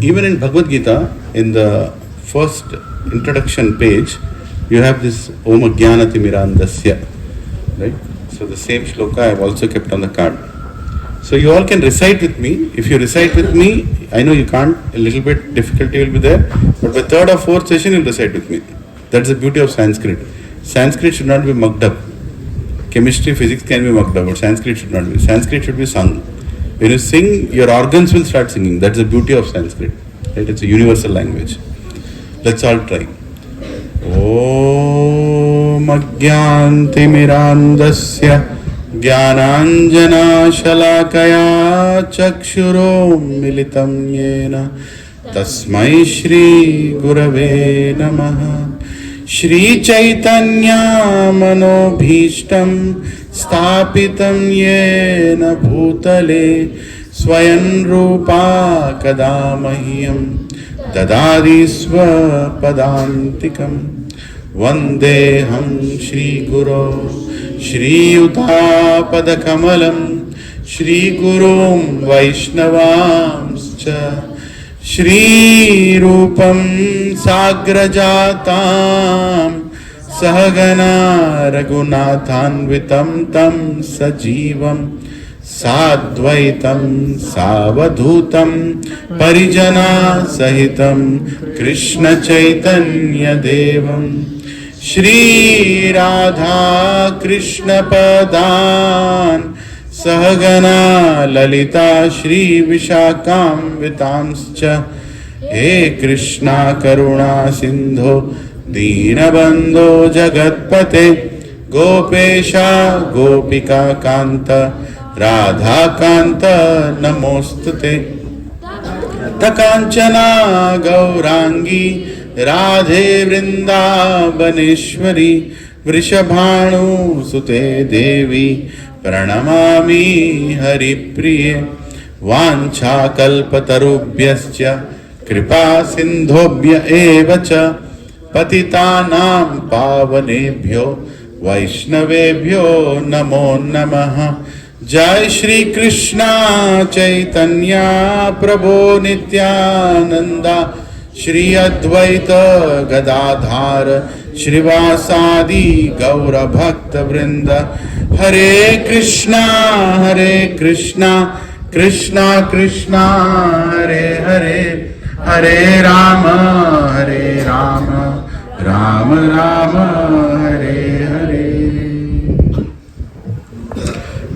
Even in Bhagavad Gita, in the first introduction page, you have this Om Jnana Timirandasya, right? So the same shloka I have also kept on the card. So you all can recite with me. If you recite with me, I know you can't, a little bit difficulty will be there, but by third or fourth session you'll recite with me. That's the beauty of Sanskrit. Sanskrit should not be mugged up. Chemistry, physics can be mugged up, but Sanskrit should not be. Sanskrit should be sung. When you sing, your organs will start singing. That's the beauty of Sanskrit. Right? It's a universal language. Let's all try. Om Ajnantimirandasya Jnananjana Shalakaya Chakshuro Militam Yena Tasmai Shri Gurave Namaha Shri Chaitanya Manobhishtam Stapitam Yena Bhutale Swayam Rupa Kadamahyam Dadadi Swapadantikam Vandeham Shri Guru Shri Uttapadakamalam Shri Gurum Vaishnavamscha Shri Rupam Sagrajatam Sahagana Raghunathanvitam Tam Sajivam Sadvaitam Savadhutam Parijana Sahitam Krishna Chaitanya Devam Shri Radha Krishna Padan Sahagana Lalita Shri Vishakam Vitamscha He Krishna Karuna Sindho Deenabandho Jagatpate Gopesha Gopika Kanta Radha Kanta Namostute Takanchana Gaurangi Radhe Vrindavaneshwari Vrishabhanu Sute Devi Pranamami Haripriye Vancha Kalpatarubhyascha Kripa Sindhobhya Evacha Patitanam Pavanebhyo Vaishnavebhyo Namo Namaha Jai Shri Krishna Chaitanya Prabhu Nityananda Shri Advaita Gadadhar Shrivasadi Gaura Bhakta Vrinda Hare Krishna Krishna Krishna Hare Hare Hare Rama Rama Rama Hare Hare.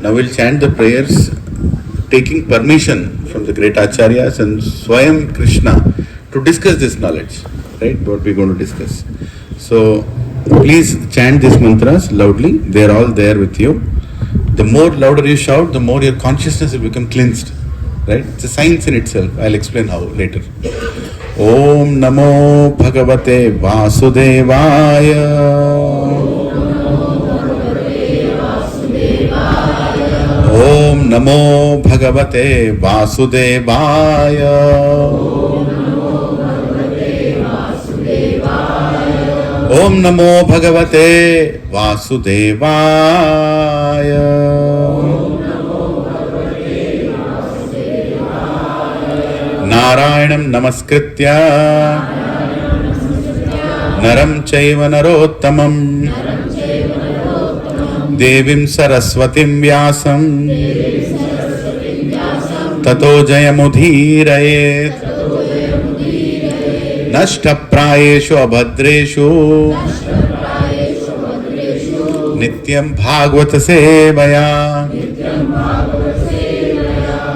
Now we'll chant the prayers taking permission from the great Acharyas and Swayam Krishna to discuss this knowledge, right? What we're going to discuss. So please chant these mantras loudly. They're all there with you. The more louder you shout, the more your consciousness will become cleansed, right? It's a science in itself. I'll explain how later. Om Namo Bhagavate Vasudevaya. Om Namo Bhagavate Vasudevaya. Om Namo Bhagavate Vasudevaya. Narayanam Namaskritya Naram Chaiva Narottamam Devim Saraswatim Vyasam Tato Jayamudhirayet Nashtaprayeshu Abhadreshu Nityam Bhagavata Sevaya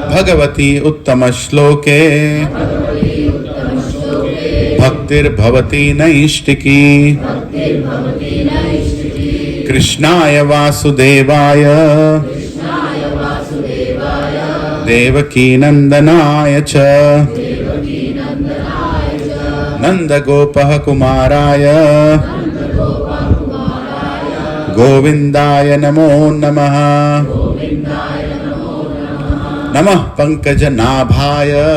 Bhagavati Uttama Shloke Bhaktir Bhavati Naishtiki Krishnaya Vasudevaya Devaki Nandanaya Cha Nanda Gopaha Kumaraya Govindaya Namo Namaha Namah Pankaja Nabhaya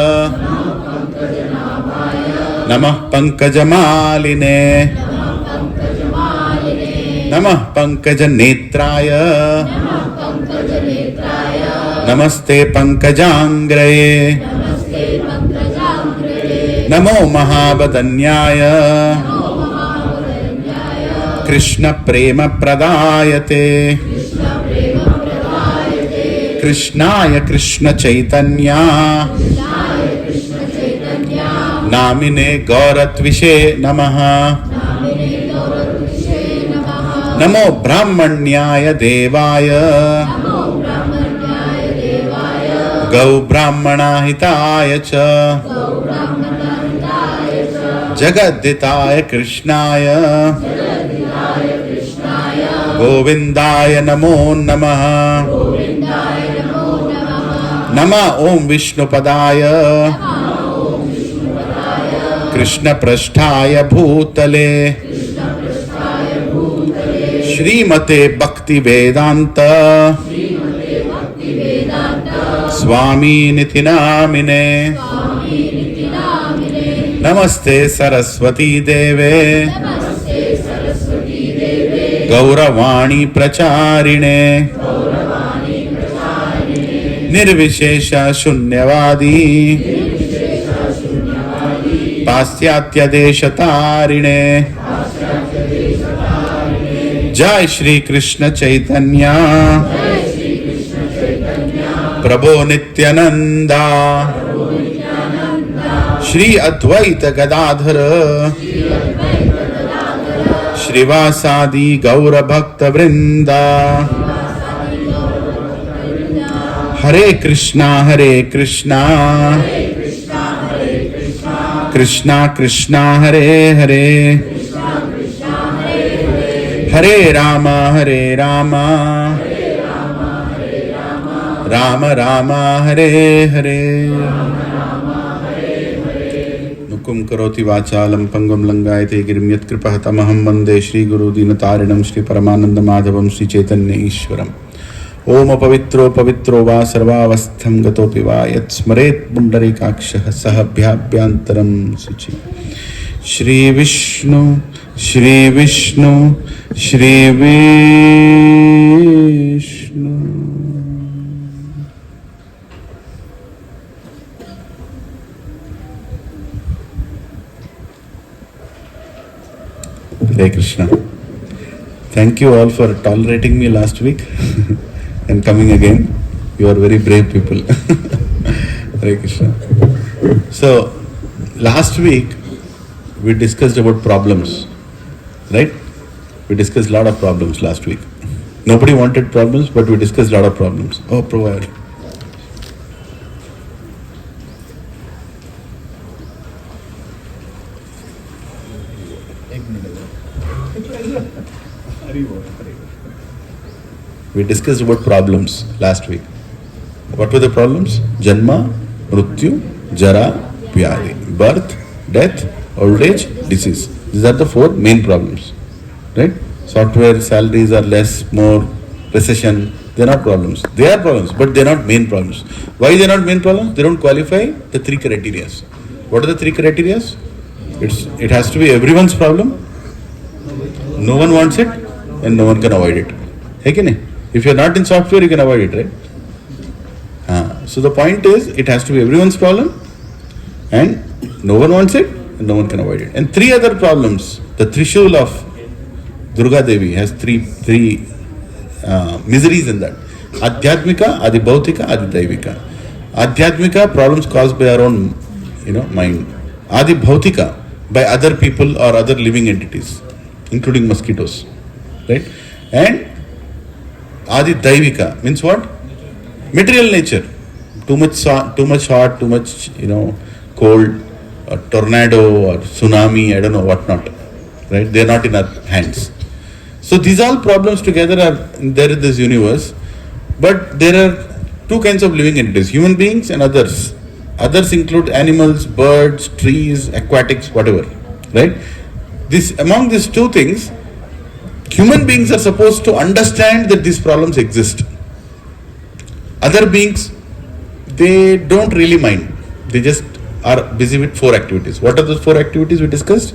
Namah Pankaja Maline Namah Pankaja Netraya Namaste Pankajangraye नमो महावदन्याय कृष्ण प्रेम प्रदायते कृष्णाय कृष्ण चैतन्य नामिने गौरत्विषे नमः नमो ब्राह्मण्याय देवाय गौ ब्राह्मणाहिताय च जगद्दिताय कृष्णाय गोविन्दाय नमो नमः नमः ओम विष्णुपदाय कृष्णपृष्ठाय भूतले श्रीमते भक्ति वेदांत स्वामी निधि नामिने नमस्ते सरस्वती देवे गौरवाणी प्रचारिणे निर्विशेष शून्यवादी पाश्चात्य देश तारिणे जय श्री कृष्ण चैतन्य प्रभो नित्यानंदा श्री अद्वैत गदाधर श्रीवासादि गौर भक्त वृंदा हरे कृष्णा कृष्णा कृष्णा हरे हरे हरे राम राम राम हरे हरे नुकुम करोति वाचालं पंगुं लंगायते गिरिं यत्कृपः तमहं वन्दे श्रीगुरु दीनतारिणं श्री परमानंद माधवं श्री चैतन्य ईश्वरम् ओम पवित्रो पवित्रो वा सर्वावस्थं गतोऽपि वा यत्स्मरेत् पुण्डरीकाक्षः सह भ्याभ्यान्तरं शुचि Shri Vishnu Shri Vishnu Shri Vishnu Hare Krishna. Thank you all for tolerating me last week and coming again. You are very brave people. Hare Krishna. So, last week we discussed about problems, right? We discussed a lot of problems last week. Nobody wanted problems, but we discussed a lot of problems. Oh, Prabhuji. We discussed about problems last week. What were the problems? Janma, Mrityu, Jara, Vyadhi. Birth, death, old age, disease. These are the four main problems. Right? Software salaries are less, more, recession. They are not problems. They are problems, but they are not main problems. Why they are not main problems? They don't qualify the three criteria. What are the three criteria? It has to be everyone's problem. No one wants it and no one can avoid it. Hey, if you are not in software, you can avoid it, right? So the point is, it has to be everyone's problem and no one wants it and no one can avoid it. And three other problems. The Trishul of Durga Devi has three miseries in that. Adhyatmika, Adibhautika, Adidaivika. Adhyatmika, problems caused by our own mind. Adibhautika, by other people or other living entities, including mosquitoes. Right? And Adi Daivika means what? Material nature. Too much hot, too much, cold, or tornado or tsunami, I don't know what not. Right? They are not in our hands. So these all problems together are there in this universe. But there are two kinds of living entities, human beings and others. Others include animals, birds, trees, aquatics, whatever. Right? Among these two things, human beings are supposed to understand that these problems exist. Other beings, they don't really mind. They just are busy with four activities. What are those four activities we discussed?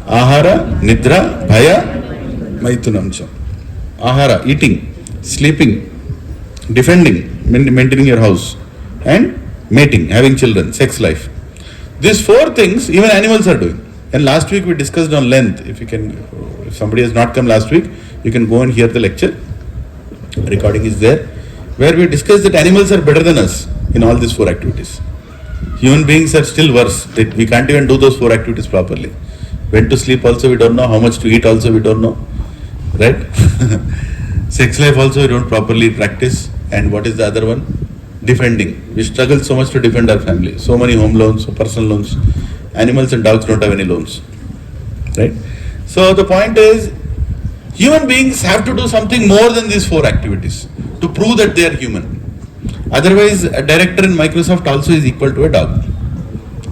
Ahara, Nidra, Bhaya, Maitunamcha. Ahara, eating, sleeping, defending, maintaining your house, and mating, having children, sex life. These four things even animals are doing. And last week we discussed on length. If somebody has not come last week, you can go and hear the lecture. Recording is there, where we discussed that animals are better than us in all these four activities. Human beings are still worse. We can't even do those four activities properly. When to sleep also we don't know. How much to eat also we don't know. Right? Sex life also we don't properly practice. And what is the other one? Defending. We struggle so much to defend our family. So many home loans, so personal loans. Animals and dogs don't have any loans. Right? So the point is, human beings have to do something more than these four activities to prove that they are human. Otherwise, a director in Microsoft also is equal to a dog.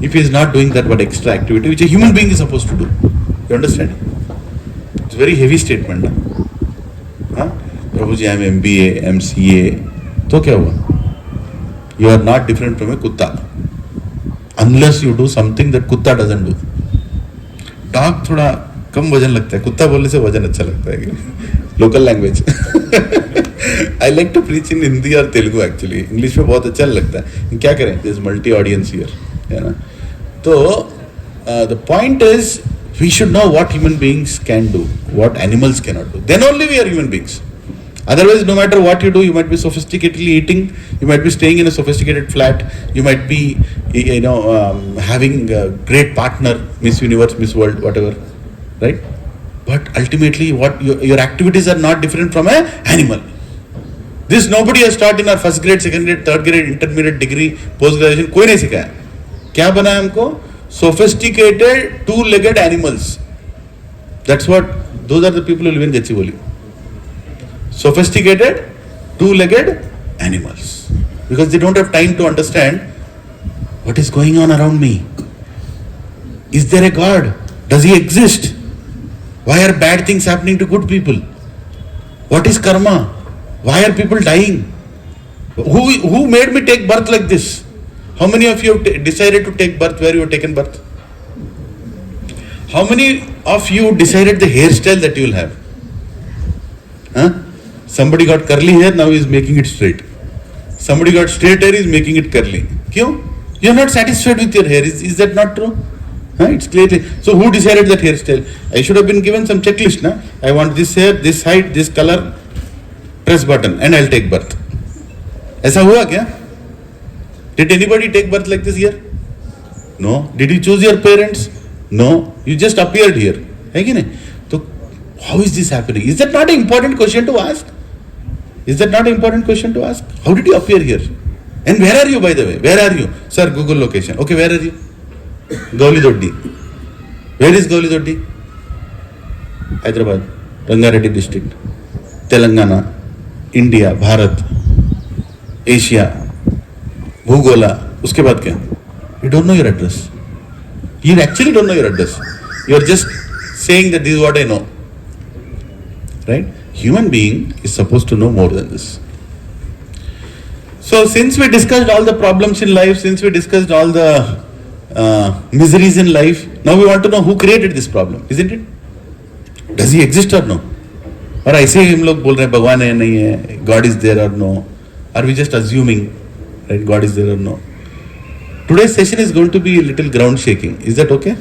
If he is not doing that one extra activity which a human being is supposed to do. You understand? It's a very heavy statement. Huh? Prabhuji, I am MBA, MCA. So kya hua? You are not different from a kutta. Unless you do something that kutta doesn't do. Dog थोड़ा कम वजन लगता है, कुत्ता बोलने से वजन अच्छा लगता है. Local language. I like to preach in Hindi or Telugu actually. English में बहुत अच्छा लगता है. क्या करें? There is multi audience here. है ना? तो the point is, we should know what human beings can do, what animals cannot do. Then only we are human beings. Otherwise, no matter what you do, you might be sophisticatedly eating, you might be staying in a sophisticated flat, you might be, having a great partner, Miss Universe, Miss World, whatever, right? But ultimately, what your activities are not different from an animal. This nobody has taught in our first grade, second grade, third grade, intermediate degree, post graduation. कोई नहीं सिखाया. क्या बना है हमको? Sophisticated two-legged animals. That's what. Those are the people who live in Gachibowli. Sophisticated two-legged animals, because they don't have time to understand what is going on around me. Is there a God? Does he exist? Why are bad things happening to good people? What is karma? Why are people dying? Who made me take birth like this? How many of you have decided to take birth where you have taken birth? How many of you decided the hairstyle that you will have? Huh? Somebody got curly hair, now he is making it straight. Somebody got straight hair, he is making it curly. Kyun? You are not satisfied with your hair. Is that not true? Huh? It's clearly. So who decided that hairstyle? I should have been given some checklist. Na? I want this hair, this height, this color. Press button and I'll take birth. ऐसा हुआ क्या? Did anybody take birth like this here? No. Did you choose your parents? No. You just appeared here. है कि नहीं? तो how is this happening? Is that not an important question to ask? Is that not an important question to ask? How did you appear here? And where are you, by the way? Where are you? Sir, Google location. Okay, where are you? Gauli Doddi. Where is Gauli Doddi? Hyderabad, Rangareddy district, Telangana, India, Bharat, Asia, Bhugola. Uske baad kya? You don't know your address. You actually don't know your address. You are just saying that this is what I know. Right? Human being is supposed to know more than this. So since we discussed all the problems in life, since we discussed all the miseries in life, now we want to know who created this problem, isn't it? Does he exist or no? और ऐसे ही हम लोग बोल रहे हैं भगवान है नहीं है, God is there or no? Are we just assuming, right? God is there or no? Today's session is going to be a little ground shaking. Is that okay?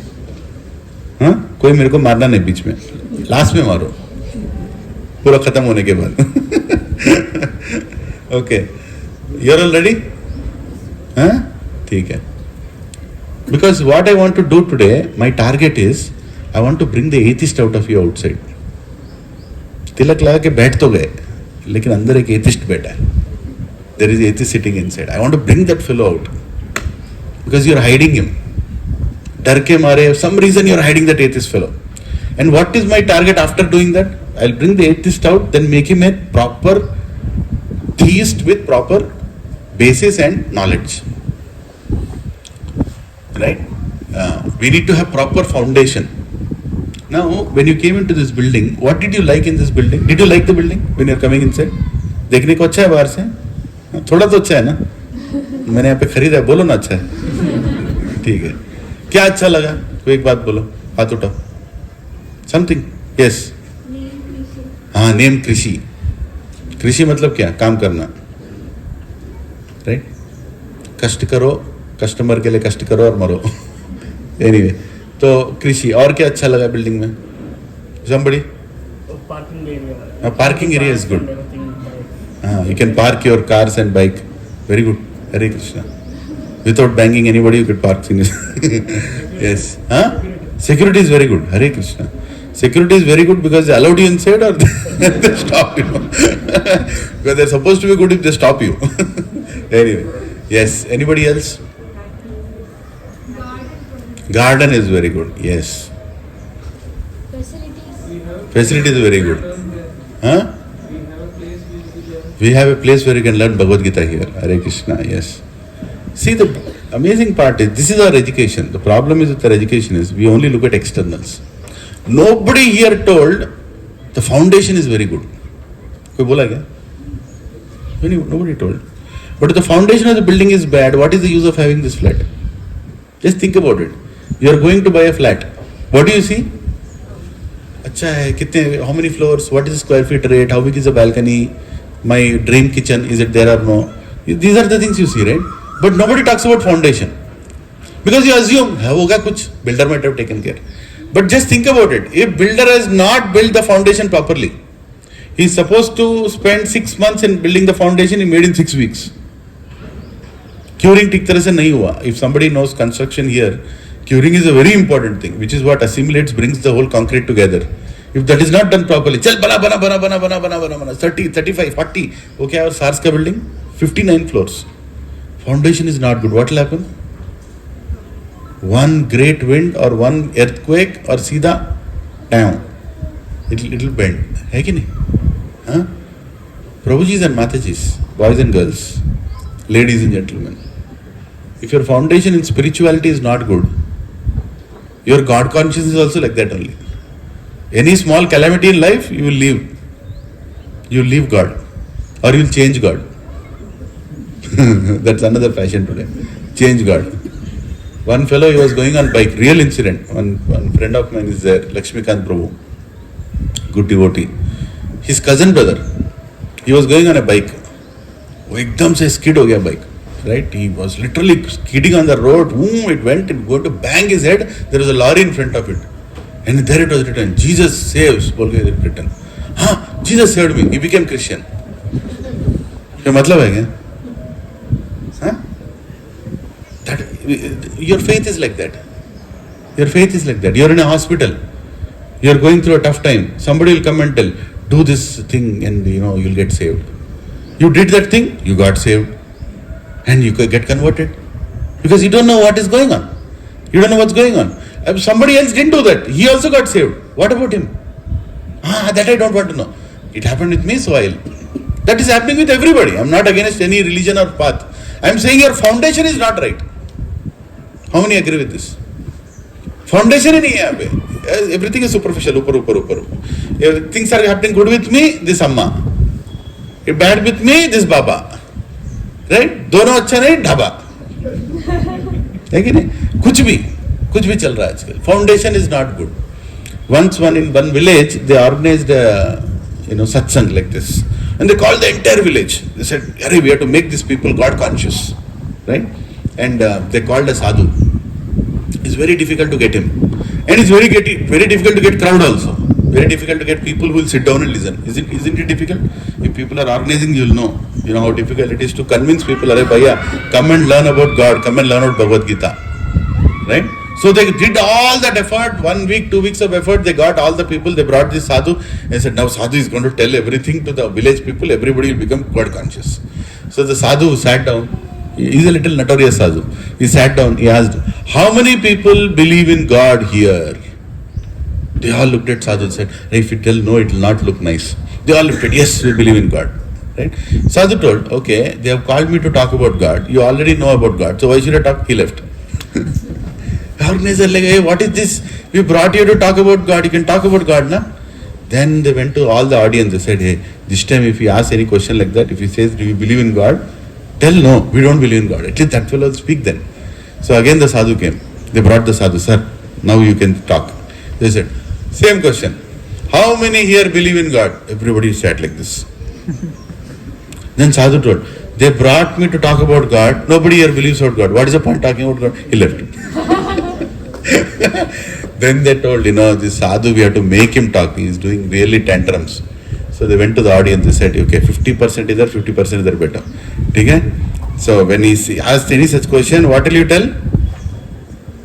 हाँ? कोई मेरे को मारना नहीं बीच में. लास्ट में मारो. पूरा खत्म होने के बाद. Okay. You're all ready? हाँ? ठीक है. Because what I want to do today, my target is, I want to bring the atheist out of you outside. तिलक लगा के बैठ तो गए, लेकिन अंदर एक एथिस्ट बैठा है. There is atheist sitting inside. I want to bring that fellow out. Because you are hiding him. डर के मारे, some reason you are hiding that atheist fellow. And what is my target after doing that? I'll bring the atheist out, then make him a proper theist with proper basis and knowledge. Right? We need to have proper foundation. Now, when you came into this building, what did you like in this building? Did you like the building when you're coming inside? देखने को अच्छा है बाहर से? थोड़ा तो अच्छा है ना? मैंने यहाँ पे खरीदा है, बोलो ना अच्छा है. ठीक है. क्या अच्छा लगा? तो एक बात बोलो, हाथ उठाओ. Something? Yes. हाँ, नेम कृषि. कृषि मतलब क्या? काम करना. Right? कष्ट करो, कस्टमर के लिए कष्ट करो और मरो. Anyway, तो कृषि और क्या अच्छा लगा बिल्डिंग में? Somebody? Parking area. Parking area is good. You can park your cars and bike. Very good. Hare Krishna. Without banging anybody, you could park in yes. Security is very good. Hare Krishna. Security is very good because they allowed you inside or they stopped you. Because they're supposed to be good if they stop you. Anyway. Yes. Anybody else? Garden is very good. Yes. Facilities is very good. Huh? We have a place where you can learn Bhagavad Gita here. Hare Krishna. Yes. See, the amazing part is, this is our education. The problem is with our education is, we only look at externals. Nobody here told the foundation is very good. Koi bola kya? Nobody told. But if the foundation of the building is bad, what is the use of having this flat? Just think about it. You are going to buy a flat. What do you see? अच्छा है, कितने, how many floors, what is the square feet rate, how big is the balcony, my dream kitchen, is it there or no? These are the things you see, right? But nobody talks about foundation. Because you assume, hoga kuch, builder might have taken care. But just think about it. If builder has not built the foundation properly, he is supposed to spend 6 months in building the foundation, he made in 6 weeks. Curing ठीक तरह से नहीं हुआ. If somebody knows construction here, curing is a very important thing, which is what assimilates, brings the whole concrete together. If that is not done properly, चल बना 30, 35, 40. Okay, our SARS का building, 59 floors. Foundation is not good. What will happen? One great wind or one earthquake or सीधा down. It'll bend. है कि नहीं? हाँ? Prabhujis and Matajis, boys and girls, ladies and gentlemen, if your foundation in spirituality is not good, your God consciousness is also like that only. Any small calamity in life, you will leave. You will leave God. Or you will change God. That's another fashion today. Change God. One fellow, he was going on bike, real incident. One friend of mine is there, Lakshmikant Prabhu, good devotee. His cousin brother, he was going on a bike. वो एकदम से skid हो गया bike. Right? He was literally skidding on the road. Boom, it went to bang his head. There was a lorry in front of it. And there it was written, Jesus saves. बोल के written. हाँ, Jesus saved me. He became Christian. क्या मतलब है क्या? हाँ? That your faith is like that. Your faith is like that. You are in a hospital. You are going through a tough time. Somebody will come and tell, do this thing and you'll get saved. You did that thing, you got saved. And you get converted. Because you don't know what is going on. You don't know what's going on. Somebody else didn't do that. He also got saved. What about him? That I don't want to know. It happened with me, so that is happening with everybody. I'm not against any religion or path. I'm saying your foundation is not right. How many agree with this? Foundation ही नहीं है यहाँ पे. Everything is superficial. ऊपर. Things are happening good with me, this amma. If bad with me, this baba. Right? दोनों अच्छा नहीं, ढाबा. है कि नहीं? कुछ भी चल रहा है आजकल. Foundation is not good. Once in one village, they organized satsang like this. And they called the entire village. They said, Harry, we have to make these people God conscious. Right? And they called a sadhu. It's very difficult to get him. And it's very difficult to get crowd also. Very difficult to get people who will sit down and listen. Isn't it difficult? If people are organizing, you'll know. You know how difficult it is to convince people, Arey bhaiya, come and learn about God, come and learn about Bhagavad Gita. Right? So they did all that effort, 1 week, 2 weeks of effort, they got all the people, they brought this sadhu, and said, now sadhu is going to tell everything to the village people, everybody will become God conscious. So the sadhu sat down, he's a little notorious sadhu. He sat down, he asked, how many people believe in God here? They all looked at sadhu and said, if you tell no, it will not look nice. They all looked at, yes, we believe in God. Right? Sadhu told, okay, they have called me to talk about God. You already know about God, so why should I talk? He left. Organizer like, hey, what is this? We brought you to talk about God. You can talk about God, na? Then they went to all the audience. They said, hey, this time if you ask any question like that, if he says, do you believe in God? Tell no, we don't believe in God. At least that fellow will speak then. So again the sadhu came. They brought the sadhu, sir, now you can talk. They said, same question. How many here believe in God? Everybody sat like this. Then sadhu told, they brought me to talk about God. Nobody here believes about God. What is the point talking about God? He left. Then they told, this sadhu, we have to make him talk. He is doing really tantrums. So they went to the audience. They said, okay, 50% is there, 50% is there better. Okay? So when he asked any such question, what will you tell?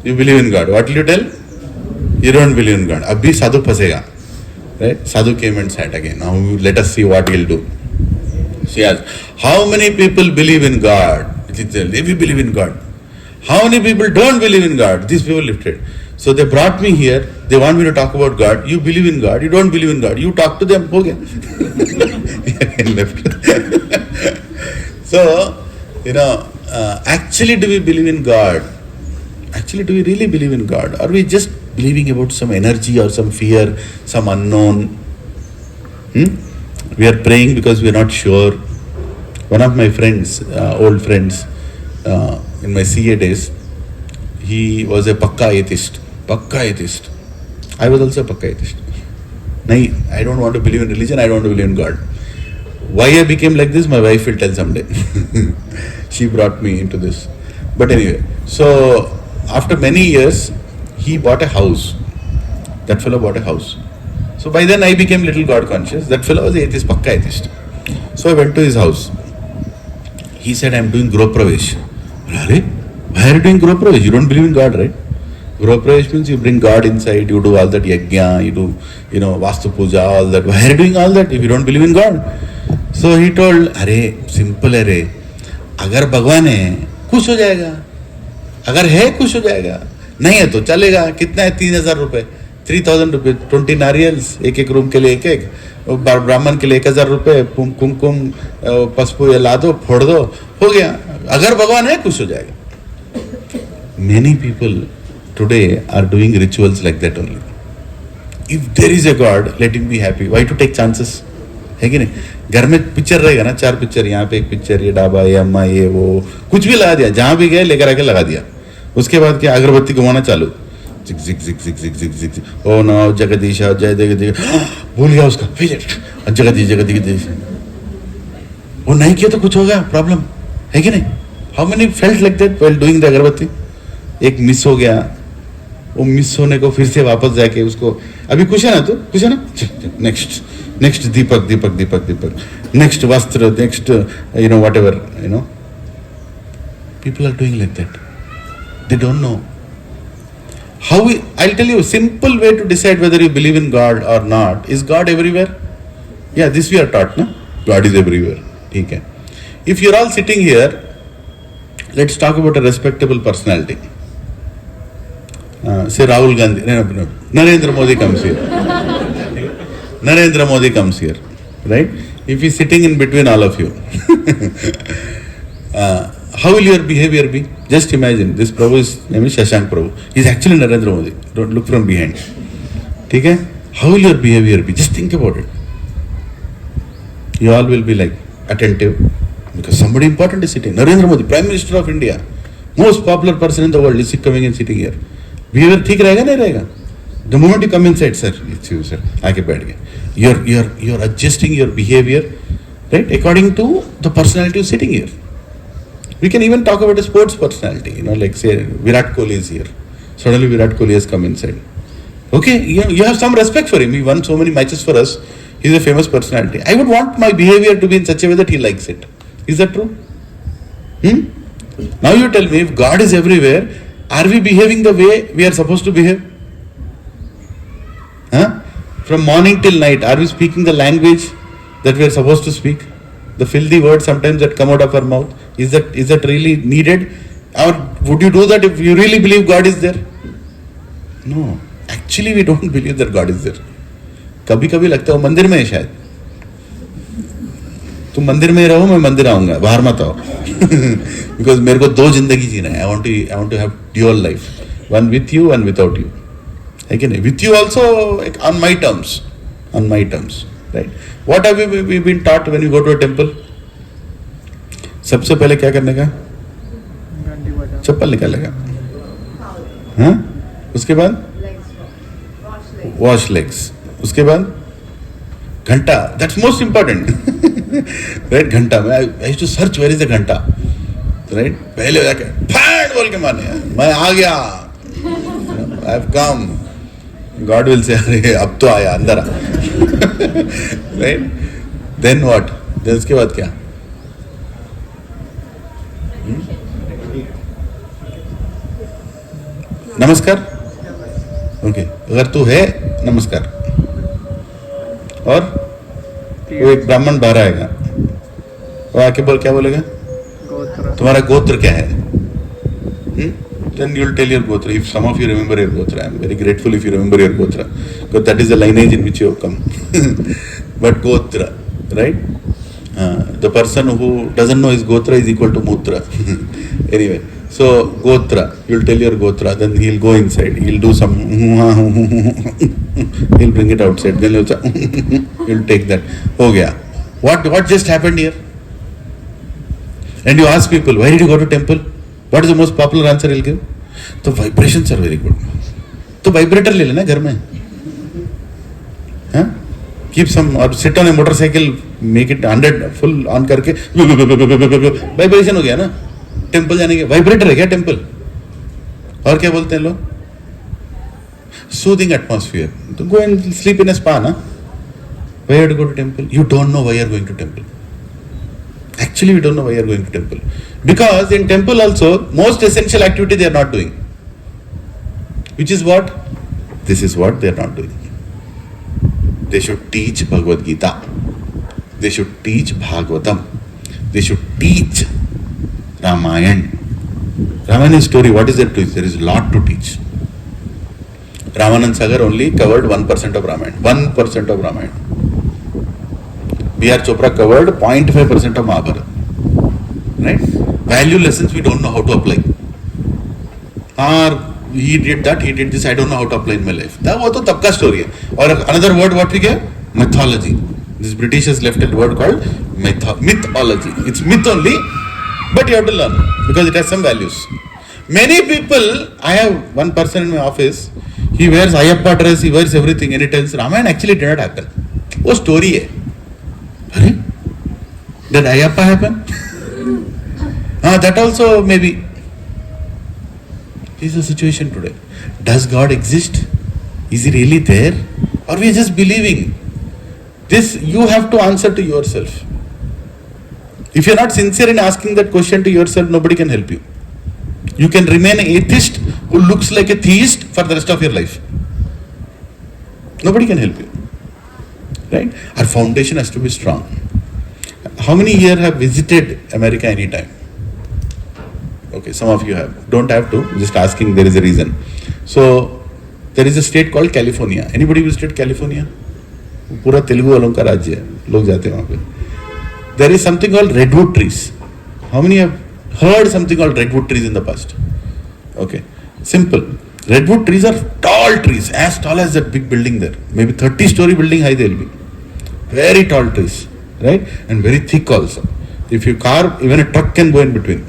You believe in God. What will you tell? You don't believe in God. Abhi sadhu phasega. Right? Sadhu came and sat again. Now let us see what he'll do. She asked, how many people believe in God? We believe in God. How many people don't believe in God? These people lifted. So they brought me here. They want me to talk about God. You believe in God. You don't believe in God. You talk to them. Okay. Left. So, actually do we believe in God? Actually, do we really believe in God? Are we just believing about some energy or some fear, some unknown? We are praying because we are not sure. One of my friends, old friends, in my CA days, he was a pakka atheist. Pakka atheist. I was also a pakka atheist. I don't want to believe in religion, I don't want to believe in God. Why I became like this, my wife will tell someday. She brought me into this. But anyway, so after many years, he bought a house. That fellow bought a house. So by then I became little God conscious. That fellow was atheist, pakka atheist. So I went to his house. He said, I am doing Groh Pravesh. Why are you doing Groh Pravesh? You don't believe in God, right? Groh Pravesh means you bring God inside, you do all that yajna, you do, Vastu Puja, all that. Why are you doing all that if you don't believe in God? So he told, simple है अगर भगवान है खुश हो जाएगा, अगर है खुश हो जाएगा, नहीं है तो चलेगा. कितना है? 3,000 रुपए, 3,000 रुपए, 20 नारियल्स, एक रूम के लिए एक, ब्राह्मण के लिए 1,000 रुपए, कुमकुम पसपू या ला दो, फोड़ दो, हो गया. अगर भगवान है खुश हो जाएगा. Many people today are doing rituals like that only. If there is a God, let him be happy. Why to take chances? है कि नहीं? घर में पिक्चर रहेगा ना, 4 पिक्चर, यहाँ पे एक पिक्चर, ये डाबा, ये अम्मा, ये वो, कुछ भी लगा दिया, जहाँ भी गए लेकर आके लगा दिया. उसके बाद क्या, अगरबत्ती घुमाना चालू, जिक जिक जिक जिक जिक जिक जिक, ओ ना जगदीश जय जगदीश, भूल गया उसका, जगदीश जगदीश. वो नहीं किया तो कुछ होगा प्रॉब्लम, है कि नहीं? How many felt like that while doing the अगरबत्ती? एक मिस हो गया, वो मिस होने को फिर से वापस जाके उसको, अभी खुश है ना तू, खुश है ना, नेक्स्ट दीपक दीपक दीपक दीपक, नेक्स्ट वस्त्र, next what ever, people are doing like that. They don't know. I'll tell you a simple way to decide whether you believe in God or not. Is God everywhere? Yeah, this we are taught, no? God is everywhere. Okay. If you're all sitting here, let's talk about a respectable personality. Say Rahul Gandhi, no. Narendra Modi comes here. Narendra Modi comes here, right? If he's sitting in between all of you, how will your behavior be? Just imagine, this Prabhu's name is Shashank Prabhu. He's actually Narendra Modi. Don't look from behind. Okay? How will your behavior be? Just think about it. You all will be like attentive because somebody important is sitting. Narendra Modi, Prime Minister of India, most popular person in the world, is coming and sitting here. Behavior ठीक रहेगा नहीं रहेगा? The moment you come inside, sir, it's you, sir, आके बैठ गए. You're adjusting your behavior, right, according to the personality who's sitting here. We can even talk about a sports personality, like say Virat Kohli is here. Suddenly Virat Kohli has come inside. Okay, you have some respect for him. He won so many matches for us. He's a famous personality. I would want my behavior to be in such a way that he likes it. Is that true? Now you tell me, if God is everywhere, are we behaving the way we are supposed to behave? From morning till night, are we speaking the language that we are supposed to speak? The filthy words sometimes that come out of our mouth, is that really needed? Or would you do that if you really believe God is there? No, actually we don't believe that God is there. कभी कभी लगता है वो मंदिर में है शायद. तुम मंदिर में रहो, मैं मंदिर आऊंगा, बाहर मत आओ. Because मेरे को 2 जिंदगी जीना है. I want to have dual life, one with you and without you. Again, with you also on my terms, right? What have we been taught when you go to a temple? सबसे पहले क्या करने का? चप्पल निकालेगा. हाँ? उसके बाद wash legs. उसके बाद घंटा. That's most important. Right? घंटा. I used to search where is the घंटा. Right? पहले जाके फैट बोल के मारने. मैं आ गया. I've come. God will say, अरे अब तो आया अंदर आ. Right? Then what? Then उसके बाद क्या? नमस्कार. ओके. अगर तू है नमस्कार. और वो एक ब्राह्मण बाहर आएगा. वो आके बोल क्या बोलेगा? तुम्हारा गोत्र क्या है? Then you will tell your gotra. If some of you remember your gotra, I am very grateful if you remember your gotra, because that is the lineage in which you have come. But gotra, right? The person who doesn't know his gotra is equal to mutra. Anyway, so gotra, you will tell your gotra, then he will go inside, he will do some, he will bring it outside, then he will take that. Ho gaya. What just happened here? And you ask people, why did you go to temple? What is the most popular answer he'll give? तो vibrations are very good. तो vibrator ले लेना घर में. हाँ? Keep some or sit on a motorcycle, make it 100 full on करके vibration हो गया ना. टेम्पल जाने के vibrator है क्या टेम्पल? और क्या बोलते हैं लोग? Soothing atmosphere. तो go and sleep in a spa ना. Why you have to go to temple? You don't know why you are going to temple. Actually, we don't know why you are going to temple. Because in temple also, most essential activity they are not doing. Which is what? This is what they are not doing. They should teach Bhagavad Gita. They should teach Bhagavatam. They should teach Ramayana. Ramayana story, what is there to teach? There is a lot to teach. Ramanand Sagar only covered 1% of Ramayana. 1% of Ramayana. B.R. Chopra covered 0.5% of Mahabharata. Right? Value lessons we don't know how to apply. Or he did that, he did this, I don't know how to apply in my life. That was the story. Or another word what we get? Mythology. This British has left a word called mythology. It's myth only, but you have to learn because it has some values. Many people, I have one person in my office, he wears Ayyappa dress, he wears everything, and he tells Ramayana actually did not happen. वो story है. अरे, did Ayyappa happen? That also maybe. This is the situation today. Does God exist? Is He really there? Or we are just believing? This you have to answer to yourself. If you are not sincere in asking that question to yourself, nobody can help you. You can remain an atheist who looks like a theist for the rest of your life. Nobody can help you. Right? Our foundation has to be strong. How many here have visited America anytime? Okay, some of you have. Don't have to. Just asking, there is a reason. So, there is a state called California. Anybody visited California? पूरा तेलुगु वालों का राज्य है. लोग जाते हैं वहाँ पे. There is something called redwood trees. How many have heard something called redwood trees in the past? Okay, simple. Redwood trees are tall trees, as tall as that big building there. Maybe 30-story building high they'll be. Very tall trees, right? And very thick also. If you carve, even a truck can go in between.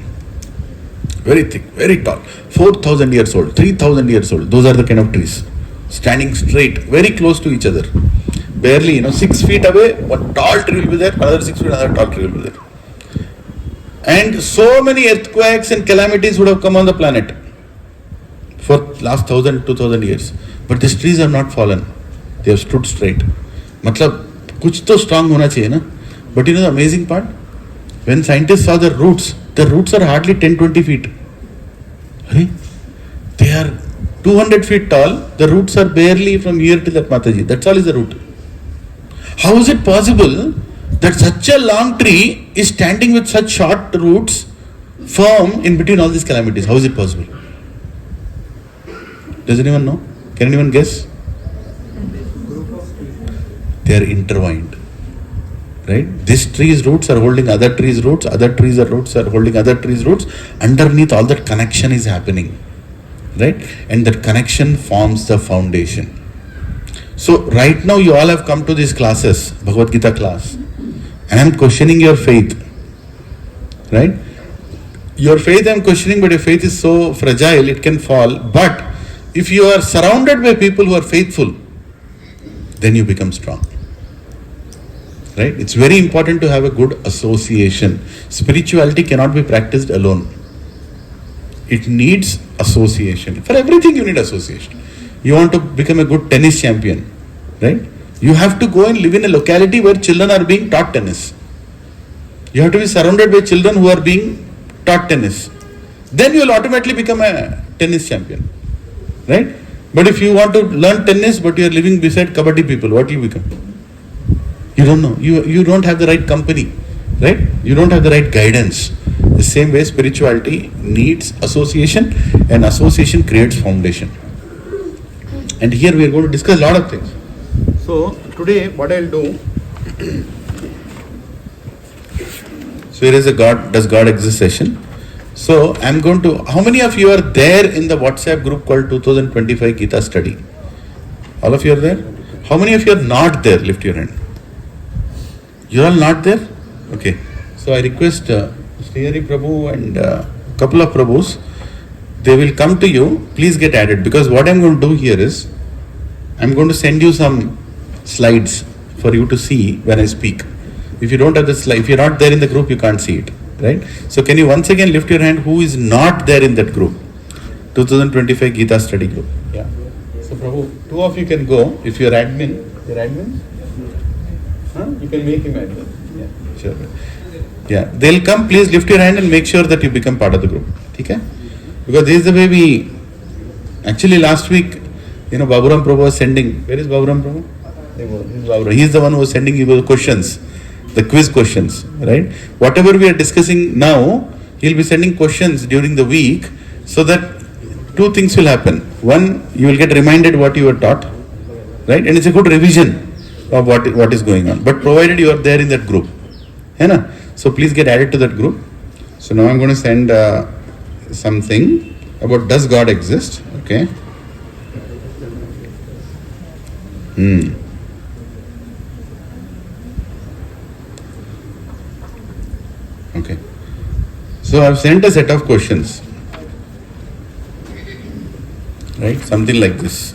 Very thick, very tall. 4,000 years old, 3,000 years old. Those are the kind of trees. Standing straight, very close to each other. Barely, 6 feet away, one tall tree will be there, another 6 feet, another tall tree will be there. And so many earthquakes and calamities would have come on the planet for last 1,000, 2,000 years. But these trees have not fallen. They have stood straight. मतलब कुछ तो strong होना चाहिए ना. But the amazing part, when scientists saw the roots are hardly 10-20 feet. They are 200 feet tall. The roots are barely from here to that Mataji. That's all is the root. How is it possible that such a long tree is standing with such short roots firm in between all these calamities? How is it possible? Does anyone know? Can anyone guess? They are intertwined. Right? This tree's roots are holding other tree's roots, other tree's roots are holding other tree's roots. Underneath all that connection is happening. Right? And that connection forms the foundation. So right now you all have come to these classes, Bhagavad Gita class. And I am questioning your faith. Right? Your faith I am questioning, but your faith is so fragile, it can fall. But if you are surrounded by people who are faithful, then you become strong. Right? It's very important to have a good association. Spirituality cannot be practiced alone. it needs association. For everything you need association. You want to become a good tennis champion, right? You have to go and live in a locality where children are being taught tennis. You have to be surrounded by children who are being taught tennis. Then you will automatically become a tennis champion, right? But if you want to learn tennis but you are living beside kabaddi people, what will you become? You don't know. You don't have the right company, right? You don't have the right guidance. The same way spirituality needs association, and association creates foundation. And here we are going to discuss a lot of things. So today what I'll do, so here is a does God exist session. So I'm going to, how many of you are there in the WhatsApp group called 2025 Gita Study? All of you are there? How many of you are not there? Lift your hand. You're all not there? Okay. So I request Sri Hari Prabhu and couple of Prabhus, they will come to you. Please get added, because what I'm going to do here is, I'm going to send you some slides for you to see when I speak. If you don't have the slide, if you're not there in the group, you can't see it, right? So can you once again lift your hand who is not there in that group? 2025 Gita Study group. Yeah. So Prabhu, two of you can go. If you're admin, huh? You can make him admin. Yeah, sure. Yeah, they'll come. Please lift your hand and make sure that you become part of the group. Okay? Because this is the way we, actually last week, Baburam Prabhu was sending, where is Baburam Prabhu? He is the one who was sending you the questions, the quiz questions, right? Whatever we are discussing now, he'll be sending questions during the week, so that two things will happen. One, you will get reminded what you were taught, right? And it's a good revision of what is going on. But provided you are there in that group. So please get added to that group. So now I'm going to send something about does God exist? Okay. Okay. So I've sent a set of questions. Right? Something like this.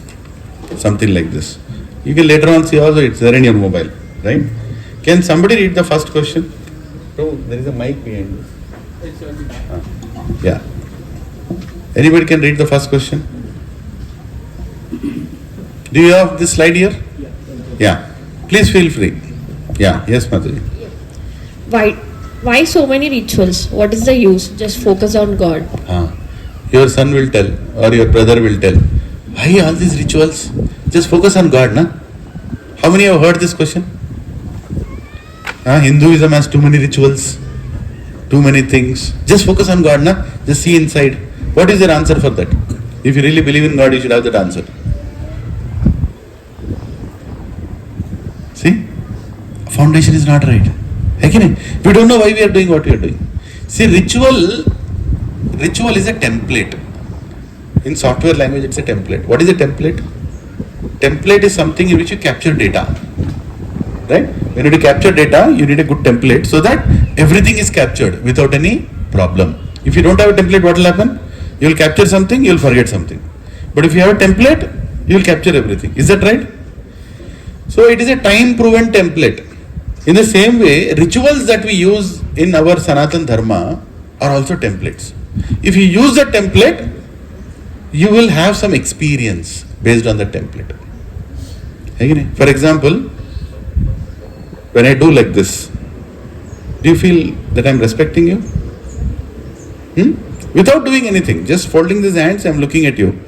Something like this. You can later on see also it's there in your mobile. Right? Can somebody read the first question? Oh, there is a mic behind this. Yeah. Anybody can read the first question? Do you have this slide here? Yeah. Please feel free. Yeah. Yes, Mataji. Why so many rituals? What is the use? Just focus on God. Your son will tell, or your brother will tell. Why all these rituals? Just focus on God, na? How many have heard this question? Hinduism has too many rituals, too many things. Just focus on God, na? Just see inside. What is your answer for that? If you really believe in God, you should have that answer. See? Foundation is not right. We don't know why we are doing what we are doing. See, ritual is a template. In software language, it's a template. What is a template? Template is something in which you capture data. Right? When you capture data, you need a good template so that everything is captured without any problem. If you don't have a template, what will happen? You will capture something, you will forget something. But if you have a template, you will capture everything. Is that right? So it is a time-proven template. In the same way, rituals that we use in our Sanatan Dharma are also templates. If you use the template, you will have some experience based on the template. For example, when I do like this, do you feel that I am respecting you? Without doing anything, just folding these hands, I am looking at you.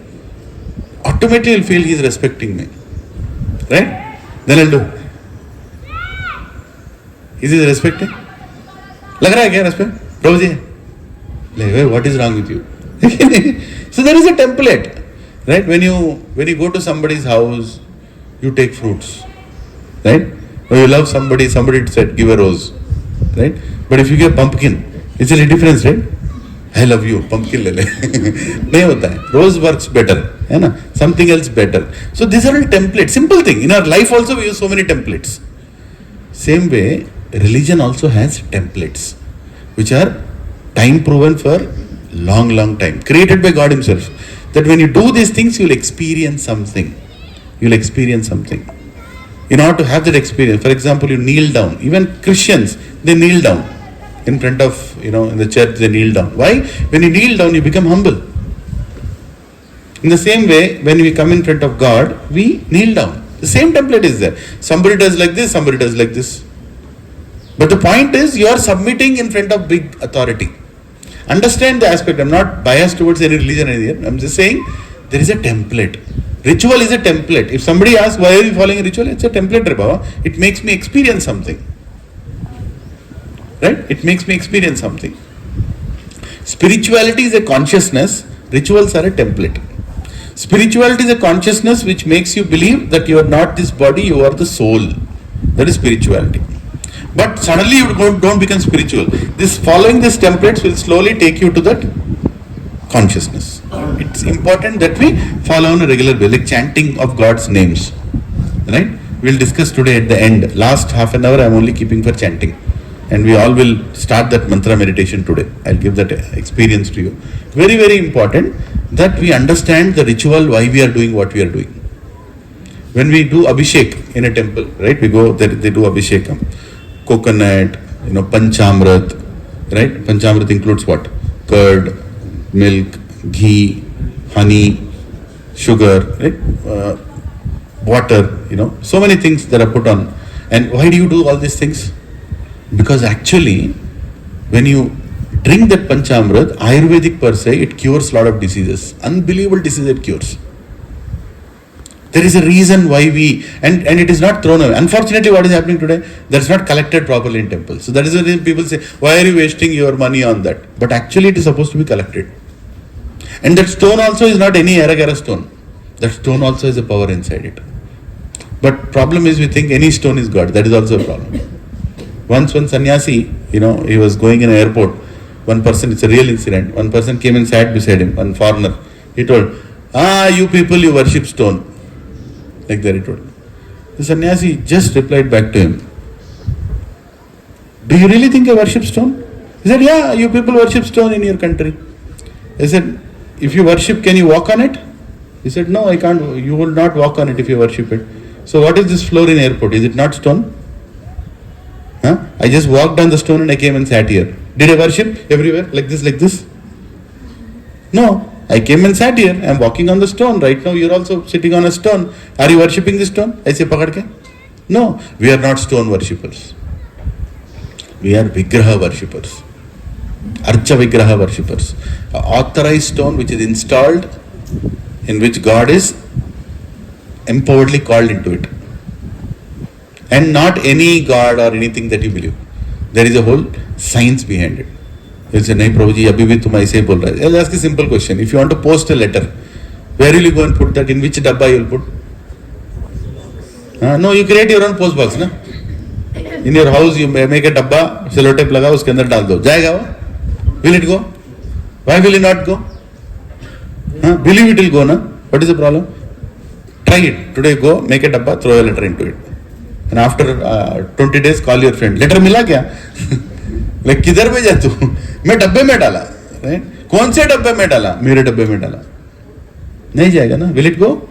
Automatically you will feel he is respecting me. Right? Then I will do. Is he respecting? Lag raha hai kya respect? Prabhuji, what is wrong with you? So there is a template. Right? When you go to somebody's house, you take fruits. Right? Or you love somebody said, give a rose. Right? But if you give pumpkin, it's a difference, right? I love you, pumpkin le le. Nahi hota hai. Rose works better. Something else better. So these are all templates. Simple thing. In our life also we use so many templates. Same way, religion also has templates, which are time proven for long time, created by God himself. That when you do these things, you will experience something. In order to have that experience, for example, you kneel down. Even Christians, they kneel down. in front of, in the church they kneel down. Why? When you kneel down, you become humble. In the same way, when we come in front of God, we kneel down. The same template is there. Somebody does like this, somebody does like this. But the point is, you are submitting in front of big authority. Understand the aspect. I'm not biased towards any religion or anything. I'm just saying there is a template. Ritual is a template. If somebody asks, why are you following a ritual? It's a template, Baba. It makes me experience something. Right? It makes me experience something. Spirituality is a consciousness. Rituals are a template. Spirituality is a consciousness which makes you believe that you are not this body, you are the soul. That is spirituality. But suddenly you don't become spiritual. Following these templates will slowly take you to that consciousness. It's important that we follow on a regular way, like chanting of God's names. Right? We'll discuss today at the end. Last half an hour I'm only keeping for chanting. And we all will start that mantra meditation today. I'll give that experience to you. Very, very important that we understand the ritual, why we are doing what we are doing. When we do abhishek in a temple, right? We go there, they do abhishekam. Coconut, panchamrit, right? Panchamrit includes what? Curd, milk, ghee, honey, sugar, right? Water, so many things that are put on. And why do you do all these things? Because actually, when you drink that panchamrit, Ayurvedic per se, it cures a lot of diseases. Unbelievable diseases it cures. There is a reason why and it is not thrown away. Unfortunately, what is happening today? That's not collected properly in temples. So that is the reason people say, why are you wasting your money on that? But actually it is supposed to be collected. And that stone also is not any Aragara stone. That stone also has a power inside it. But problem is we think any stone is God. That is also a problem. Once one sannyasi, he was going in an airport. One person, it's a real incident. One person came and sat beside him, one foreigner. He told, you people, you worship stone. Like that he told. The sannyasi just replied back to him, do you really think I worship stone? He said, yeah, you people worship stone in your country. I said, if you worship, can you walk on it? He said, no, I can't. You will not walk on it if you worship it. So what is this floor in airport? Is it not stone? I just walked on the stone and I came and sat here. Did I worship everywhere? Like this, like this? No. I came and sat here. I am walking on the stone. Right now you are also sitting on a stone. Are you worshipping the stone? I say, pakad ke? No. We are not stone worshippers. We are Vigraha worshippers. Archa Vigraha worshippers. An authorized stone which is installed, in which God is empoweredly called into it. And not any God or anything that you believe. There is a whole science behind it. You'll say, nahi Prabhuji, abhi bhi tum aise bol rahe. I'll ask a simple question. If you want to post a letter, where will you go and put that? In which dabba you will put? No, you create your own post box, na? In your house, you make a dabba, cellotape laga, uske andar dal do. Jayega wo? Will it go? Why will it not go? Believe it will go, na? What is the problem? Try it. Today go, make a dabba, throw a letter into it. And after 20 days, call your friend. Letter मिला क्या? Like किधर में जा तू? मैं डब्बे में डाला, right? कौन से डब्बे में डाला? मेरे डब्बे में डाला. नहीं जाएगा ना? Will it go?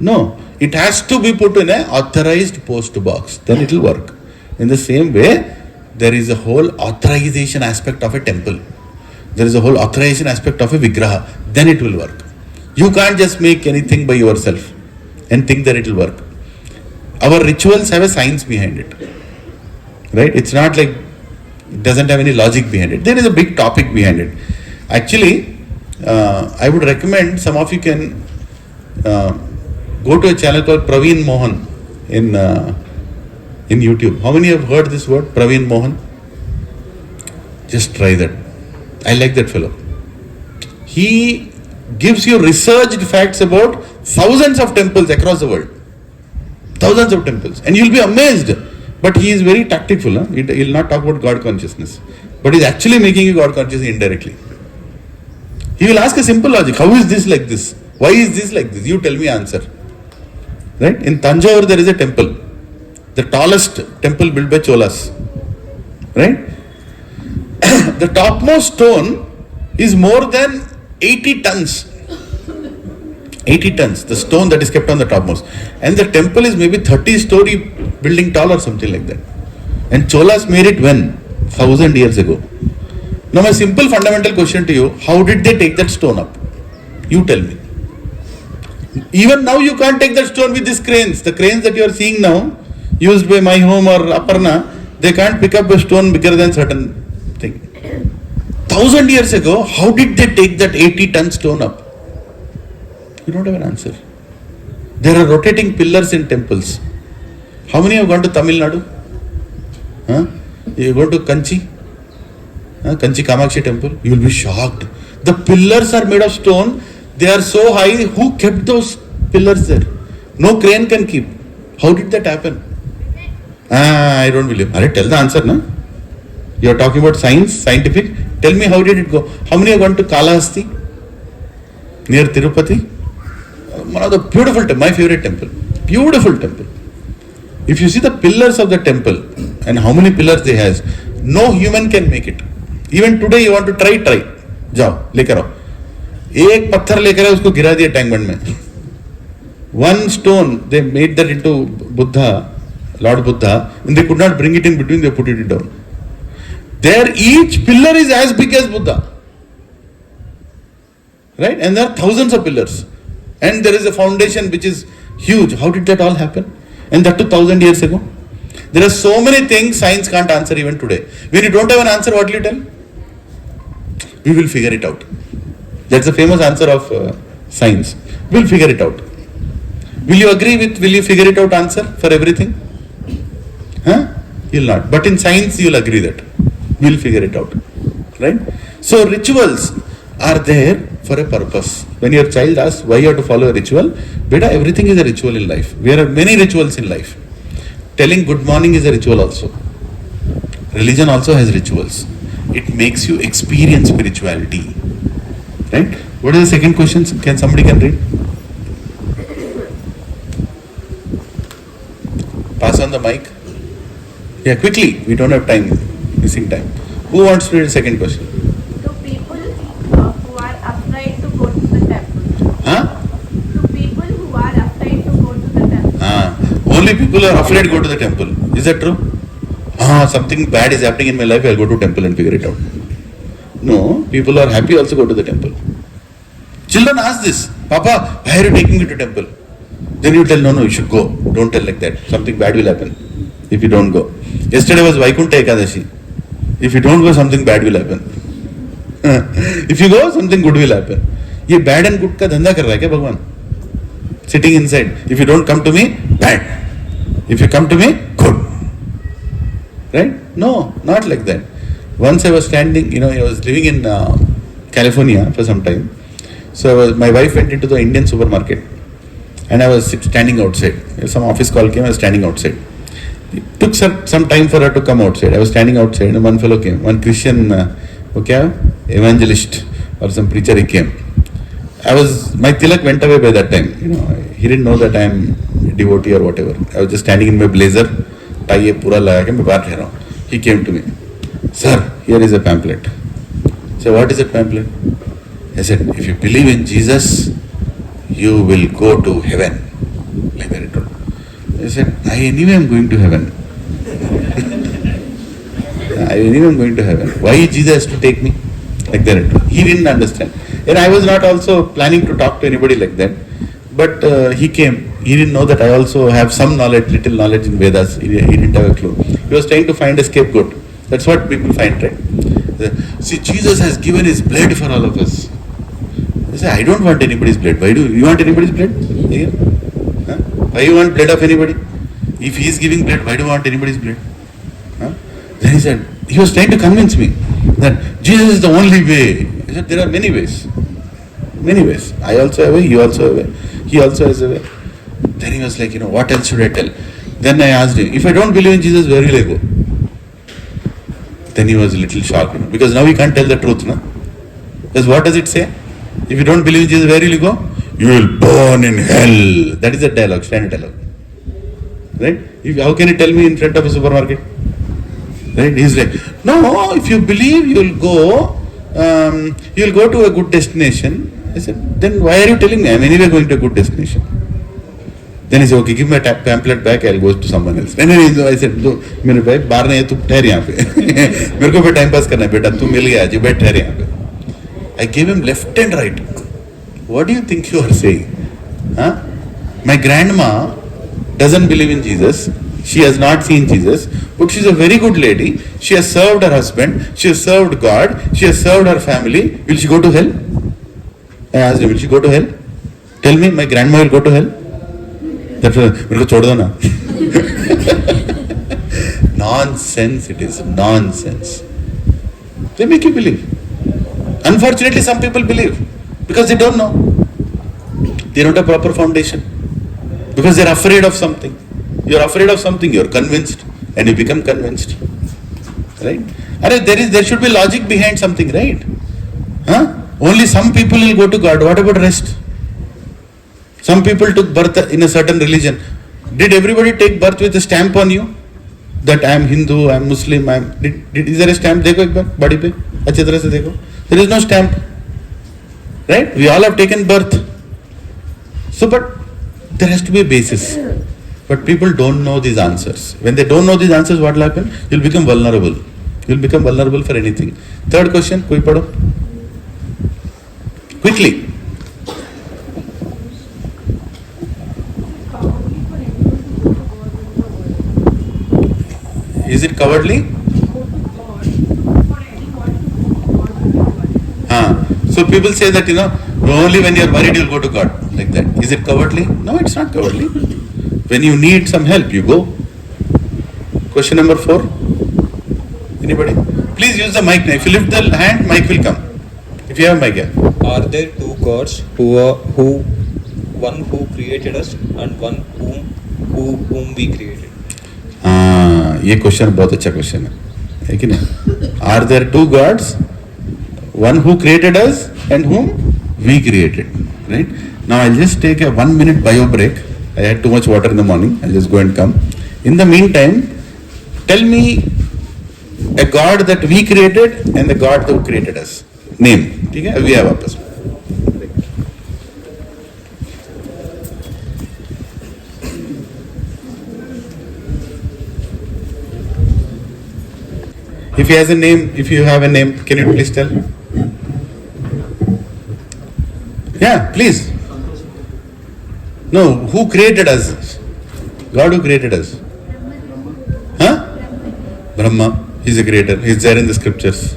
No. It has to be put in an authorized post box. Then it will work. In the same way, there is a whole authorization aspect of a temple. There is a whole authorization aspect of a vigraha. Then it will work. You can't just make anything by yourself and think that it will work. Our rituals have a science behind it, right? It's not like it doesn't have any logic behind it. There is a big topic behind it. Actually, I would recommend some of you can go to a channel called Praveen Mohan in YouTube. How many have heard this word, Praveen Mohan? Just try that. I like that fellow. He gives you researched facts about thousands of temples across the world. Thousands of temples. And you'll be amazed. But he is very tactful. He will not talk about God consciousness. But he's actually making you God conscious indirectly. He will ask a simple logic. How is this like this? Why is this like this? You tell me answer. Right? In Tanjore there is a temple. The tallest temple built by Cholas. Right? The topmost stone is more than 80 tons. 80 tons, the stone that is kept on the topmost. And the temple is maybe 30-story building tall or something like that. And Cholas made it when? 1,000 years ago. Now my simple fundamental question to you, how did they take that stone up? You tell me. Even now you can't take that stone with these cranes. The cranes that you are seeing now, used by My Home or Aparna, they can't pick up a stone bigger than certain thing. 1,000 years ago, how did they take that 80-ton stone up? You don't have an answer. There are rotating pillars in temples. How many have gone to Tamil Nadu? You go to Kanchi? Kanchi Kamakshi temple? You will be shocked. The pillars are made of stone. They are so high. Who kept those pillars there? No crane can keep. How did that happen? I don't believe. Tell the answer, na? You are talking about science, scientific. Tell me, how did it go? How many have gone to Kalahasti? Near Tirupati? One of the beautiful temple, my favorite temple. Beautiful temple. If you see the pillars of the temple and how many pillars they has, no human can make it. Even today you want to try. जाओ लेकर आओ. एक पत्थर लेकर आओ, उसको गिरा दिया टैंक बंड में. One stone, they made that into Buddha, Lord Buddha, and they could not bring it in between, they put it down. There each pillar is as big as Buddha. Right? And there are thousands of pillars. And there is a foundation which is huge. How did that all happen? And that 2,000 years ago. There are so many things science can't answer even today. When you don't have an answer, what will you tell? We will figure it out. That's the famous answer of science. We'll figure it out. Will you agree with, will you figure it out answer for everything? You'll not. But in science, you'll agree that. We'll figure it out. Right? So rituals are there for a purpose. When your child asks why you have to follow a ritual, beta, everything is a ritual in life. There are many rituals in life. Telling good morning is a ritual also. Religion also has rituals. It makes you experience spirituality. Right? What is the second question? Can somebody read? Pass on the mic. Yeah, quickly. We don't have time. Missing time. Who wants to read the second question? To people who are afraid to go to the temple. To people who are afraid to go to the temple. Only people are afraid to go to the temple. Is that true? Something bad is happening in my life, I'll go to temple and figure it out. No, people are happy also go to the temple. Children ask this, Papa, why are you taking me to temple? Then you tell, no, you should go. Don't tell like that. Something bad will happen if you don't go. Yesterday was Vaikunta Ekadashi. If you don't go, something bad will happen. If you go, something good will happen. ये bad and good का धंधा कर रहा है क्या भगवान? Sitting inside. If you don't come to me, bad. If you come to me, good. Right? No, not like that. Once I was standing, I was living in California for some time. So my wife went into the Indian supermarket and I was standing outside. Some office call came, I was standing outside. It took some time for her to come outside. I was standing outside and one fellow came, one Christian evangelist or some preacher, he came. My tilak went away by that time. He didn't know that I am a devotee or whatever. I was just standing in my blazer, tie pura laga ke main bahar theh raha hu. He came to me. Sir, here is a pamphlet. I said, what is that pamphlet? I said, if you believe in Jesus, you will go to heaven. Like that it told. I said, anyway am going to heaven. Anyway am going to heaven. Why Jesus has to take me? Like that it told. He didn't understand. And I was not also planning to talk to anybody like that. But he came. He didn't know that I also have some knowledge, little knowledge in Vedas. He didn't have a clue. He was trying to find a scapegoat. That's what people find, right? See, Jesus has given his blood for all of us. I say, I don't want anybody's blood. Why do you want anybody's blood? Here? Why you want blood of anybody? If he is giving blood, why do you want anybody's blood? Then he said, he was trying to convince me that Jesus is the only way. I said, there are many ways. Many ways. I also have a way, you also have a way. He also has a way. Then he was like, what else should I tell? Then I asked him, if I don't believe in Jesus, where will I go? Then he was a little shocked, because now he can't tell the truth. No? Because what does it say? If you don't believe in Jesus, where will you go? You will burn in hell. That is a dialogue, standard dialogue. Right? How can you tell me in front of a supermarket? Right? He's like, no, if you believe, you will go to a good destination. I said, then why are you telling me? I am anyway going to a good destination. Then he said, okay, give me a pamphlet back, I'll go to someone else. And then I said, no, मेरे भाई बाहर नहीं है, तू ठहर यहाँ पे. मेरे को भी टाइम पास करना है बेटा, तू मिल गया जी, बैठ ठहर यहाँ पे. I gave him left and right. What do you think you are saying? Huh? My grandma doesn't believe in Jesus. She has not seen Jesus, but she's a very good lady. She has served her husband. She has served God. She has served her family. Will she go to hell? I asked her, will she go to hell? Tell me, my grandma will go to hell? मेरे को छोड़ दो ना. Nonsense it is, nonsense. They make you believe. Unfortunately, some people believe because they don't know. They don't have proper foundation. Because they're afraid of something. You're afraid of something, you're convinced, and you become convinced. Right? There should be logic behind something, right? Huh? Only some people will go to God. What about rest? Some people took birth in a certain religion. Did everybody take birth with a stamp on you? That I am Hindu, I am Muslim, is there a stamp? देखो एक बार body पे अच्छी तरह से देखो. There is no stamp. Right? We all have taken birth. So, but there has to be a basis. But people don't know these answers. When they don't know these answers, what will happen? You'll become vulnerable. You'll become vulnerable for anything. Third question, कोई पढ़ो. Quickly. Is it cowardly? So people say that, only when you're worried you'll go to God. Like that. Is it cowardly? No, it's not cowardly. When you need some help, you go. Question number 4. Anybody? Please use the mic now. If you lift the hand, mic will come. If you have mic, yeah. Are there two gods one who created us and one whom we created? ये question बहुत अच्छा question है कि नहीं? Are there two gods? One who created us and whom we created. Right? Now I'll just take a 1 minute bio break. I had too much water in the morning. I'll just go and come. In the meantime, tell me a God that we created and the God who created us. Name. ठीक है? अभी आए वापस. If he has a name, if you have a name, can you please tell? Yeah, please. No, who created us? God who created us. Huh? Brahma. He's a creator. He's there in the scriptures.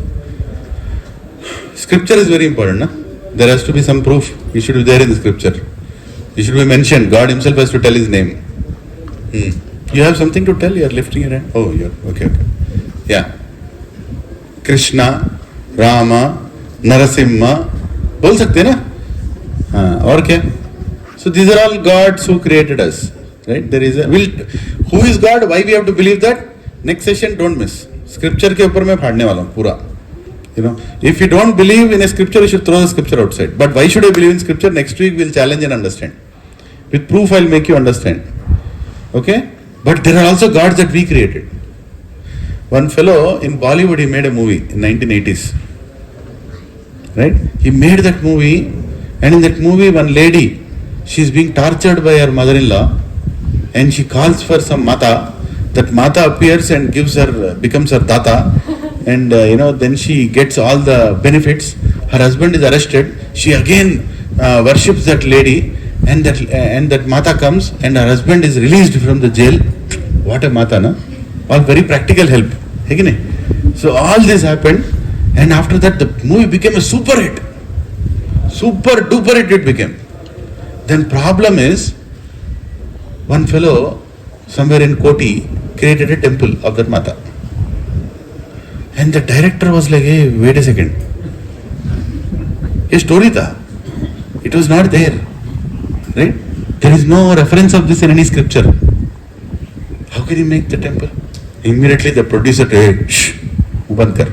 Scripture is very important. No? There has to be some proof. He should be there in the scripture. He should be mentioned. God himself has to tell his name. You have something to tell? You are lifting your hand? Oh, you're okay. Yeah. Krishna, Rama, Narasimha, बोल सकते हैं ना? हाँ, और क्या? So these are all gods who created us, right? There is who is God? Why we have to believe that? Next session, don't miss. Scripture के ऊपर मैं फाड़ने वाला हूँ पूरा. If you don't believe in a scripture, you should throw the scripture outside. But why should I believe in scripture? Next week we'll challenge and understand. With proof, I'll make you understand. Okay? But there are also gods that we created. One fellow in Bollywood, he made a movie in 1980s. Right? He made that movie, and in that movie, one lady, she's being tortured by her mother-in-law, and she calls for some mata. That mata appears and becomes her tata, and then she gets all the benefits. Her husband is arrested. She again worships that lady, and that mata comes, and her husband is released from the jail. What a mata, na? All very practical help. So all this happened, and after that the movie became a super hit. Super duper hit it became. Then problem is, one fellow somewhere in Koti created a temple of that Mata. And the director was like, hey, wait a second. A story tha. It was not there. Right? There is no reference of this in any scripture. How can you make the temple? Immediately the producer said, shh, बंद कर.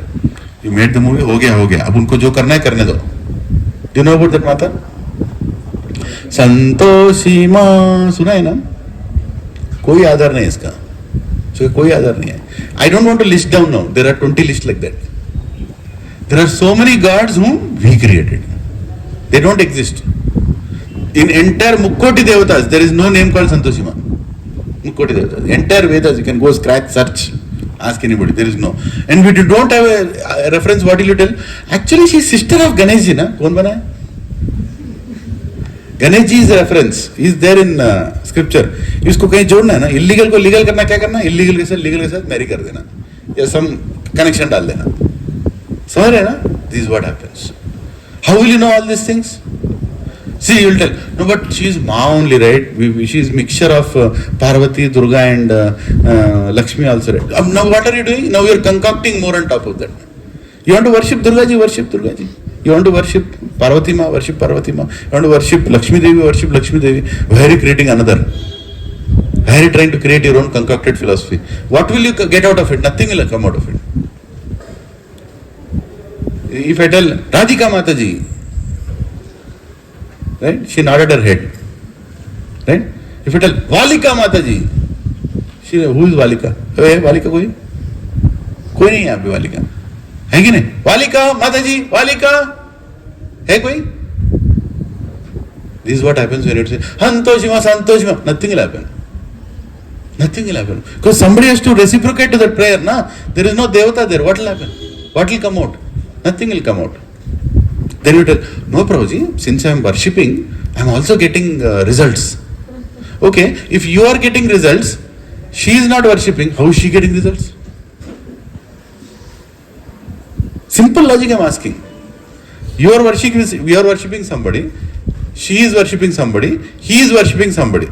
You made the movie, हो गया. अब उनको जो करना है करने दो. Do you know about that Mata? Santoshi माँ सुना है ना? कोई आधार नहीं इसका. So कोई आधार नहीं है. I don't want to list down now. There are 20 lists like that. There are so many gods whom we created. They don't exist. In entire Mukkoti Devatas, there is no name called Santoshima. Mukkoti Devatas. Entire Vedas, you can go scratch, search, ask anybody. There is no. And we don't have a reference. What will you tell? Actually, she is sister of Ganesh ji, na? Kaun bana hai? Ganesh ji is a reference. He is there in scripture. इसको कहीं जोड़ना है ना, illegal को legal करना क्या करना? Illegal के साथ marry कर देना, या some connection डाल देना. समझ रहे ना? This is what happens. How will you know all these things? See, you will tell, no, but she is Ma only, right? She is mixture of Parvati, Durga and Lakshmi also, right? Now what are you doing? Now you are concocting more on top of that. You want to worship Durga ji, worship Durga ji. You want to worship Parvati Ma, worship Parvati Ma. You want to worship Lakshmi Devi, worship Lakshmi Devi. Why are you creating another? Why are you trying to create your own concocted philosophy? What will you get out of it? Nothing will come out of it. If I tell Radhika Mataji, right? She nodded her head. Right? If I tell Valika Mataji, she, who is Valika? Hey, Valika कोई? कोई नहीं है यहाँ पे Valika. है कि नहीं? Valika Mataji, Valika, है कोई? This is what happens when you say Santoshima, Santoshima. Nothing will happen. Nothing will happen. Because somebody has to reciprocate to that prayer, na? There is no Devata there. What will happen? What will come out? Nothing will come out. Then you tell, no Prabhuji, since I am worshipping, I am also getting results. Okay, if you are getting results, she is not worshipping, how is she getting results? Simple logic I am asking. You are worshipping somebody, she is worshipping somebody, he is worshipping somebody.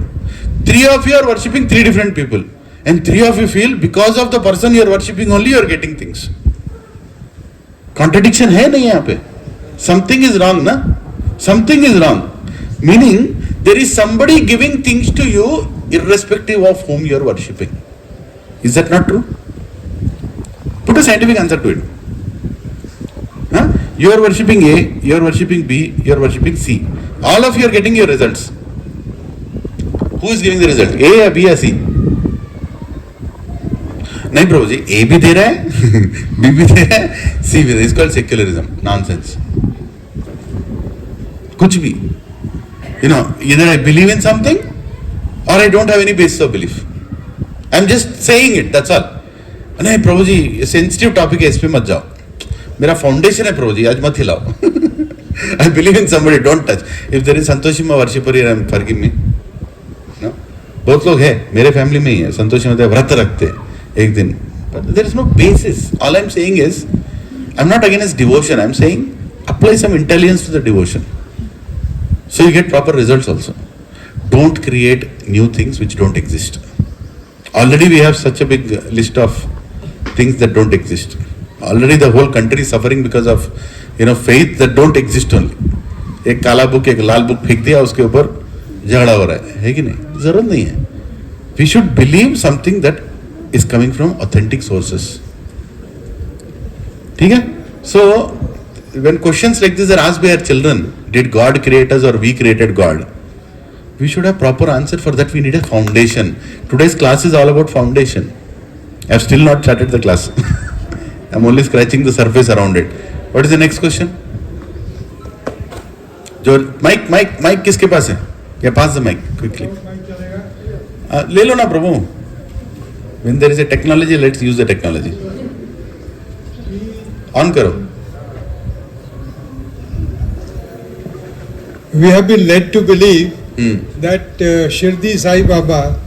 Three of you are worshipping three different people. And three of you feel because of the person you are worshipping only you are getting things. Contradiction है नहीं यहाँ पे. Something is wrong, na? Something is wrong. Meaning, there is somebody giving things to you irrespective of whom you are worshipping. Is that not true? Put a scientific answer to it. Huh? You are worshipping A, you are worshipping B, you are worshipping C. All of you are getting your results. Who is giving the result? A या B या C? नहीं प्रभु जी, A भी दे रहा है, B भी दे रहा है, C भी दे रहा है. It's called secularism. Nonsense. कुछ भी. You know, either I believe in something or I don't have any basis of belief. I'm just saying it, that's all. नहीं प्रभु जी, sensitive topic है, इस पे मत जाओ. मेरा foundation है प्रभु जी, आज मत हिलाओ. I believe in somebody, don't touch. If there is Santoshima worshipper here, forgive me. No? बहुत लोग हैं, मेरे फैमिली में ही है, संतोषी में व्रत रखते हैं एक दिन. But there is no basis. All I'm saying is, I'm not against devotion. I'm saying apply some intelligence to the devotion, so you get proper results also. Don't create new things which don't exist. Already we have such a big list of things that don't exist. Already the whole country is suffering because of, you know, faith that don't exist only. एक काला book एक लाल book फेंक दिया, उसके ऊपर झगड़ा हो रहा है कि नहीं? जरूरत नहीं है. We should believe something that is coming from authentic sources. ठीक है? So when questions like this are asked by our children, did God create us or we created God? We should have proper answer. For that we need a foundation. Today's class is all about foundation. I have still not started the class. I'm only scratching the surface around it. What is the next question? जो mic किसके पास है? या पास the mic quickly. ले लो ना प्रभु. When there is a technology, let's use the technology. On करो. We have been led to believe that Shirdi Sai Baba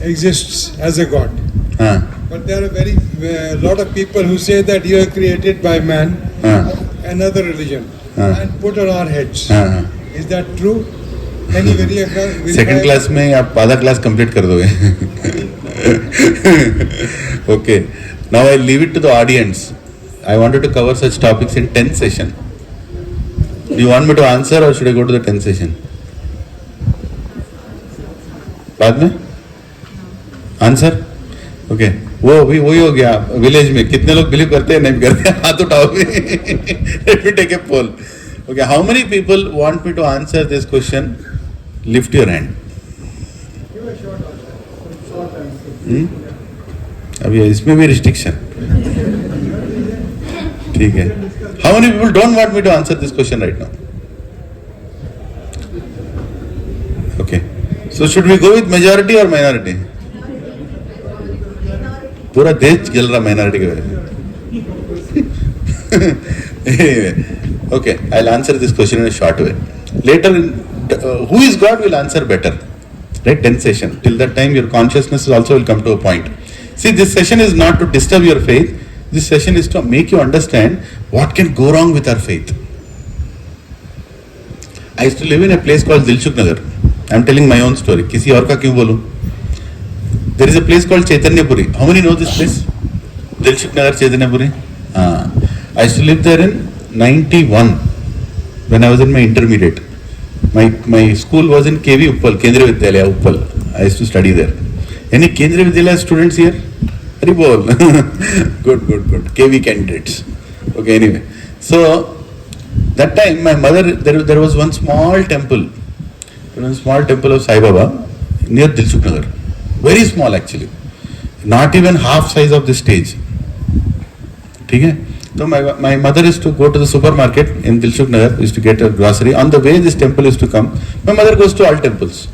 exists as a god. But there are lot of people who say that you are created by man, another religion, and put on our heads. Is that true? Can you verify? Second class में आप आधा class complete कर दोगे. Okay. Now I leave it to the audience. I wanted to cover such topics in 10th session. Do you want me to answer or should I go to the 10th session? बाद में? Answer? Okay. वो वही हो गया. Village में कितने लोग believe करते हैं नहीं करते? हाथ उठाओ भी. Let me take a poll. Okay. How many people want me to answer this question? Lift your hand. अभी इसमें भी restriction. ठीक है. How many people don't want me to answer this question right now? So should we go with majority or minority? पूरा देश जल रहा minority के वजह से. Anyway, okay, I'll answer this question in a short way. Later, who is God will answer better. Right? 10th session. Till that time, your consciousness also will come to a point. See, this session is not to disturb your faith. This session is to make you understand what can go wrong with our faith. I used to live in a place called Dilshuk Nagar. I am telling my own story. किसी और का क्यों बोलूं? There is a place called Chaitanyapuri. How many know this place? Dilshuk Nagar, Chaitanyapuri. I used to live there in 91 when I was in my intermediate. My school was in KV Uppal, Kendriya Vidyalaya Uppal. I used to study there. Any Kendriya Vidyalaya students here? Hari bol. Good. KV candidates. Okay, anyway. So, that time my mother, there was one small temple. One small temple of Sai Baba near Dilshuk Nagar. Very small actually. Not even half size of this stage. ठीक है? So my mother used to go to the supermarket in Dilshuk Nagar, used to get her grocery. On the way this temple used to come. My mother goes to all temples.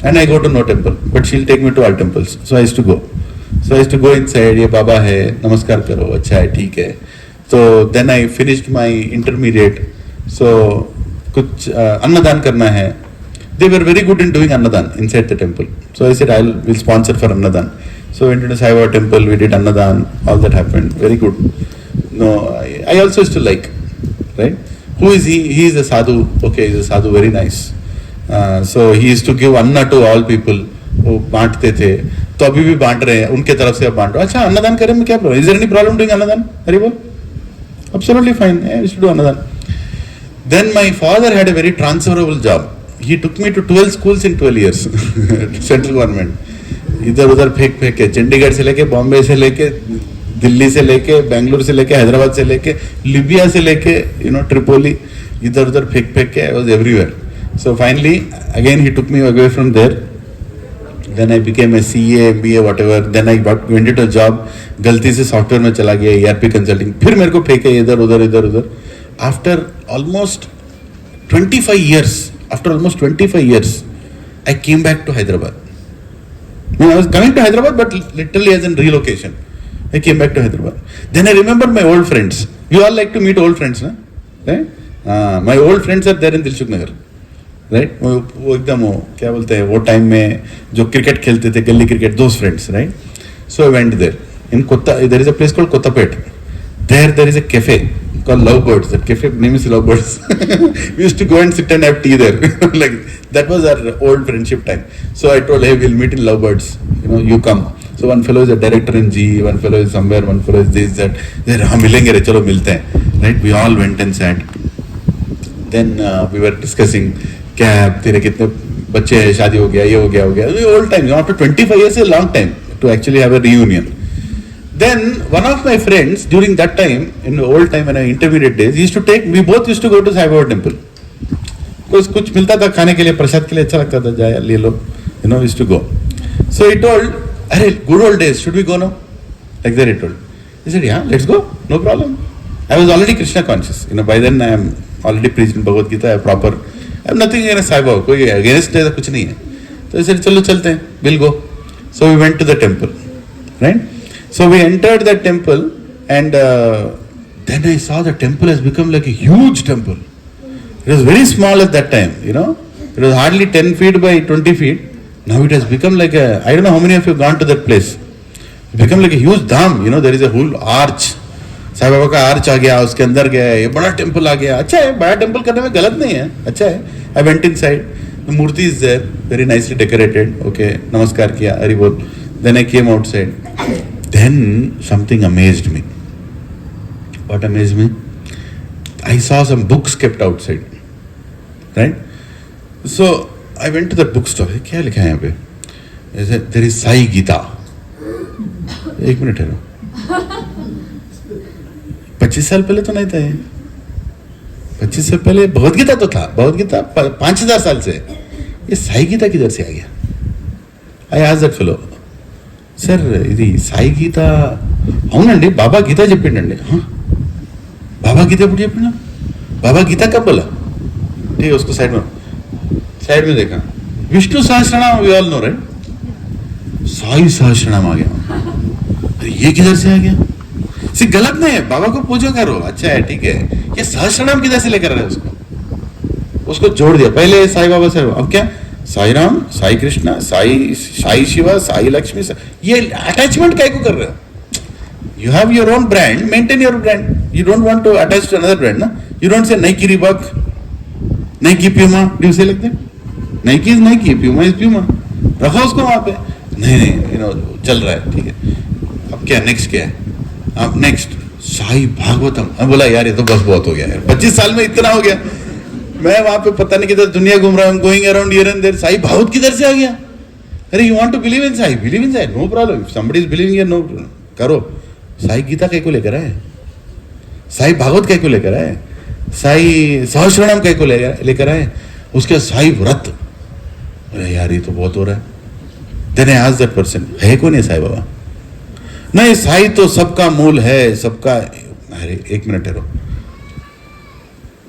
And I go to no temple. But she'll take me to all temples. So I used to go. So I used to go inside, ये बाबा है, नमस्कार करो, अच्छा है, ठीक है. So then I finished my intermediate. So कुछ अन्नदान करना है. They were very good in doing annadan inside the temple. So I said, we'll sponsor for annadan. So we went to Sai Baba temple, we did annadan, all that happened. Very good. No, I also used to like, right? Who is he? He is a sadhu. Okay, he is a sadhu, very nice. So he used to give anna to all people. वो बांटते थे, तो अभी भी बांट रहे हैं, उनके तरफ से आप बांट रहे हो. अच्छा, अन्नदान करें में क्या problem? Is there any problem doing annadan? हरी बोल. Absolutely fine. Yeah, we should do annadan. Then my father had a very transferable job. He took me to 12 schools in 12 years. Central government. इधर उधर फेंक के चंडीगढ़ से लेके बॉम्बे से लेके दिल्ली से लेके बेंगलुरु से लेके हैदराबाद से लेके लिबिया से लेके ट्रिपोली इधर उधर फेंक के I was everywhere. So finally again he took me away from there. Then I became a CA, MBA, whatever. Then I went into a job. गलती से सॉफ्टवेयर में चला गया, ERP कंसल्टिंग. फिर मेरे को फेंके इधर उधर. After almost 25 years, I came back to Hyderabad. I was coming to Hyderabad, but literally as in relocation. I came back to Hyderabad. Then I remembered my old friends. You all like to meet old friends, na? Right? My old friends are there in Dilshuk Nagar. Right? वो एकदम क्या बोलते हैं वो time में जो cricket खेलते थे गली cricket, those friends, right? So I went there. There is a place called Kottapet. There is a cafe called Lovebirds. That cafe name is Lovebirds. We used to go and sit and have tea there. Like that was our old friendship time. So I told, hey, we'll meet in Lovebirds. You come. So one fellow is a director in GE, one fellow is somewhere, one fellow is this, that. They said, हाँ मिलेंगे रे, चलो मिलते हैं. Right? We all went and sat. Then we were discussing, क्या तेरे कितने बच्चे हैं, शादी हो गया, ये हो गया. Old time. After 25 years is a long time to actually have a reunion. Then one of my friends during that time, in the old time when I intermediate days, we both used to go to Sai Baba temple. कुछ मिलता था खाने के लिए, प्रसाद के लिए अच्छा लगता था, जाए ले लो, used to go. So he told, अरे good old days, should we go now? Like that he told. He said, yeah, let's go, no problem. I was already Krishna conscious. By then I am already preached in Bhagavad Gita, I have nothing against Sai Baba, कोई against कुछ नहीं है. तो he said, चलो चलते हैं, we'll go. So we went to the temple, right? So we entered that temple and then I saw the temple has become like a huge temple. It was very small at that time, It was hardly 10 feet by 20 feet. Now it has become like I don't know how many of you have gone to that place. It become like a huge dham, there is a whole arch. Sai Baba का arch आ गया, उसके अंदर गया, ये बड़ा temple आ गया. अच्छा है, बड़ा temple करने में गलत नहीं है, अच्छा है. I went inside. The murti is there, very nicely decorated. Okay, namaskar kiya, Hari bol. Then I came outside. Then something amazed me. What amazed me? I saw some books kept outside. Right? So I went to the bookstore. क्या लिखा है यहाँ पे? I said, there is Sai Gita. एक minute ठहरो. 25 साल पहले तो नहीं था ये. 25 साल पहले भगवद गीता तो था. भगवद गीता 5000 साल से. ये साई गीता किधर से आ गया? I asked that fellow. Sir, ఇది సాయి గీత అవునండి బాబా గీత చెప్పిండండి. బాబా గీత ఎప్పుడు చెప్పిండా? బాబా గీత कब बोला? ठीक है, उसको साइड में देखा. Vishnu Sahasranamam we all know right, Sai Sahasranamam आ गया, अरे ये किधर से आ गया? सी गलत नहीं है, बाबा को पूजो करो, अच्छा है, ठीक है, ये सहस्रनाम किधर से लेकर रहे उसको जोड़ दिया। पहले साई बाबा से, अब क्या साई राम, साई कृष्णा, साई शिवा, साई लक्ष्मी, ये अटैचमेंट काय को कर रहे हो? You have your own brand, maintain your brand. You don't want to attach to another brand, na? You don't say Nike Reebok, Nike Puma. Do you say like that? Nike is Nike, Puma is Puma. रखो उसको वहाँ पे। नहीं, चल रहा है, ठीक है। अब क्या नेक्स्ट क्या है? अब नेक्स्ट साई भागवतम। मैं बोला यार ये तो बस बहुत हो गया यार, 25 साल में इतना हो गया। मैं वहाँ पे पता नहीं किधर दुनिया घूम रहा हूँ, going around here and there, Sai Bhagwat किधर से आ गया? अरे you want to believe in Sai, believe in Sai, no problem. If somebody is believing in, no करो। साई गीता कैको लेकर आए, साई भागवत कैको लेकर आए, साई सहस्रनाम कैको लेकर आए, उसके साई व्रत। अरे यार ये तो बहुत हो रहा है। Then I asked that person, है कौन है साई बाबा? नहीं, साई तो सबका मूल है, सबका। अरे एक मिनट ठहरो,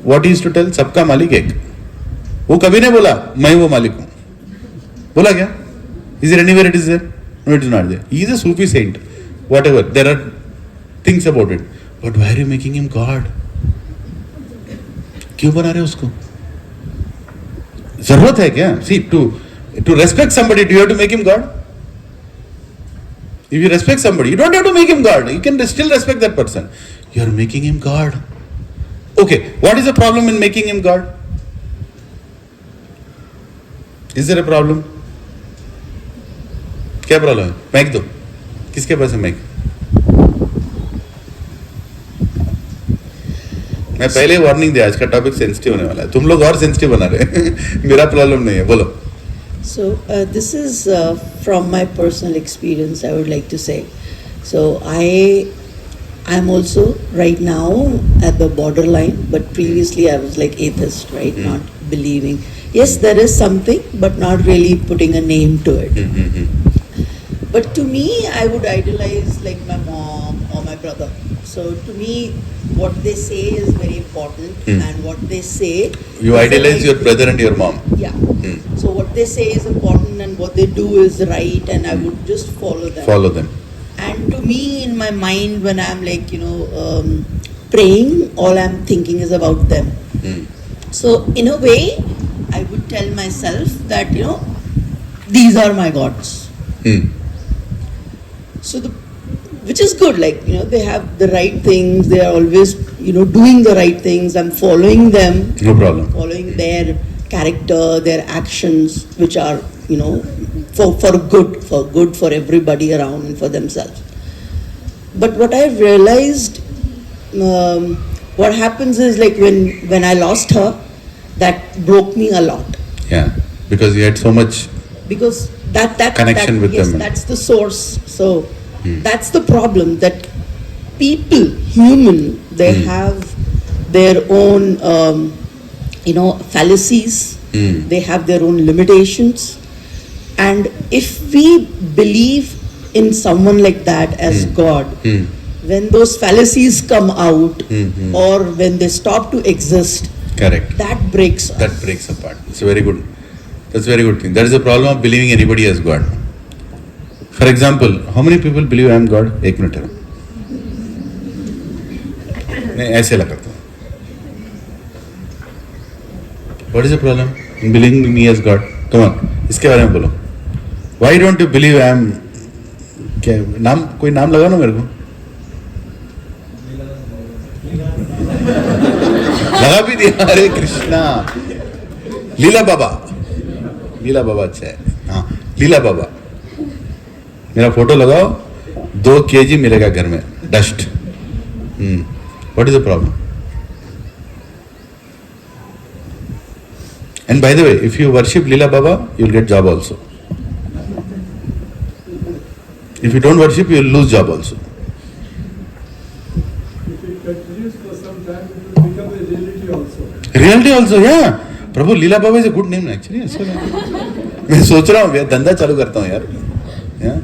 व्हाट इज टू टेल? सबका मालिक एक। वो कभी नहीं बोला मैं वो मालिक हूं, बोला क्या? Is there anywhere it is there? No, it is not there. He is a Sufi saint, whatever, there are things about it, but why are you making him God? क्यों बना रहे हो उसको? जरूरत है क्या? See, to respect somebody, do you have to make him God? If you respect somebody, you don't have to make him God. You can still respect that person. You are making him God. Okay, what is the problem in making him God? Is there a problem? क्या problem है? Mac दो। किसके पास है mic? मैं पहले warning दिया, आज का टॉपिक सेंसिटिव होने वाला है, तुम लोग और सेंसिटिव बना रहे हैं। मेरा प्रॉब्लम नहीं है, बोलो। So this is from my personal experience, I would like to say. So I'm also right now at the borderline, but previously I was like atheist, right? Not believing. Yes, there is something, but not really putting a name to it. But to me, I would idolize like my mom or my brother. So to me, what they say is very important, and what they say. You idolize your brother and your mom. Yeah. So what they say is important, and what they do is right, and I would just follow them. Follow them. And to me, in my mind, when I'm like praying, all I'm thinking is about them. So in a way, I would tell myself that these are my gods. So which is good, like they have the right things, they are always doing the right things, I'm following them, No problem. following their character, their actions, which are for good for everybody around and for themselves. But what I've realized, what happens is like when I lost her, that broke me a lot. Yeah, because you had so much. Because that Connection with yes, them. that's the source. So that's the problem, that people, human, they have their own fallacies, they have their own limitations, and if we believe in someone like that as God, when those fallacies come out, or when they stop to exist, Correct. that breaks us. That breaks apart. It's very good. That's a very good thing. That is the problem of believing anybody as God. For example, how many people believe I am God? एक minute है। नहीं ऐसे लगाता हूँ। What is the problem in believing me as God? Come on, इसके बारे में बोलो। Why don't you believe I am? क्या नाम, कोई नाम लगा ना मेरे को? लगा भी दिया। हरे कृष्णा। लीला बाबा। लीला बाबा अच्छा है। हाँ, लीला बाबा। मेरा फोटो लगाओ, 2 kg मिलेगा घर में dust. What is the problem? And by the way, if you worship Leela Baba, you'll get job also. If you don't worship, you'll lose job also. If it continues for some time, it will become a reality also. Reality also, yeah. Prabhu Leela Baba is a good name actually. मैं सोच रहा हूँ धंधा चालू करता हूँ यार।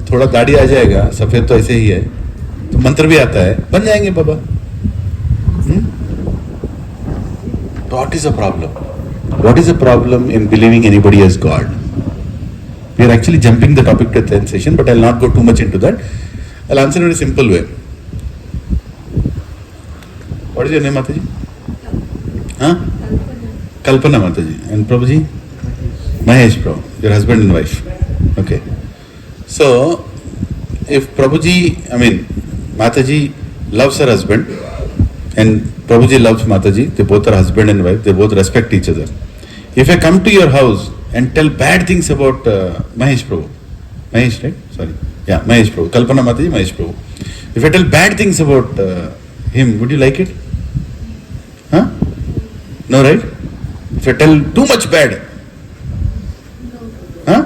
थोड़ा दाढ़ी आ जाएगा, सफेद तो ऐसे ही है, तो मंत्र भी आता है, बन जाएंगे बाबा। What is the problem? What is the problem in believing anybody as God? We are actually jumping the topic to the 10th session, but I'll not go too much into that. I'll answer in a simple way. What is your name, Mataji? Huh? Kalpana Mataji. And Prabhuji? Mahesh Prabhu, your husband and wife. Okay. So, if Mataji loves her husband and Prabhuji loves Mataji, they both are husband and wife, they both respect each other. If I come to your house and tell bad things about Mahesh Prabhu, Mahesh, right? Sorry. Yeah, Mahesh Prabhu. Kalpana Mataji, Mahesh Prabhu. If I tell bad things about him, would you like it? Huh? No, right? If I tell too much bad, huh?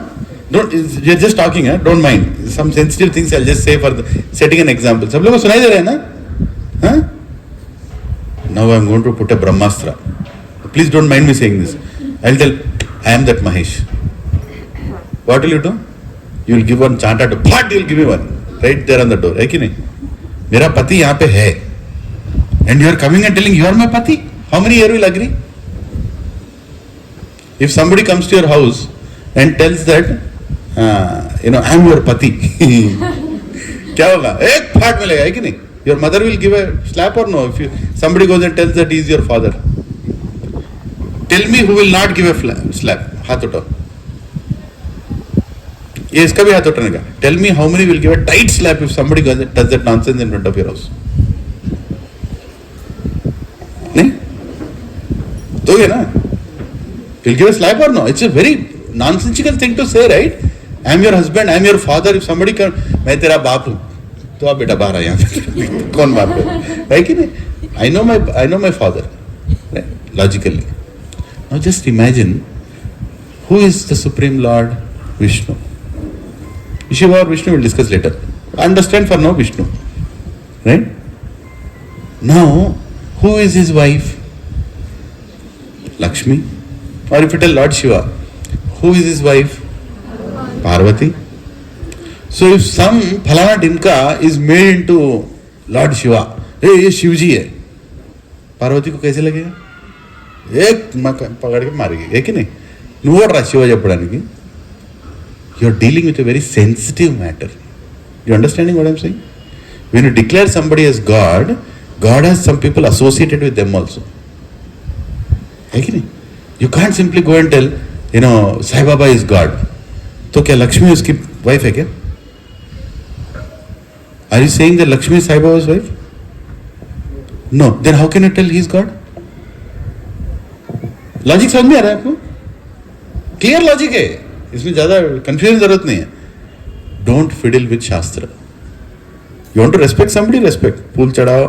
Don't, you're just talking, huh? Don't mind. Some sensitive things I'll just say for setting an example. सब लोगों को सुनाई दे रहा है ना? Huh? Now I'm going to put a Brahmastra. Please don't mind me saying this. I'll tell, I am that Mahesh. What will you do? You will give one chanta to, but you'll give me one. Right there on the door. है कि नहीं? मेरा पति यहाँ पे है. And you are coming and telling you are my pati. How many here will agree? If somebody comes to your house and tells that, I am your pati, क्या होगा? एक फाट मिलेगा, है कि नहीं? Your mother will give a slap or no? If somebody goes and tells that he is your father, tell me who will not give a slap. हाथ उठाओ. ये इसका भी हाथ उठाने का. Tell me how many will give a tight slap if somebody does that nonsense in front of your house. नहीं? दोगे ना? You'll give a slap or no? It's a very nonsensical thing to say, right? I am your husband, I am your father. If somebody comes, मैं तेरा बाप हूँ, तो आप बेटा बाहर आ यहाँ पे. कौन बाप है? है कि नहीं? I know my father, right? Logically. Now just imagine, who is the Supreme Lord? Vishnu. Shiva or Vishnu we'll discuss later. Understand for now Vishnu, right? Now, who is his wife? Lakshmi. Or if you tell Lord Shiva, who is his wife? Parvati. So if some Phalana Dimka is made into Lord Shiva, hey, ये शिव जी है, पार्वती को कैसे लगेगा? एक पकड़ के मारेगी, है कि नहीं? नुवोड़ शिवा जब पढ़ाने की. You are dealing with a very sensitive matter. You understanding what I am saying? When you declare somebody as God, God has some people associated with them also. है कि नहीं? You can't simply go and tell, Sai Baba is God. तो क्या लक्ष्मी उसकी wife है क्या? Are you saying that Lakshmi is Sai Baba's wife? No. Then how can you tell he is God? Logic समझ में आ रहा है आपको? Clear logic है. इसमें ज्यादा कंफ्यूजन जरूरत नहीं है. Don't fiddle with Shastra. You want to respect somebody, respect. फूल चढ़ाओ,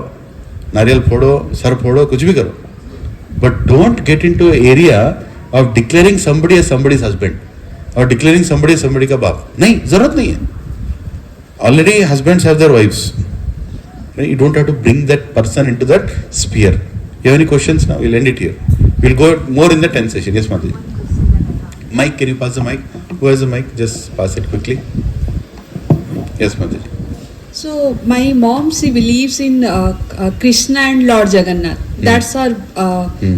नारियल फोड़ो, सर फोड़ो, कुछ भी करो. But don't get into an area of declaring somebody as somebody's husband or declaring somebody as somebody का बाप. नहीं, जरूरत नहीं है. Already husbands have their wives. You don't have to bring that person into that sphere. You have any questions now? We'll end it here. We'll go more in the 10th session. Yes, Mataji. Mike, can you pass the mic? Who has the mic? Just pass it quickly. Yes, Mataji. So my mom, she believes in Krishna and Lord Jagannath. That's her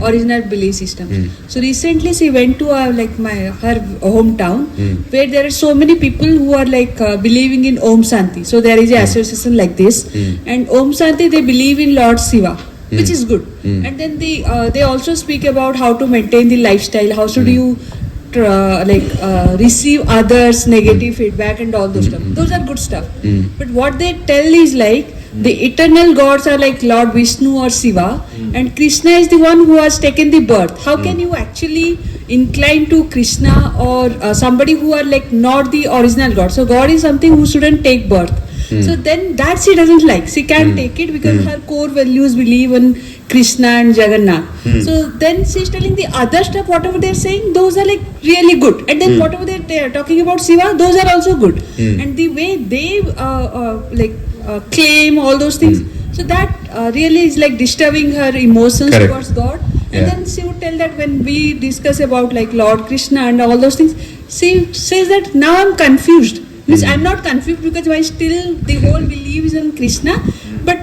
original belief system. So recently she went to her hometown where there are so many people who are believing in Om Shanti. So there is an association like this, and Om Shanti they believe in Lord Shiva, which is good. And then they also speak about how to maintain the lifestyle. How should you receive others negative feedback and all those stuff. Those are good stuff. But what they tell is the eternal gods are like Lord Vishnu or Shiva, and Krishna is the one who has taken the birth. How can you actually incline to Krishna or somebody who are not the original God? So God is something who shouldn't take birth. So then that she doesn't like. She can't take it because her core values believe in Krishna and Jagannath. So then she's telling the other stuff, whatever they're saying, those are really good. And then whatever they're talking about Shiva, those are also good. And the way they claim all those things, so that really is disturbing her emotions towards God. And then she would tell that when we discuss about Lord Krishna and all those things, she says that now I'm confused. Means I'm not confused because still the whole belief is in Krishna. But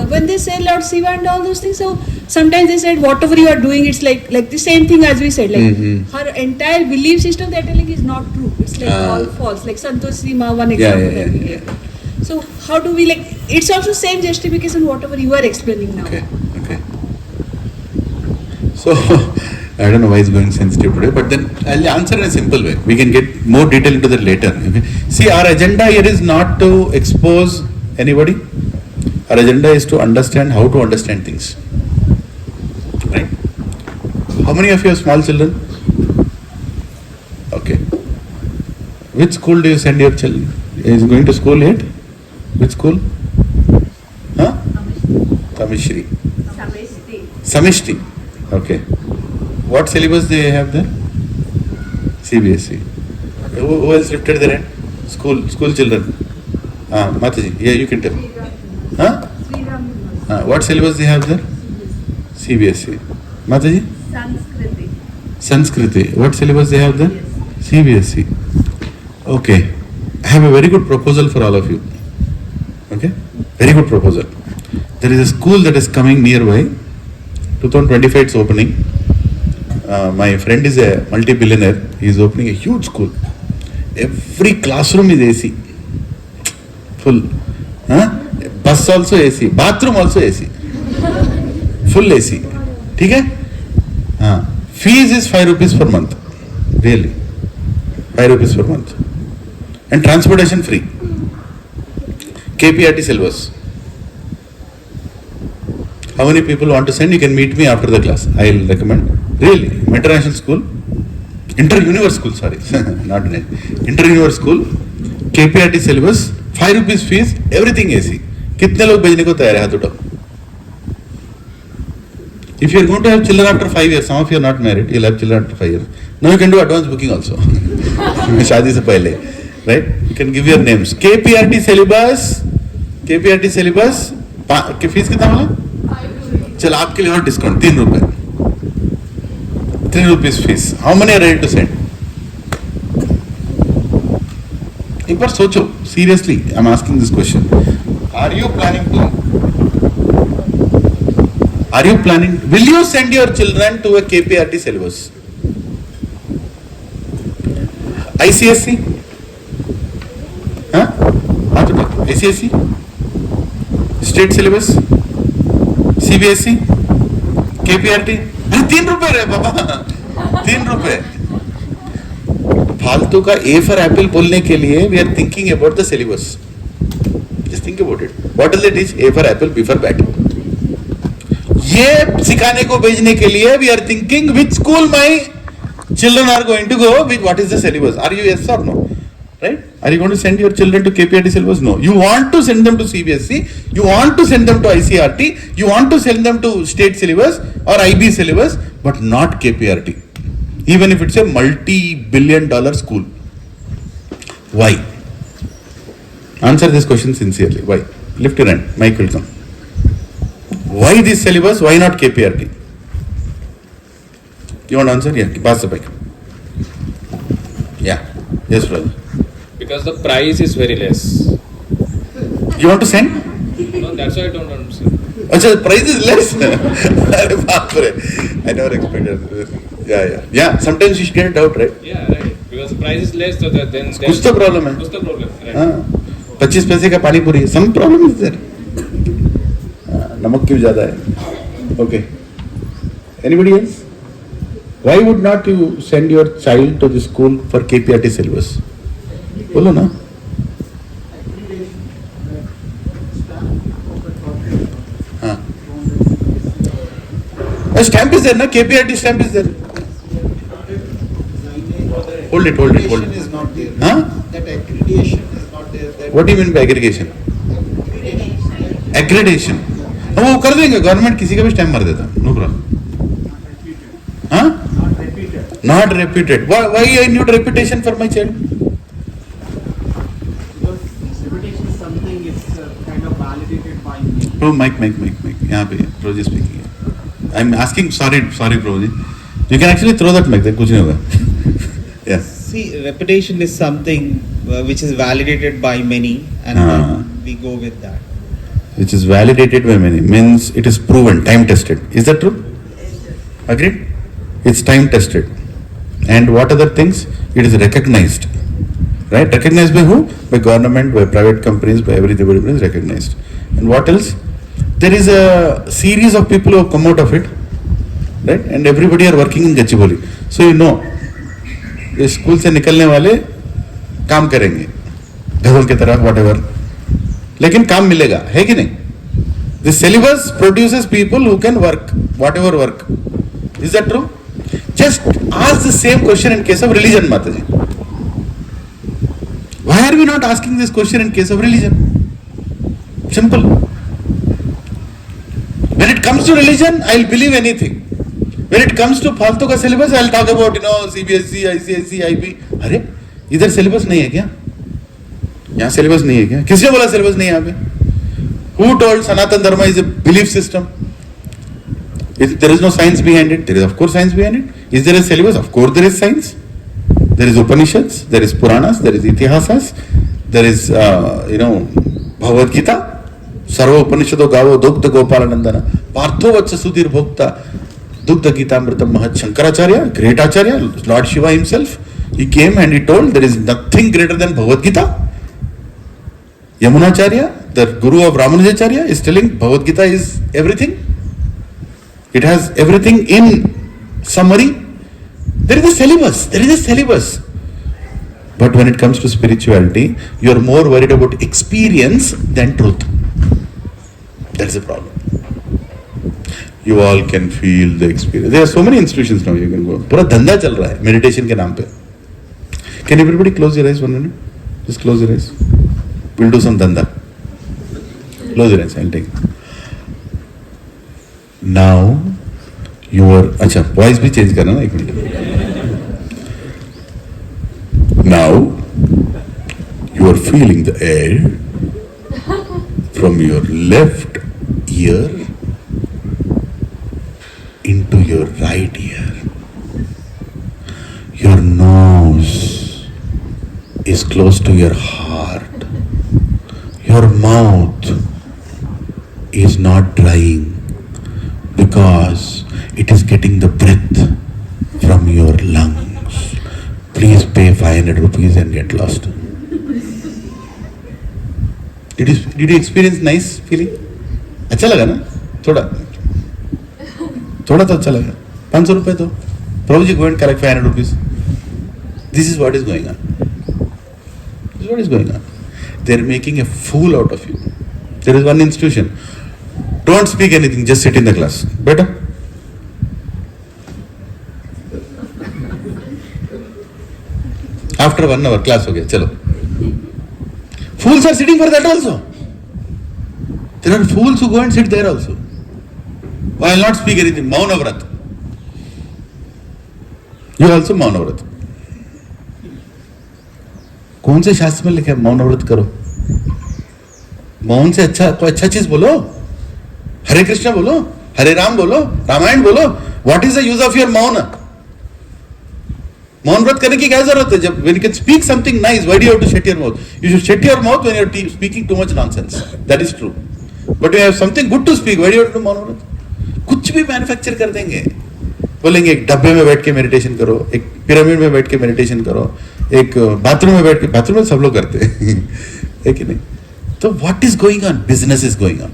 when they say Lord Shiva and all those things, so sometimes they said whatever you are doing, it's like the same thing as we said. Her entire belief system they're telling is not true. names, like Ah. all false, like Santosh Sima, one Yeah, example yeah, that we yeah, gave. So how do we like, it's also same justification whatever you are explaining now. Okay, okay. So, I don't know why it's going sensitive today, but then I'll answer in a simple way. We can get more detail into that later. Okay? See, our agenda here is not to expose anybody. Our agenda is to understand how to understand things. Right? How many of you have small children? Okay. Which school do you send your children? Is going to school yet? Which school? Huh? Tamishri. Samishti. Samishti. Okay. What syllabus they have there? CBSE. Who else lifted their hand? School children. Mataji, yeah, you can tell. Huh? What syllabus they have there? CBSE. Mataji? Sanskriti. Sanskriti. What syllabus they have there? CBSE. Okay. I have a very good proposal for all of you. Okay? Very good proposal. There is a school that is coming nearby. 2025 it's opening. My friend is a multi-billionaire. He is opening a huge school. Every classroom is AC. Full. Bus also AC. Bathroom also AC. Full AC. ठीक है? Fees is 5 rupees per month. Really. 5 rupees per month. And transportation free. KPRT syllabus. How many people want to send? You can meet me after the class. I'll recommend. Really, international school, inter-universe school. Sorry, not net. Inter-universe school, KPRT syllabus, 5 rupees fees, everything AC. कितने लोग भेजने को तैयार है हाथ उठाओ? If you are going to have children after 5 years, some of you are not married, you'll have children after 5 years. Now you can do advance booking also. शादी से पहले, right? You can give your names. KPRT syllabus, की fees कितना बोला? चल आपके लिए और डिस्काउंट 3 रुपए 3 rupees fees. How many are ready to send? एक बार सोचो, seriously, I'm asking this question. Are you planning, will you send your children to a KPRT syllabus? ICSC? Huh? ICSC? State syllabus? CBSE? KPRT? अरे 3 रुपए रहे बाबा 3 रुपए फालतू का A for apple बोलने के लिए we are thinking about the syllabus. Just think about it. What does it teach? A for apple, B for bat. ये सिखाने को भेजने के लिए we are thinking which school my children are going to go, with what is the syllabus. Are you yes or no? Right? Are you going to send your children to KPRT syllabus? No. You want to send them to CBSE, you want to send them to ICRT, you want to send them to state syllabus or IB syllabus, but not KPRT. Even if it's a multi-billion-dollar school. Why? Answer this question sincerely. Why? Lift your hand. Mike will come. Why this syllabus? Why not KPRT? You want to answer? Yeah. Pass the mic. Yeah. Yes, brother. Because the price is very less. You want to send? No, that's why I don't understand. Achha, the price is less. Arre baap re. I never expected this. Yeah. Sometimes you should get it out, right? Yeah, right. Because the price is less, so that then कुछ तो problem है. What's the problem? Right. हाँ. 25 पैसे का पानी पूरी. Some problem is there. नमक क्यों ज़्यादा है? Okay. Anybody else? Why would not you send your child to the school for KPRT syllabus? बोलो ना. हाँ. A stamp is there ना? KPRT stamp is there. Hold it. Is not there. Huh? That accreditation is not there. That What do you mean by aggregation? Accreditation. वो कर देंगे government किसी का भी स्टैम्प मार देता नो प्रॉब्लम हाँ not reputed why I need reputation for my child Reputation is something it's kind of validated by me. Pro mic यहाँ पे प्रोजी speaking I am asking sorry प्रोजी you can actually throw that mic कुछ नहीं होगा या see, reputation is something which is validated by many, and then we go with that. which is validated by many means it is proven, time tested. Is that true? Agreed? It's time tested. And what other things? It is recognized. Right? Recognized by who? By government, by private companies, by everybody is recognized. And what else? There is a series of people who have come out of it, right? And everybody are working in Gachibowli. So you know, ये school से निकलने वाले काम करेंगे गधों की तरह whatever, लेकिन काम मिलेगा, है कि नहीं? The syllabus produces people who can work, whatever work. Is that true? Just ask the same question in case of religion, Mataji. Why are we not asking this question in case of religion? Simple. When it comes to religion, I'll believe anything. When it comes to फालतू का syllabus, I'll talk about CBSE, ICSE, IB. अरे इधर syllabus नहीं है क्या? यहाँ syllabus नहीं है क्या? किसने बोला syllabus नहीं है यहाँ पे? Who told Sanatan Dharma is a belief system? There is no science behind it. There is of course science behind it. Is there a syllabus? Of course there is science. There is Upanishads, there is Puranas, there is Itihasas, there is Bhagavad Gita. Sarva Upanishado Gavo Dugdha Gopalanandana Partho Vacha Sudhir Bhokta Dugdha Gitamritam Mahat Shankaracharya, great Acharya, Lord Shiva himself. He came and he told there is nothing greater than Bhagavad Gita. Yamunacharya, the guru of Ramanujacharya, is telling Bhagavad Gita is everything. It has everything in summary. There is a syllabus. There is a syllabus. But when it comes to spirituality, you are more worried about experience than truth. That's the problem. You all can feel the experience. There are so many institutions now you can go. पूरा धंधा चल रहा है meditation के नाम पे. Can everybody close your eyes 1 minute? Just close your eyes. We'll do some dhanda. Close your eyes. I'll take it. Now your अच्छा voice भी change करना ना 1 minute. Now you are feeling the air from your left ear into your right ear. Your nose is close to your heart. Your mouth is not drying because it is getting the breath from your lungs. Please pay 500 rupees and get lost. Did you experience nice feeling? अच्छा लगा ना? थोड़ा तो अच्छा लगा. 500 रुपए तो. Prabhuji, go and collect 500 rupees. This is what is going on. This is what is going on. They are making a fool out of you. There is one institution. Don't speak anything, just sit in the class. Better? After 1 hour, class ho gaya, chalo. Fools are sitting for that also. There are fools who go and sit there also. I will not speak anything. Mauna Vrat. You also Mauna Vrat. कौन से शास्त्र में लिखा है मौन व्रत करो? मौन से अच्छा कोई अच्छा चीज बोलो. हरे कृष्ण बोलो, हरे राम बोलो, रामायण बोलो. What is the use of your मौन? मौन व्रत करने की क्या जरूरत है? जब when you can speak something nice, why do you have to shut your mouth? You should shut your mouth when you are speaking too much nonsense. That is true. But you have something good to speak. Why do you have to do मौन व्रत? कुछ भी manufacture कर देंगे. बोलेंगे एक डब्बे में बैठ के मेडिटेशन करो, एक पिरामिड में बैठ के मेडिटेशन करो, एक बाथरूम में बैठ के, बाथरूम में सब लोग करते हैं, है कि नहीं? तो what is going on? Business is going on.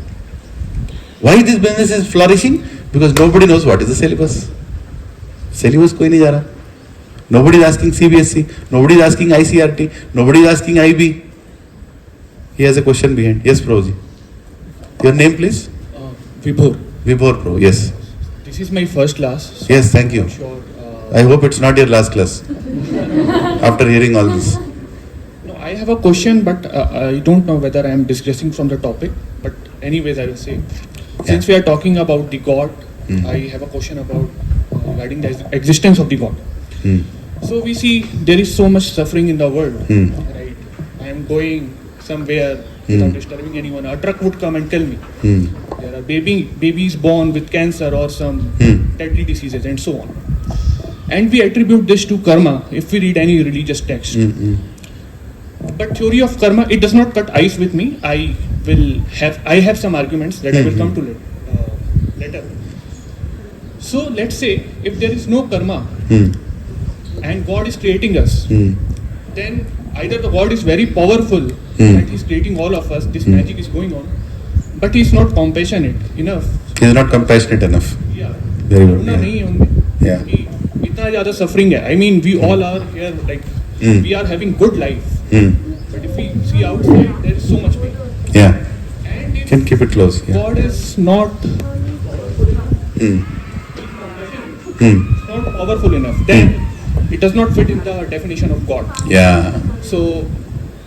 Why this business is flourishing? Because nobody knows what is the syllabus. Syllabus कोई नहीं जा रहा. Nobody is asking CBSE, nobody is asking ICRT, nobody is asking IB. He has a question behind. Yes, Prabhuji. Your name, please? Vibhor. Vibhor, Prabhu. Yes. This is my first class. So Yes, thank you. Sure. I hope it's not your last class. After hearing all this. No, I have a question, but I don't know whether I am digressing from the topic. But anyways, I will say. Since we are talking about the God, I have a question about regarding the existence of the God. So we see there is so much suffering in the world, right? I am going somewhere without disturbing anyone. A truck would come and tell me there are babies born with cancer or some deadly diseases and so on. And we attribute this to karma if we read any religious text. But theory of karma, it does not cut ice with me. I have some arguments that I will come to later. So let's say if there is no karma and God is creating us, then either the God is very powerful that He's creating all of us, this magic is going on, but He's not compassionate enough. He is not compassionate enough. Yeah. Very good. No, Yeah. nahi unme. Yeah. इतना ज़्यादा suffering है. I mean, we all are here like we are having good life, but if we see outside, there is so much pain. Yeah. And if Can keep it close. Yeah. God is not not powerful enough, then it does not fit in the definition of God. Yeah. So,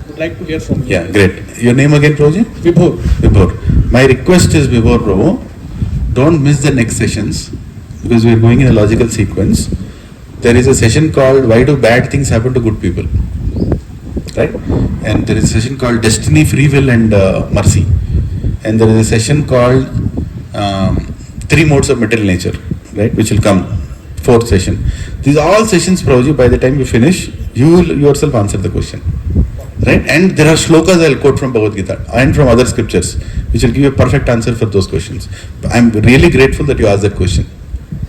would like to hear from you. Yeah. Great. Your name again, Prabhuji? Vibhor. Vibhor. My request is, Vibhor Prabhu, don't miss the next sessions because we are going in a logical sequence. There is a session called Why Do Bad Things Happen to Good People? Right? And there is a session called Destiny, Free Will and Mercy. And there is a session called Three Modes of Material Nature, right? Which will come, fourth session. These are all sessions, Prabhuji, by the time you finish, you will yourself answer the question. Right? And there are shlokas I'll quote from Bhagavad Gita and from other scriptures, which will give you a perfect answer for those questions. I'm really grateful that you asked that question.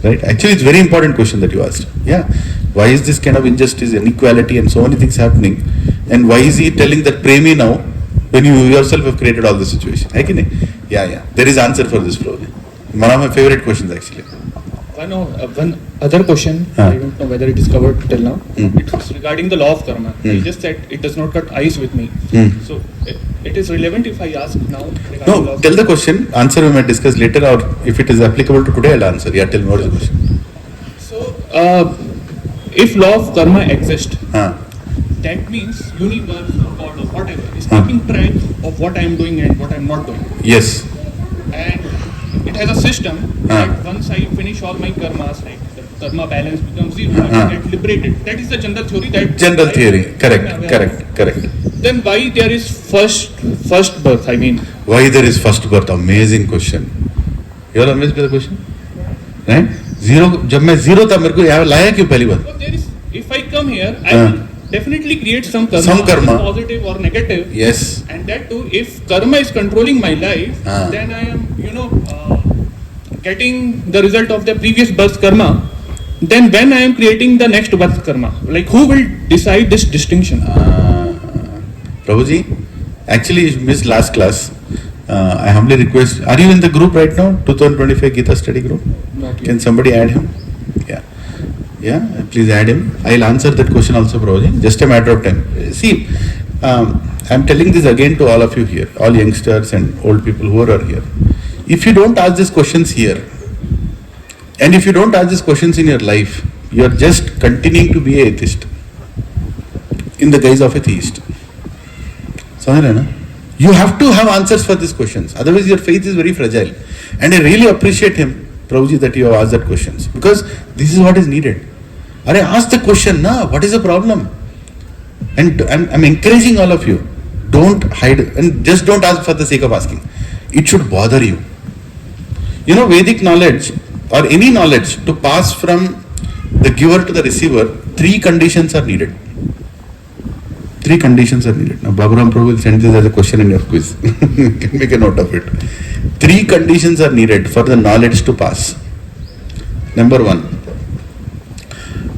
Right? Actually, it's a very important question that you asked. Yeah. Why is this kind of injustice, inequality, and so many things happening? And why is he telling that pray me now when you yourself have created all the situation? Hai ki nahi? Yeah. There is answer for this, Prabhuji. One of my favorite questions, actually. One other question, I don't know whether it is covered till now. It was regarding the law of karma. I just said it does not cut eyes with me. So it is relevant if I ask now regarding law No, of tell the question. Answer we might discuss later, or if it is applicable to today, I'll answer. Yeah, tell me what is the question. So, if law of karma exists, that means universe or God or whatever is keeping track of what I am doing and what I am not doing. Yes. And it has a system that once I finish all my karmas, like the karma balance becomes zero, I get liberated. That is the general theory that General theory. Correct. Then why there is first birth? I mean, Why there is first birth? Amazing question. You are amazed by the question? Right? Zero. जब मैं zero था मेरे को यहाँ लाया क्यों पहली बार? so there is. If I come here, I will definitely create some karma, Some karma. positive or negative. Yes. And that too, if karma is controlling my life, then I am, getting the result of the previous birth karma. Then when I am creating the next birth karma, like who will decide this distinction? Prabhuji, actually you missed last class. I humbly request, are you in the group right now? 2025 Gita study group? Not yet. Can somebody add him? Yeah, please add him. I'll answer that question also, Prabhuji. Just a matter of time. See, I'm telling this again to all of you here, all youngsters and old people who are here. If you don't ask these questions here, and if you don't ask these questions in your life, you are just continuing to be an atheist in the guise of a theist. You have to have answers for these questions. Otherwise, your faith is very fragile. And I really appreciate him, Prabhuji, that you have asked that questions, because this is what is needed. Ask the question, what is the problem? And I'm encouraging all of you, don't hide and just don't ask for the sake of asking. It should bother you. Vedic knowledge or any knowledge to pass from the giver to the receiver, 3 conditions are needed. 3 conditions are needed. Now, Baburam Prabhu will send this as a question in your quiz. You can make a note of it. 3 conditions are needed for the knowledge to pass. Number 1,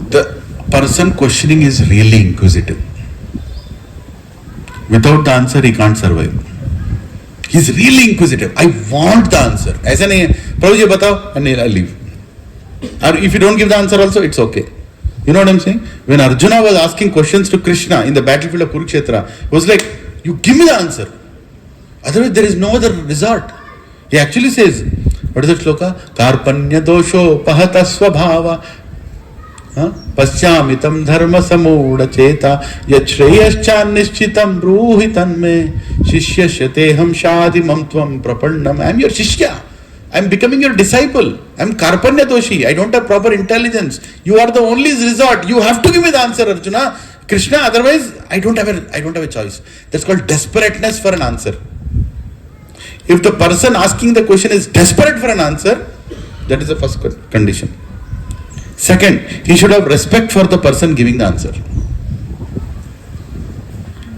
the person questioning is really inquisitive. Without the answer, he can't survive. He's really inquisitive. I want the answer. ऐसा नहीं है, Prabhuji बताओ, and I'll leave. Or if you don't give the answer also, it's okay. You know what I'm saying? When Arjuna was asking questions to Krishna in the battlefield of Kurukshetra, it was like, you give me the answer. Otherwise, there is no other resort. He actually says, what is that shloka? Karpanya dosho pahata svabhava paschamitam dharma samooda cheta yachreyascha nishchitam bruhitan me shishyashyateham shadimam tvam prapannam. I am your shishya. I am becoming your disciple. I am Karpanya doshi. I don't have proper intelligence. You are the only resort. You have to give me the answer, Arjuna. Krishna, otherwise I don't have a choice. That's called desperateness for an answer. If the person asking the question is desperate for an answer, that is the first condition. Second, he should have respect for the person giving the answer.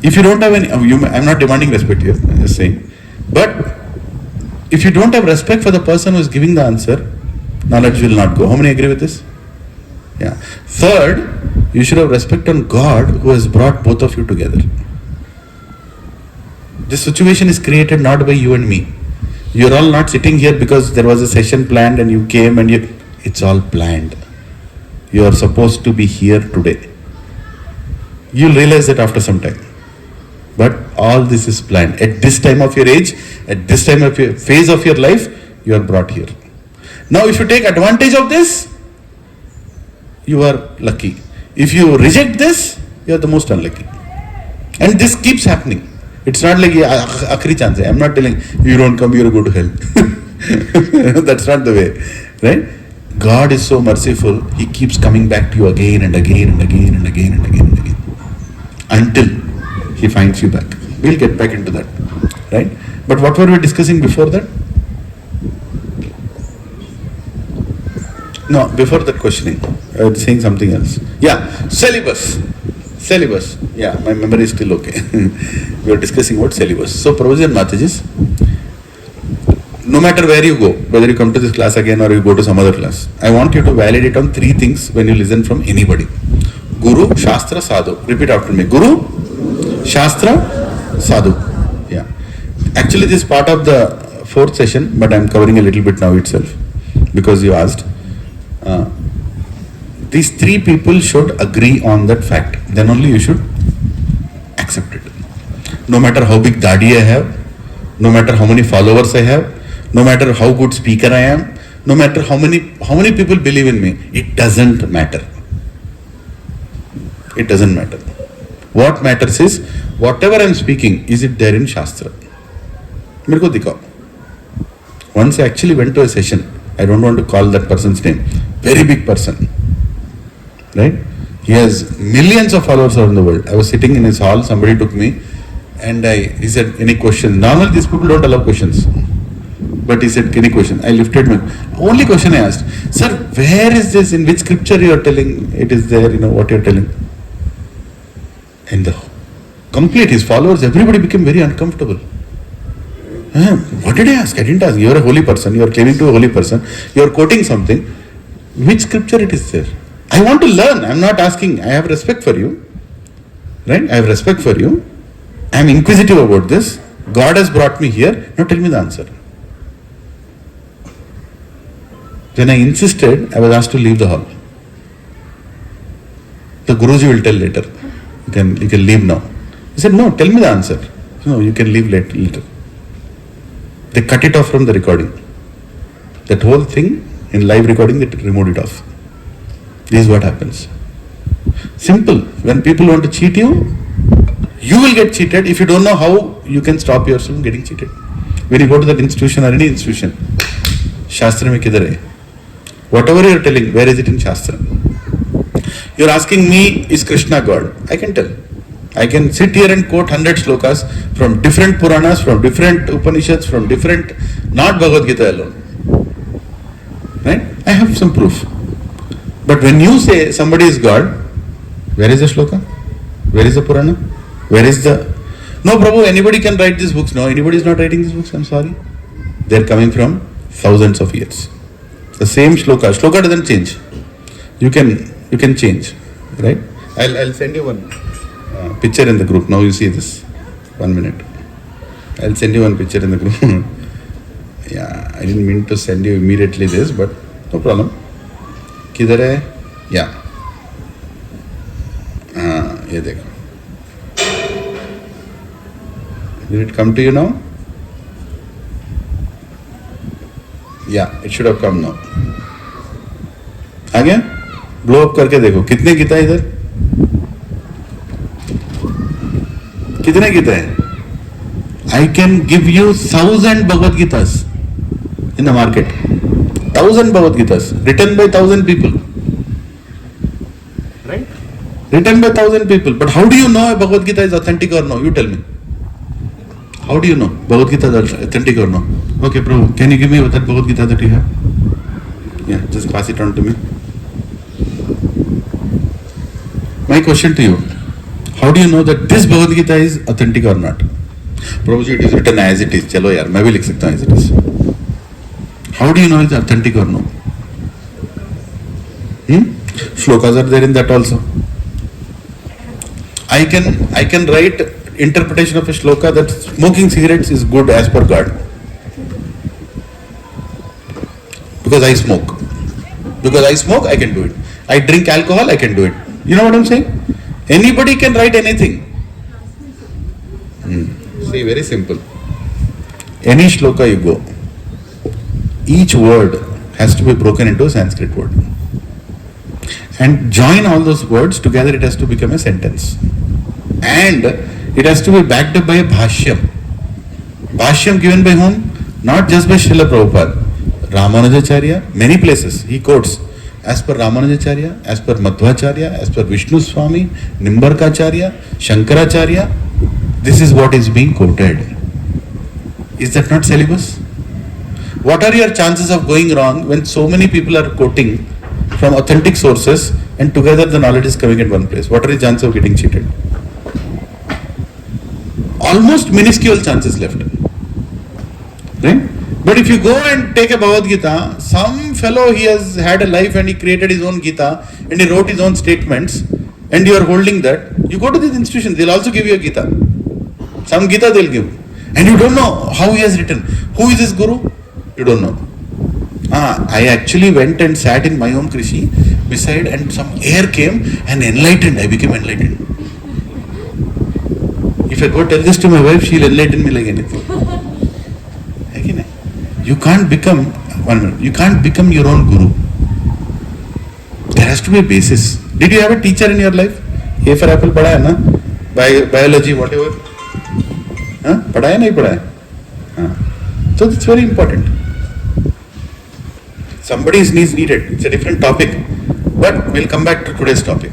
If you don't have any, I'm not demanding respect here, I'm just saying. But if you don't have respect for the person who is giving the answer, knowledge will not go. How many agree with this? Yeah. Third, you should have respect on God who has brought both of you together. This situation is created not by you and me. You're all not sitting here because there was a session planned and you came and it's all planned. You are supposed to be here today. You'll realize that after some time. But all this is planned. At this time of your age, at this time of your phase of your life, you are brought here. Now if you take advantage of this, you are lucky. If you reject this, you are the most unlucky. And this keeps happening. It's not like akhri chance. I'm not telling you don't come, you'll go to hell. That's not the way, right? God is so merciful. He keeps coming back to you again and again and again and again and again and again until He finds you back. We'll get back into that, right? But what were we discussing before that? No, before that questioning, I was saying something else. Yeah, syllabus. Syllabus. Yeah, my memory is still okay. We were discussing about syllabus. So, Prabhuji and Matajis, no matter where you go, whether you come to this class again or you go to some other class, I want you to validate on 3 things when you listen from anybody. Guru, Shastra, Sadhu. Repeat after me. Guru, Shastra, Sadhu. Yeah. Actually, this is part of the 4th session, but I am covering a little bit now itself because you asked. These 3 people should agree on that fact. Then only you should accept it. No matter how big dadi I have, no matter how many followers I have, no matter how good speaker I am, no matter how many people believe in me, it doesn't matter. It doesn't matter. What matters is, whatever I am speaking, is it there in Shastra? मेरे को दिखाओ. Once I actually went to a session, I don't want to call that person's name, very big person, right? He has millions of followers around the world. I was sitting in his hall, somebody took me, and he said, any questions? Normally these people don't allow questions. But he said, any question? I lifted my, only question I asked, sir, where is this, in which scripture you are telling it is there, what you are telling? And the complete, his followers, everybody became very uncomfortable. What did I ask? I didn't ask. You are a holy person, you are claiming to be a holy person, you are quoting something. Which scripture it is there? I want to learn, I am not asking, I have respect for you, right? I have respect for you. I am inquisitive about this. God has brought me here, now tell me the answer. When I insisted, I was asked to leave the hall. The Guruji will tell later. You can leave now. He said, no, tell me the answer. No, you can leave later. They cut it off from the recording. That whole thing in live recording, they removed it off. This is what happens. Simple. When people want to cheat you, you will get cheated. If you don't know how, you can stop yourself from getting cheated. When you go to that institution or any institution, Shastra mein kidhar hai? Whatever you are telling, where is it in Shastra? You are asking me, is Krishna God? I can tell. I can sit here and quote 100 slokas from different Puranas, from different Upanishads, from different, not Bhagavad Gita alone. Right? I have some proof. But when you say somebody is God, where is the shloka? Where is the Purana? Where is the... No, Prabhu, anybody can write these books. No, anybody is not writing these books, I'm sorry. They are coming from thousands of years. The same shloka. Shloka doesn't change. You can change, right? I'll send you one picture in the group. Now you see this. 1 minute. I'll send you one picture in the group. Yeah, I didn't mean to send you immediately this, but no problem. Kidhar hai? Yeah. Ye dekho. Did it come to you now? Yeah, it should have come now. आ गया? Blow up करके देखो कितने गीता है इधर? कितने गीता है? I can give you 1,000 Bhagavad Gitas in the market. 1,000 Bhagavad Gitas written by 1,000 people. Right? Written by 1,000 people. But how do you know a Bhagavad Gita is authentic or no? You tell me. How do you know Bhagavad Gita is authentic or no? Okay, Prabhu, can you give me that Bhagavad Gita that you have? Yeah, just pass it on to me. My question to you, how do you know that this Bhagavad Gita is authentic or not? Prabhuji, it is written as it is. Chalo yaar, मैं भी लिख सकता हूँ as it is. How do you know it's authentic or no? Shlokas are there in that also. I can write interpretation of a shloka that smoking cigarettes is good as per God. Because I smoke. Because I smoke, I can do it. I drink alcohol, I can do it. You know what I'm saying? Anybody can write anything. See, very simple. Any shloka you go, each word has to be broken into a Sanskrit word. And join all those words together, it has to become a sentence. And it has to be backed up by a bhashyam. Bhashyam given by whom? Not just by Srila Prabhupada. Ramanujacharya, many places he quotes as per Ramanujacharya, as per Madhvacharya, as per Vishnu Swami, Nimbarkacharya, Shankaracharya. This is what is being quoted. Is that not syllabus? What are your chances of going wrong when so many people are quoting from authentic sources and together the knowledge is coming at one place? What are the chances of getting cheated? Almost minuscule chances left. Right? But if you go and take a Bhagavad Gita, some fellow, he has had a life and he created his own Gita and he wrote his own statements and you are holding that, you go to this institution, they'll also give you a Gita. Some Gita they'll give. And you don't know how he has written. Who is his guru? You don't know. I actually went and sat in my own Krishi beside and some air came and enlightened. I became enlightened. If I go tell this to my wife, she'll enlighten me like anything. You can't become your own guru. There has to be a basis. Did you have a teacher in your life? A for apple padha hai na? Biology, whatever. Padha hai nahi padha hai? So it's very important. Somebody's needs needed. It's a different topic. But we'll come back to today's topic.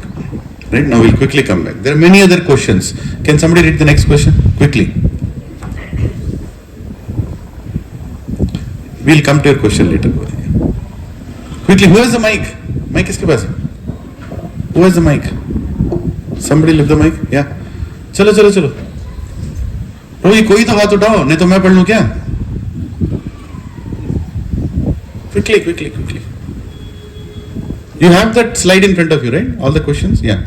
Right now we'll quickly come back. There are many other questions. Can somebody read the next question? Quickly. We'll come to your question later. Quickly, who has the mic? Mic kiske paas? Who has the mic? Somebody lift the mic? Yeah. Chalo. Prabhuji, koi to hath utao, nahi to main pad lu kya? Quickly. You have that slide in front of you, right? All the questions? Yeah.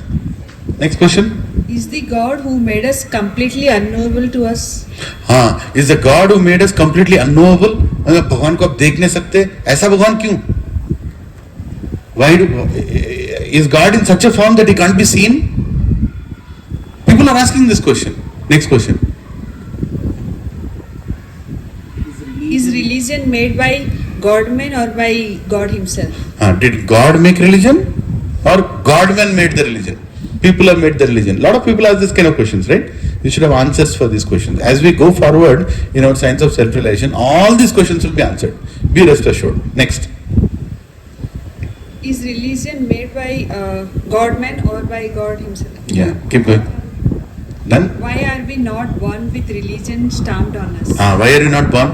Next question. Is the God who made us completely unknowable to us? Is the God who made us completely unknowable? भगवान को आप देख नहीं सकते, ऐसा भगवान क्यों? Why is God in such a form that he can't be seen? People are asking this question. Next question. Is religion made by God-man or by God himself? Did God make religion or God-man made the religion? People have made the religion. A lot of people ask this kind of questions, right? You should have answers for these questions. As we go forward in our science of self-realization, all these questions will be answered. Be rest assured. Next. Is religion made by God-man or by God himself? Yeah, keep going. Done? Why are we not born with religion stamped on us? Why are you not born?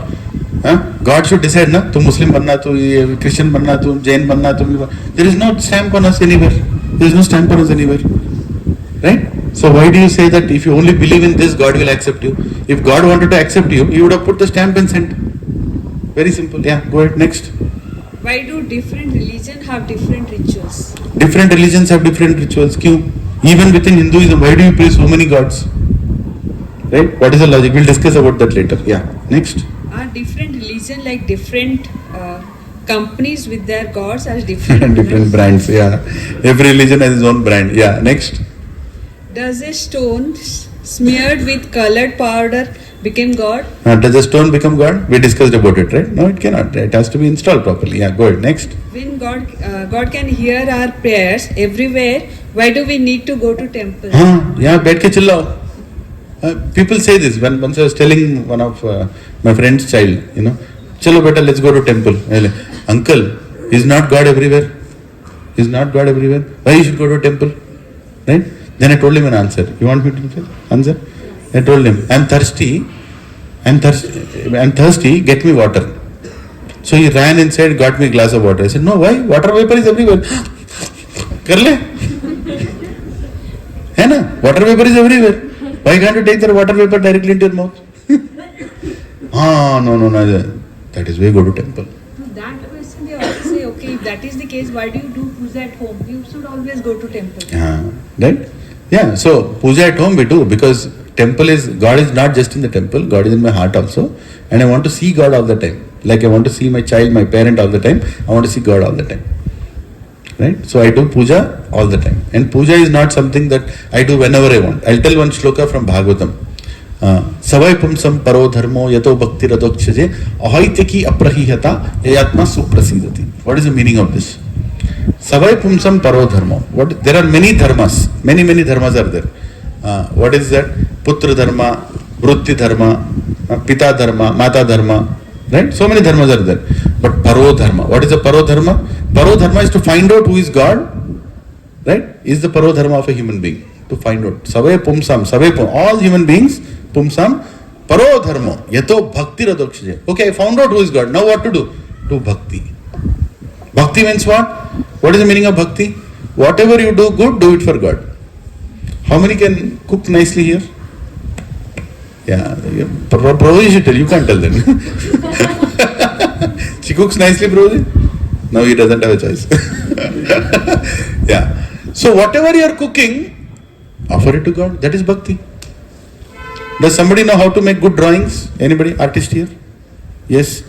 God should decide, na? Tu Muslim banna, tu Christian banna, tu Jain banna, there is no stamp on us anywhere. There is no stamp on us anywhere. Right? So why do you say that if you only believe in this, God will accept you? If God wanted to accept you, he would have put the stamp and sent. Very simple. Yeah, go ahead. Next. Why do different religions have different rituals? Different religions have different rituals. Kyun? Even within Hinduism, why do you praise so many gods? Right? What is the logic? We'll discuss about that later. Yeah. Next. Are different religions like different companies with their gods as different different brands? Yeah. Every religion has its own brand. Yeah. Next. Does a stone smeared with colored powder become God? Does a stone become God? We discussed about it, right? No, it cannot. It has to be installed properly. Yeah, go ahead. Next. When God can hear our prayers everywhere, why do we need to go to temple? Yeah, बैठ के चिल्लाओ. People say this. Once I was telling one of my friend's child, चलो बेटा, let's go to temple. Uncle, is not God everywhere? Is not God everywhere? Why you should go to temple? Right? Then I told him an answer. You want me to answer? I told him, I'm thirsty, get me water. So he ran inside, got me a glass of water. I said, no, why? Water vapor is everywhere. Kar le? Hai na? Water vapor is everywhere. Why can't you take that water vapor directly into your mouth? No. That is why you go to temple. That question they also say, okay, if that is the case, why do you do puja at home? You should always go to temple. Right? Yeah, so puja at home we do because God is not just in the temple, God is in my heart also, and I want to see God all the time. Like I want to see my child, my parent all the time, I want to see God all the time. Right? So I do puja all the time. And puja is not something that I do whenever I want. I'll tell one shloka from Bhagavatam. Savai pumsam paro dharmo yato bhakti radokshaje ahoiteki aprahihata yayatma suprasidati. What is the meaning of this? Savai pumsam paro dharmo. There are many dharmas. Many dharmas are there. What is that? Putra dharma, vritti dharma, pita dharma, mata dharma. Right? So many dharmas are there. But paro dharma. What is the paro dharma? Paro dharma is to find out who is God. Right? Is the paro dharma of a human being. To find out. Savai pumsam. All human beings. Pumsam. Paro dharma. Yato bhakti radokshaje. Okay, I found out who is God. Now what to do? Do bhakti. Bhakti means what? What is the meaning of bhakti? Whatever you do good, do it for God. How many can cook nicely here? Yeah, Prabhuji should tell, you can't tell them. She cooks nicely, Prabhuji? No, he doesn't have a choice. Yeah. So whatever you are cooking, offer it to God. That is bhakti. Does somebody know how to make good drawings? Anybody? Artist here? Yes.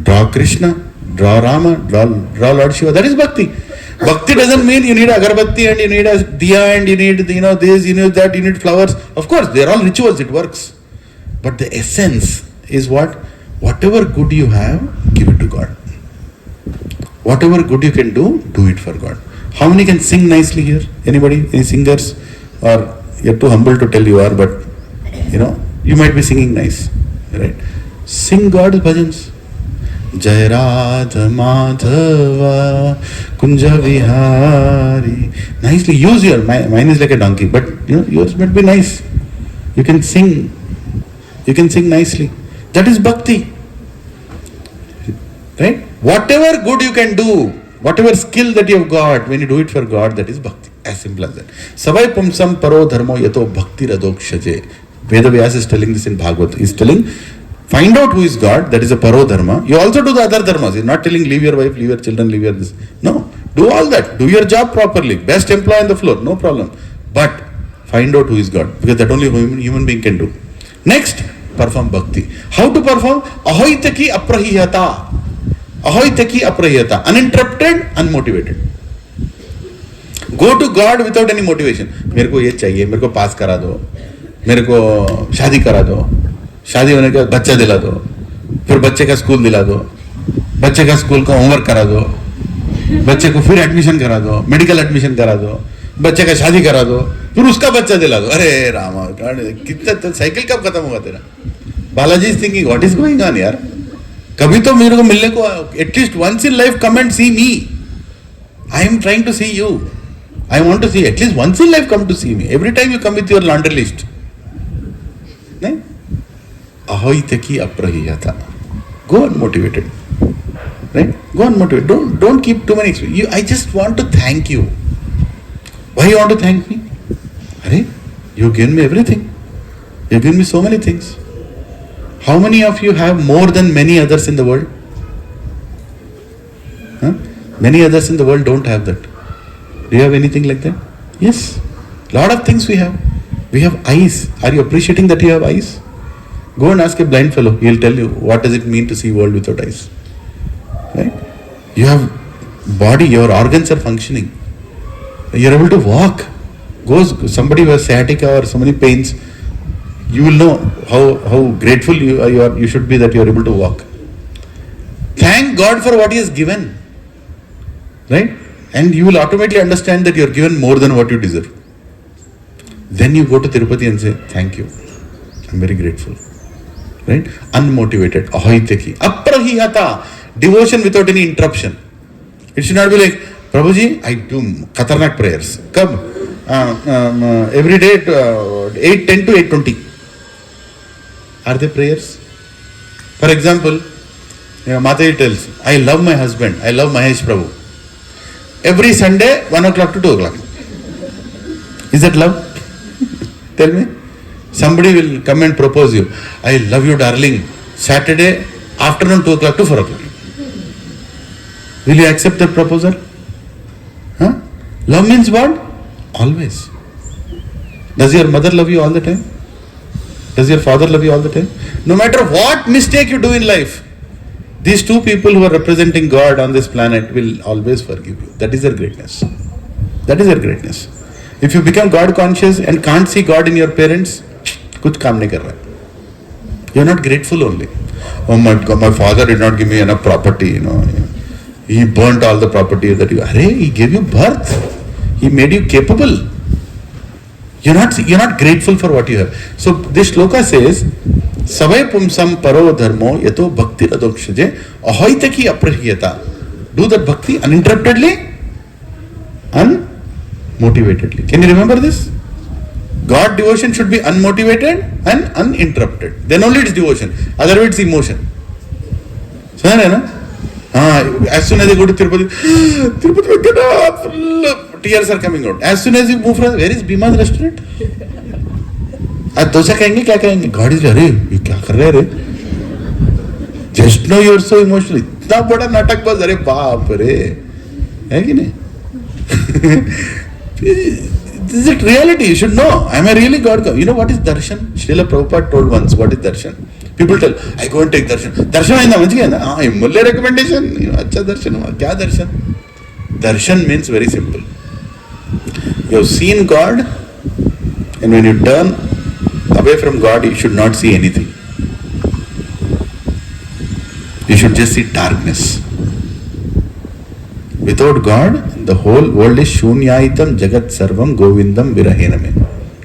Draw Krishna, draw Rama, draw Lord Shiva. That is bhakti. Bhakti doesn't mean you need agarbatti and you need a diya and you need this, you need that, you need flowers. Of course, they are all rituals, it works. But the essence is what? Whatever good you have, give it to God. Whatever good you can do it for God. How many can sing nicely here? Anybody? Any singers? Or you're too humble to tell you are, but you might be singing nice. Right? Sing God's bhajans. Jai Radha Madhava Kunja Vihari. Nicely use your, mine is like a donkey, but yours might be nice. You can sing nicely. That is bhakti. Right? Whatever good you can do, whatever skill that you have got, when you do it for God, that is bhakti. As simple as that. Savai pumsam paro dharmo yato bhakti radokshaje. Vedavyas is telling this in Bhagavad. He is telling, find out who is God, that is a paro dharma. You also do the other dharmas. He is not telling leave your wife, leave your children, leave your this. No. Do all that. Do your job properly. Best employee on the floor. No problem. But find out who is God. Because that only human being can do. Next, perform bhakti. How to perform? Ahoitaki aprahiyata. Ahoitaki aprahiyata. Uninterrupted, unmotivated. Go to God without any motivation. मेरे को ये चाहिए, मेरे को पास करा दो, मेरे को शादी करा दो, शादी होने के बाद बच्चा दिला दो, फिर बच्चे का स्कूल दिला दो, बच्चे का स्कूल का होमवर्क करा दो, बच्चे को फिर एडमिशन करा दो, मेडिकल एडमिशन करा दो, बच्चे का शादी करा दो, फिर उसका बच्चा दिला दो. अरे रामा, कितना साइकिल कब खत्म होगा तेरा? Balaji is thinking what is going on यार. कभी तो मेरे को मिलने को at least once in life come and see me. I am trying to see you. I want to see, at least once in life come to see me. Every time you come with your laundry list. Ahoitaki aprahiyata. Go unmotivated. Right? Go unmotivated. Don't keep too many excuses. I just want to thank you. Why you want to thank me? You've given me everything. You've given me so many things. How many of you have more than many others in the world? Many others in the world don't have that. Do you have anything like that? Yes. Lot of things we have. We have eyes. Are you appreciating that you have eyes? Go and ask a blind fellow. He'll tell you what does it mean to see world without eyes. Right? You have body, your organs are functioning. You're able to walk. Somebody who has sciatica or so many pains, you will know how grateful you should be that you are able to walk. Thank God for what He has given. Right? And you will automatically understand that you are given more than what you deserve. Then you go to Tirupati and say, thank you. I'm very grateful. Right? Unmotivated. Ahoiteki. Aprahiyata. Devotion without any interruption. It should not be like, Prabhuji, I do Khatarnak prayers. Come. Every day 8:10 to 8:20. Are they prayers? For example, Mataji tells, I love my husband. I love Mahesh Prabhu. Every Sunday, 1 o'clock to 2 o'clock. Is that love? Tell me. Somebody will come and propose you. I love you, darling. Saturday, afternoon 2 o'clock to 4 o'clock. Will you accept that proposal? Huh? Love means what? Always. Does your mother love you all the time? Does your father love you all the time? No matter what mistake you do in life, these two people who are representing God on this planet will always forgive you. That is their greatness. That is their greatness. If you become God conscious and can't see God in your parents, kuch kaam nahi kar raha hai. You are not grateful only. Oh my God, my father did not give me enough property, He burnt all the property that he gave you birth. He made you capable. You're not grateful for what you have. So this shloka says, Savai pumsam paro dharmo yato bhakti radokshaje ahoitaki aprahiyata. Do that bhakti uninterruptedly, unmotivatedly. Can you remember this? God devotion should be unmotivated and uninterrupted. Then only it is devotion. Otherwise it's emotion. So, as soon as you go to Tirupati, tears are coming out. As soon as you move from, where is Bhima's restaurant? आज दोसा कहेंगे क्या कहेंगे? God is अरे ये क्या कर रहे रे? Just know you are so emotional. इतना बड़ा नाटक बस अरे बाप रे है कि नहीं? This is a reality. You should know. Am I really God? You know what is darshan? Srila Prabhupada told once what is darshan. People tell, I go and take darshan. Darshan is manchi hai na? Mulle recommendation. Acha darshan hua. Kya darshan? Darshan means very simple. You have seen God, and when you turn away from God, you should not see anything. You should just see darkness. Without God, the whole world is shunyaitam jagat sarvam govindam virahename.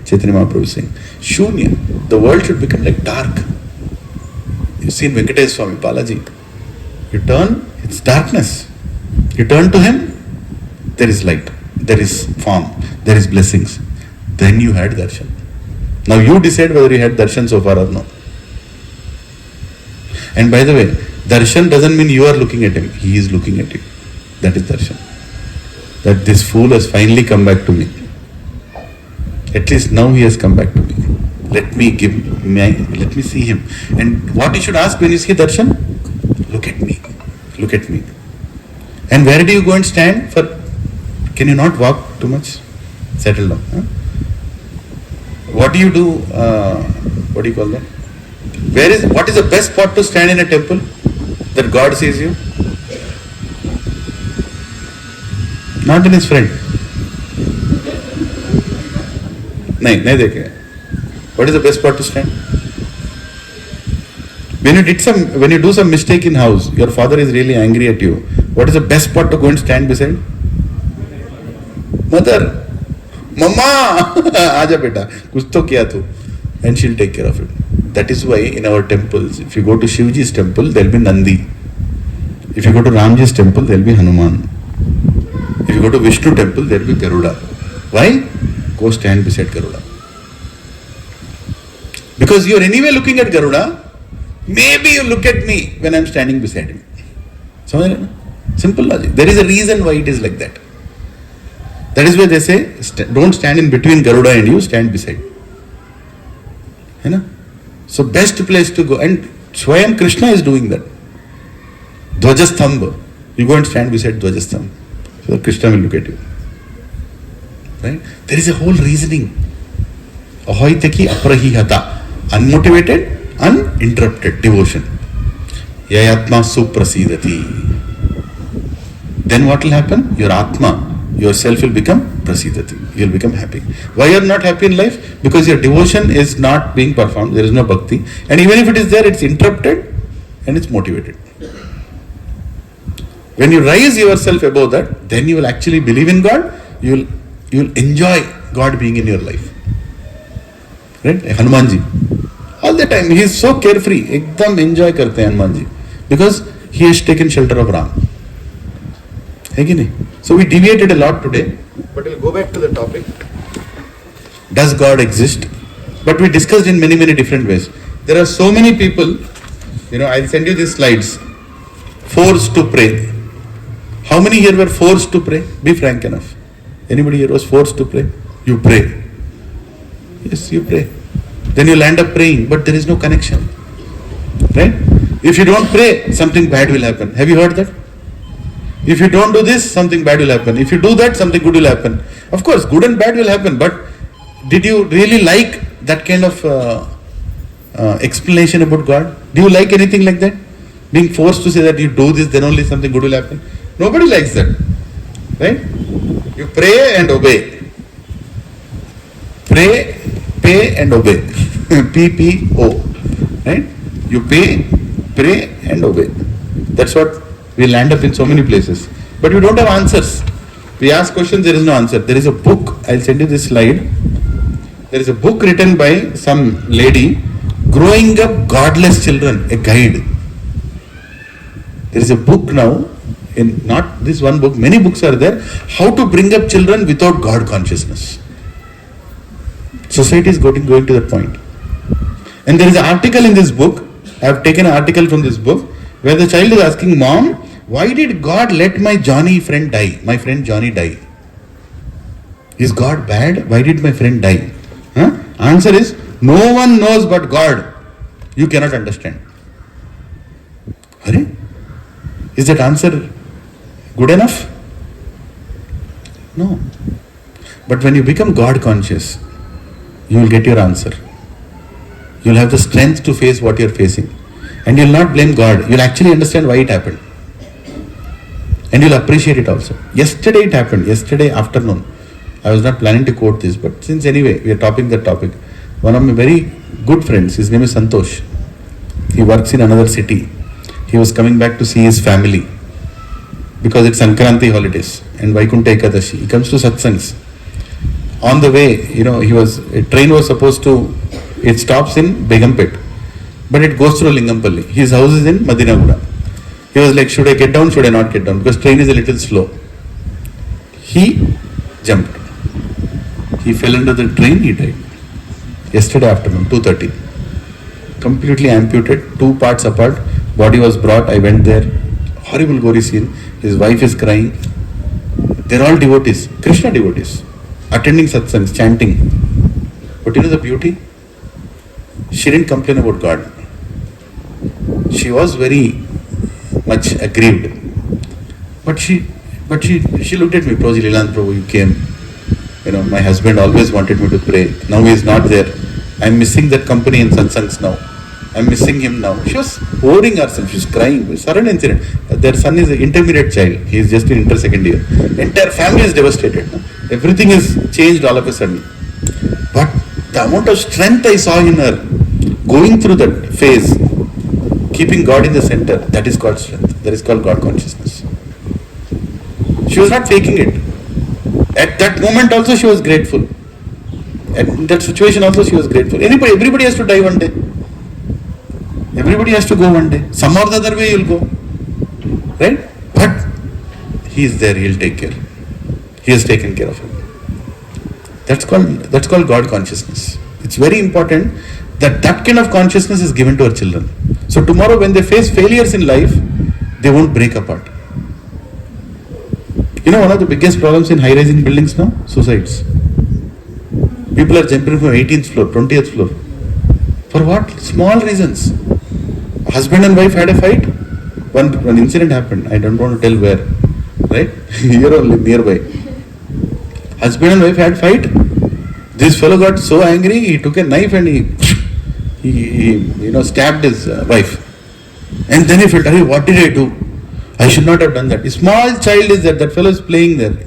Chaitanya Mahaprabhu is saying, shunya. The world should become like dark. You see Venkatesh Swami Balaji. You turn, it's darkness. You turn to him, there is light, there is form, there is blessings. Then you had darshan. Now you decide whether you had darshan so far or no. And by the way, darshan doesn't mean you are looking at him, he is looking at you. That is darshan. That this fool has finally come back to me. At least now he has come back to me. Let me see him. And what you should ask when you see darshan? Look at me. Look at me. And where do you go and stand for? Can you not walk too much? Settle down. Huh? What do you do? What do you call that? What is the best spot to stand in a temple that God sees you? Not in his front. नहीं देखे. What is the best spot to stand? When you do some mistake in house, your father is really angry at you. What is the best spot to go and stand beside? Mother, Mama, आजा बेटा, कुछ तो किया तू, and she'll take care of it. That is why in our temples, if you go to Shivji's temple, there will be Nandi. If you go to Ramji's temple, there will be Hanuman. If you go to Vishnu temple, there will be Garuda. Why? Go stand beside Garuda. Because you are anyway looking at Garuda, maybe you look at me when I am standing beside him. Simple logic. There is a reason why it is like that. That is why they say, don't stand in between Garuda and you, stand beside. So best place to go. And Swayam Krishna is doing that. Dvajastambha. You go and stand beside Dvajastambha. So Krishna will look at you. Right? There is a whole reasoning. Ahoitaki aprahihata. Unmotivated, uninterrupted devotion. Yayatma suprasidati. Then what will happen? Your Atma, yourself will become prasidati. You will become happy. Why you are not happy in life? Because your devotion is not being performed. There is no bhakti. And even if it is there, it's interrupted and it's motivated. When you raise yourself above that, then you will actually believe in God. You will enjoy God being in your life. Right? Hanumanji. All the time he is so carefree. Ekdam enjoy karte hain Hanumanji. Because he has taken shelter of Ram. So we deviated a lot today. But we'll go back to the topic. Does God exist? But we discussed in many different ways. There are so many people, I'll send you these slides. Forced to pray. How many here were forced to pray? Be frank enough. Anybody here was forced to pray? You pray. Yes, you pray. Then you'll end up praying, but there is no connection. Right? If you don't pray, something bad will happen. Have you heard that? If you don't do this, something bad will happen. If you do that, something good will happen. Of course, good and bad will happen, but did you really like that kind of explanation about God? Do you like anything like that? Being forced to say that you do this, then only something good will happen? Nobody likes that. Right? You pray and obey. Pray, pay and obey. PPO. Right? You pray and obey. That's what we land up in so many places. But you don't have answers. We ask questions, there is no answer. There is a book, I'll send you this slide. There is a book written by some lady, Growing Up Godless Children, a guide. There is a book now, in not this one book, many books are there, how to bring up children without God consciousness. Society is going to that point. And there is an article in this book, I have taken an article from this book, where the child is asking, Mom, why did God let my friend die? My friend Johnny die. Is God bad? Why did my friend die? Answer is, no one knows but God. You cannot understand. Hare? Is that answer good enough? No. But when you become God conscious, you will get your answer. You will have the strength to face what you are facing. And you will not blame God. You will actually understand why it happened. And you will appreciate it also. Yesterday it happened. Yesterday afternoon. I was not planning to quote this, but since anyway we are topping that topic, one of my very good friends, his name is Santosh. He works in another city. He was coming back to see his family because it's Sankranti holidays and Vaikuntha Ekadashi. He comes to satsangs. On the way, a train was supposed to, it stops in Begumpet, but it goes through Lingampalli. His house is in Madinaguda. He was like, should I get down, should I not get down? Because train is a little slow. He jumped. He fell under the train, he died. Yesterday afternoon, 2:30. Completely amputated, 2 parts apart. Body was brought, I went there. Horrible gory scene. His wife is crying. They're all devotees, Krishna devotees, attending satsangs, chanting. But you know the beauty? She didn't complain about God. She was very much aggrieved. But she looked at me, Prabhuji, Lilananda Prabhu, you came. My husband always wanted me to pray. Now he is not there. I'm missing that company in satsangs now. I'm missing him now. She was pouring herself. She was crying. Sudden incident. Their son is an intermediate child. He is just in inter-second year. Entire family is devastated. Everything is changed all of a sudden. But the amount of strength I saw in her, going through that phase, keeping God in the center, that is called strength. That is called God consciousness. She was not faking it. At that moment also she was grateful. At that situation also she was grateful. Everybody has to die one day. Everybody has to go one day. Some or the other way you'll go. Right? But he is there, he'll take care. He has taken care of him. That's called God consciousness. It's very important that kind of consciousness is given to our children. So tomorrow when they face failures in life, they won't break apart. One of the biggest problems in high-rising buildings now? Suicides. People are jumping from 18th floor, 20th floor. For what? Small reasons. Husband and wife had a fight. One incident happened. I don't want to tell where. Right? Here only nearby. Husband and wife had fight. This fellow got so angry, he took a knife and he stabbed his wife. And then he felt, what did I do? I should not have done that. A small child is there. That fellow is playing there.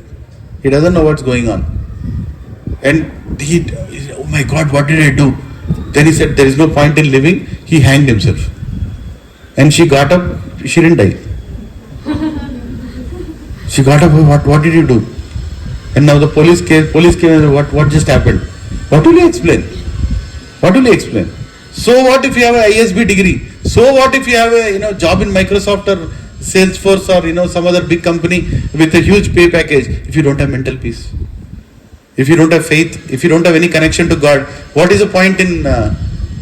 He doesn't know what's going on. And he, oh my God, what did I do? Then he said, there is no point in living. He hanged himself. And she got up. She didn't die. She got up. What did you do? And now the police came. And what just happened? What will you explain? What will you explain? So what if you have an ISB degree? So what if you have a job in Microsoft or Salesforce or some other big company with a huge pay package? If you don't have mental peace, if you don't have faith, if you don't have any connection to God, what is the point in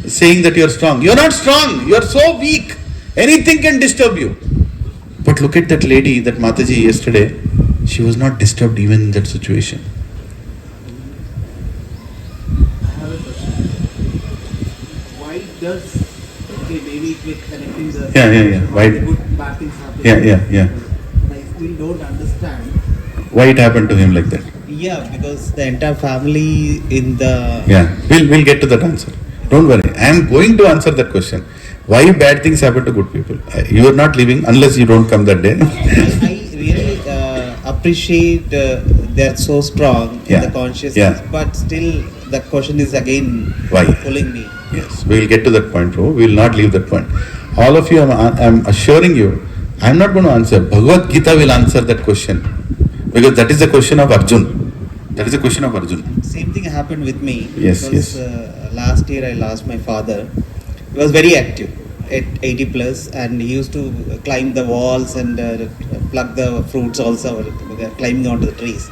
saying that you are strong? You are not strong. You are so weak. Anything can disturb you. But look at that lady, that Mataji yesterday. She was not disturbed even in that situation. I have a question. Why does maybe with connecting the Yeah. Why? good bad things happen? Yeah. Like we don't understand. Why it happened to him like that? Yeah, because the entire family in the Yeah, we'll get to that answer. Don't worry. I am going to answer that question. Why bad things happen to good people? You are not leaving unless you don't come that day. I really appreciate they're so strong in Yeah, the consciousness, yeah. but still the question is again Why? pulling me. Yes, we will get to that point, Prabhu. We will not leave that point. All of you, I'm assuring you, I'm not going to answer. Bhagavad Gita will answer that question. Because that is the question of Arjun. That is the question of Arjun. Same thing happened with me. Yes, because, last year I lost my father. He was very active at 80 plus, and he used to climb the walls and pluck the fruits also, climbing onto the trees.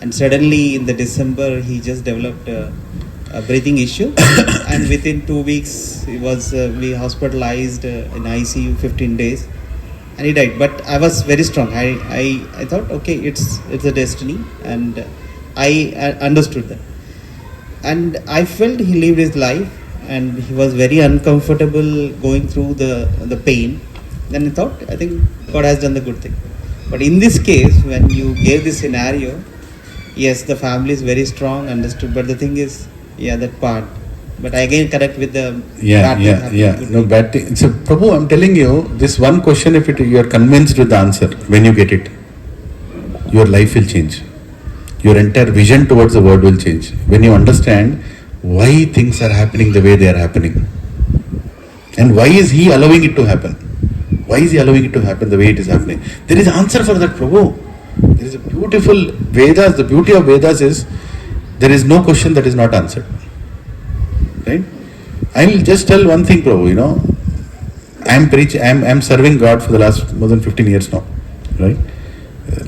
And suddenly in the December he just developed a breathing issue, and within 2 weeks he was we hospitalized in ICU 15 days, and he died. But I was very strong. I thought, okay, it's a destiny, and I understood that, and I felt he lived his life, and he was very uncomfortable going through the pain. Then I thought, I think God has done the good thing. But in this case, when you gave this scenario, yes, the family is very strong, understood. But the thing is, yeah, that part. But I again connect with the bad thing happening. No bad thing. So, Prabhu, I'm telling you, this one question, if you are convinced with the answer, when you get it, your life will change. Your entire vision towards the world will change. When you understand why things are happening the way they are happening, and why is he allowing it to happen? Why is he allowing it to happen the way it is happening? There is answer for that, Prabhu. There is a beautiful Vedas. The beauty of Vedas is there is no question that is not answered. Right? I will just tell one thing, Prabhu. I am serving God for the last more than 15 years now. Right?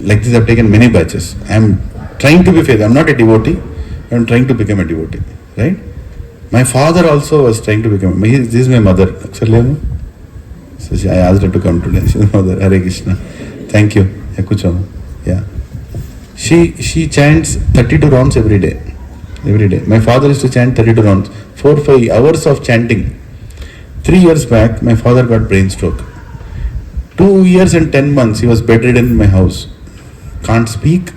Like this, I have taken many batches. I am trying to be faithful. I am not a devotee. I am trying to become a devotee. Right? My father also was trying to become. This is my mother. So I asked her to come today. She is mother. Hare Krishna. Thank you. Yeah. She chants 32 rounds every day. Every day. My father used to chant 32 rounds. 4-5 hours of chanting. 3 years back, my father got brain stroke. 2 years and 10 months, he was bedridden in my house. Can't speak,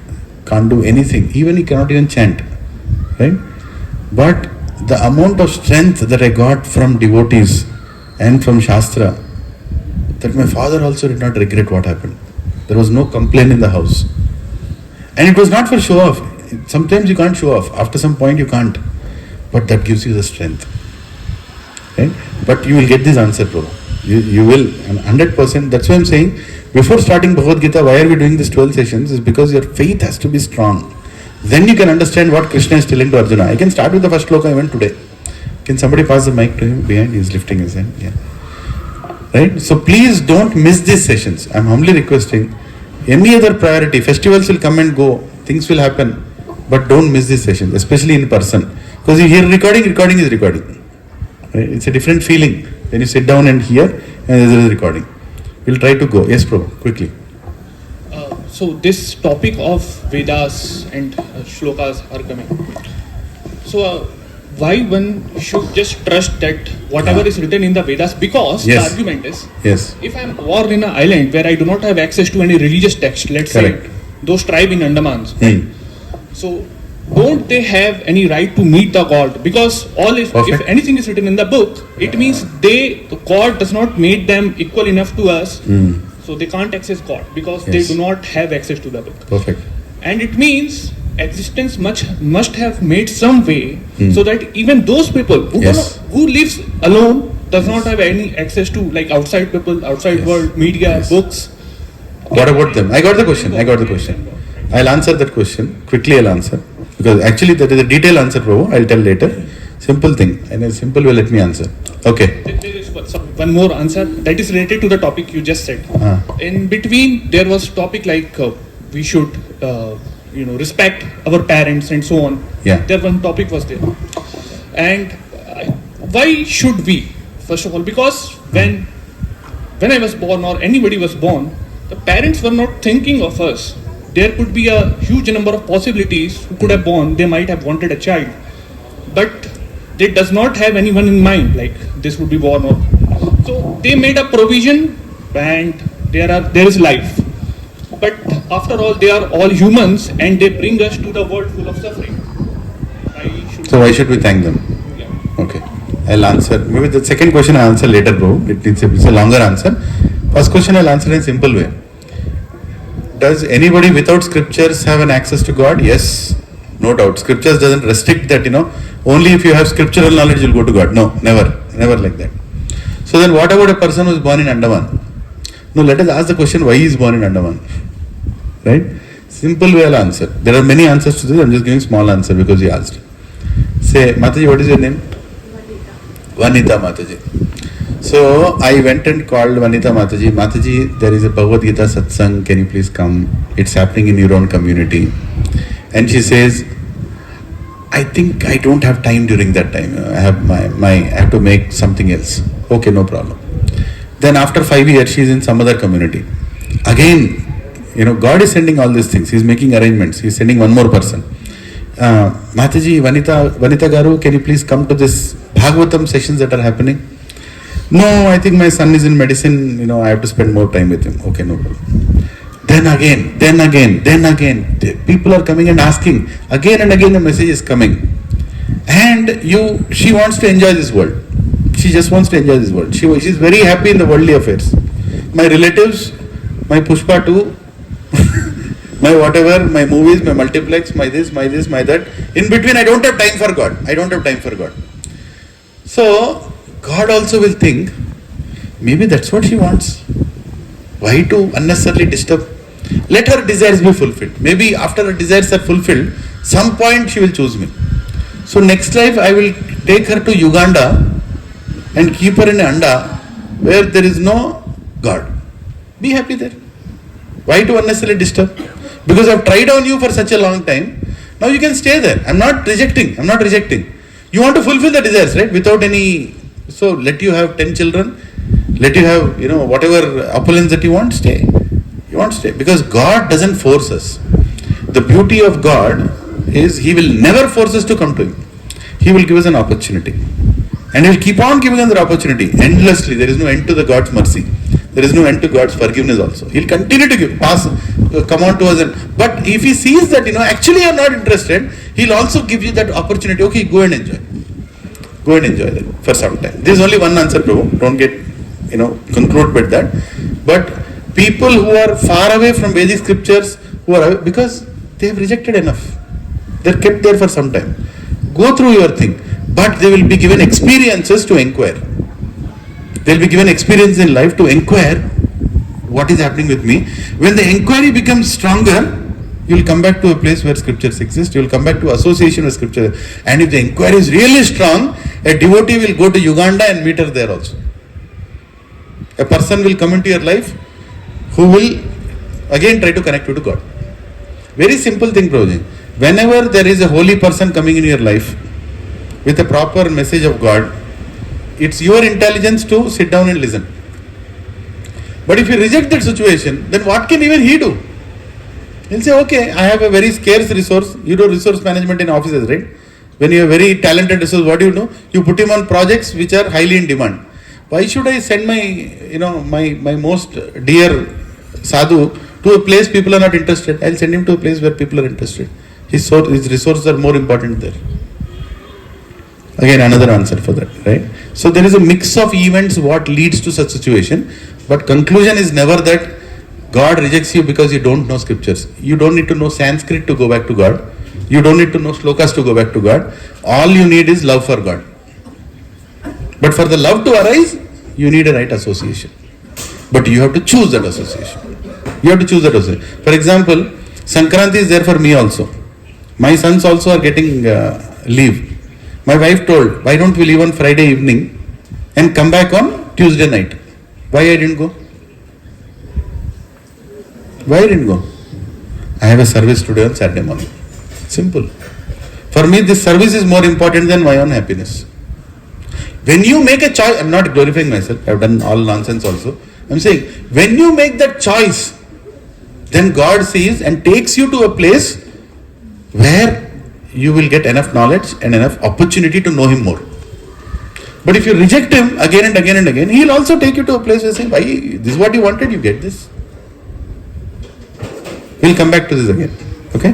can't do anything. Even he cannot even chant. Right? But the amount of strength that I got from devotees and from Shastra, that my father also did not regret what happened. There was no complaint in the house. And it was not for show off. Sometimes you can't show off. After some point you can't. But that gives you the strength. Right? But you will get this answer, bro. You will, 100%. That's why I'm saying, before starting Bhagavad Gita, why are we doing these 12 sessions? Is because your faith has to be strong. Then you can understand what Krishna is telling to Arjuna. I can start with the first shloka even today. Can somebody pass the mic to him behind? He's lifting his hand. Yeah. Right? So please don't miss these sessions. I'm humbly requesting. Any other priority, festivals will come and go, things will happen, but don't miss these sessions, especially in person. Because you hear recording is recording. Right? It's a different feeling when you sit down and hear, and there is recording. We'll try to go. Yes, Prabhu, quickly. So this topic of Vedas and shlokas are coming. So why one should just trust that whatever is written in the Vedas, because the argument is, if I am born in an island where I do not have access to any religious text, let's say those tribe in Andamans, so don't they have any right to meet the God? Because if anything is written in the book, it means God does not make them equal enough to us, so they can't access God because they do not have access to the book. Perfect. And it means existence must have made some way so that even those people who lives alone does not have any access to like outside people, outside world, media, books. What about them? I got the question. I'll answer that question. Quickly I'll answer. Because actually that is a detailed answer, Prabhu. I'll tell later. Simple thing. And a simple way let me answer. Okay. There is one more answer that is related to the topic you just said. In between there was topic like we should respect our parents and so on. There one topic was there. And why should we? First of all, because when I was born or anybody was born, the parents were not thinking of us. There could be a huge number of possibilities who could have born. They might have wanted a child, but they does not have anyone in mind like this would be born or. So they made a provision, and there is life. but after all, they are all humans and they bring us to the world full of suffering. So why should we thank them? Yeah. Okay, I'll answer. Maybe the second question I'll answer later, bro. It's a longer answer. First question I'll answer in a simple way. Does anybody without scriptures have an access to God? Yes, no doubt. Scriptures doesn't restrict that, only if you have scriptural knowledge you'll go to God. No, never like that. So then what about a person who is born in Andaman? No, let us ask the question why he is born in Andaman. Right? Simple way I'll answer. There are many answers to this, I'm just giving small answer because he asked. Say, Mataji, what is your name? Vanita Mataji. So I went and called Vanita Mataji. Mataji, there is a Bhagavad Gita satsang, can you please come? It's happening in your own community. And she says, I think I don't have time during that time. I have to make something else. Okay, no problem. Then after 5 years, she is in some other community. Again, God is sending all these things. He is making arrangements. He is sending one more person. Mataji, Vanita Garu, can you please come to this Bhagavatam sessions that are happening? No, I think my son is in medicine, I have to spend more time with him. Okay, no problem. Then again, people are coming and asking. Again and again the message is coming. And she wants to enjoy this world. She just wants to enjoy this world. She is very happy in the worldly affairs. My relatives, my Pushpa 2, my whatever, my movies, my multiplex, my this, my that. In between, I don't have time for God. So, God also will think, maybe that's what she wants. Why to unnecessarily disturb? Let her desires be fulfilled. Maybe after her desires are fulfilled, some point she will choose me. So next life I will take her to Uganda and keep her in Anda where there is no God. Be happy there. Why to unnecessarily disturb? Because I have tried on you for such a long time. Now you can stay there. I'm not rejecting. You want to fulfill the desires, right? Without any... So let you have 10 children. Let you have, whatever opulence that you want, stay. You want to stay. Because God doesn't force us. The beauty of God is He will never force us to come to Him. He will give us an opportunity. And He will keep on giving us that opportunity endlessly. There is no end to the God's mercy. There is no end to God's forgiveness also. He'll continue to come on to us. But if He sees that, actually you are not interested, He'll also give you that opportunity. Okay, go and enjoy. Go and enjoy that for some time. There is only one answer, Prabhu. Don't get, conclude with that. But people who are far away from Vedic scriptures, because they have rejected enough. They are kept there for some time. Go through your thing. But they will be given experiences to inquire. They will be given experience in life to inquire what is happening with me. When the inquiry becomes stronger, you will come back to a place where scriptures exist. You will come back to association with scripture. And if the inquiry is really strong, a devotee will go to Uganda and meet her there also. A person will come into your life who will again try to connect you to God. Very simple thing, Prabhuji. Whenever there is a holy person coming in your life with a proper message of God, it's your intelligence to sit down and listen. But if you reject that situation, then what can even he do? He'll say, okay, I have a very scarce resource. You do resource management in offices, right? When you have very talented resource, what do? You put him on projects which are highly in demand. Why should I send my most dear sadhu to a place people are not interested? I'll send him to a place where people are interested. His resources are more important there. Again, another answer for that, right? So there is a mix of events what leads to such situation, but conclusion is never that God rejects you because you don't know scriptures. You don't need to know Sanskrit to go back to God. You don't need to know shlokas to go back to God. All you need is love for God. But for the love to arise, you need a right association. But you have to choose that association. For example, Sankranti is there for me also. My sons also are getting leave. My wife told, why don't we leave on Friday evening and come back on Tuesday night? Why I didn't go? I have a service today on Saturday morning. Simple. For me, this service is more important than my own happiness. When you make a choice, I'm not glorifying myself, I've done all nonsense also. I'm saying, when you make that choice, then God sees and takes you to a place where you will get enough knowledge and enough opportunity to know Him more. But if you reject Him again and again and again, He'll also take you to a place where you say, why, this is what you wanted, you get this. We'll come back to this again. Okay?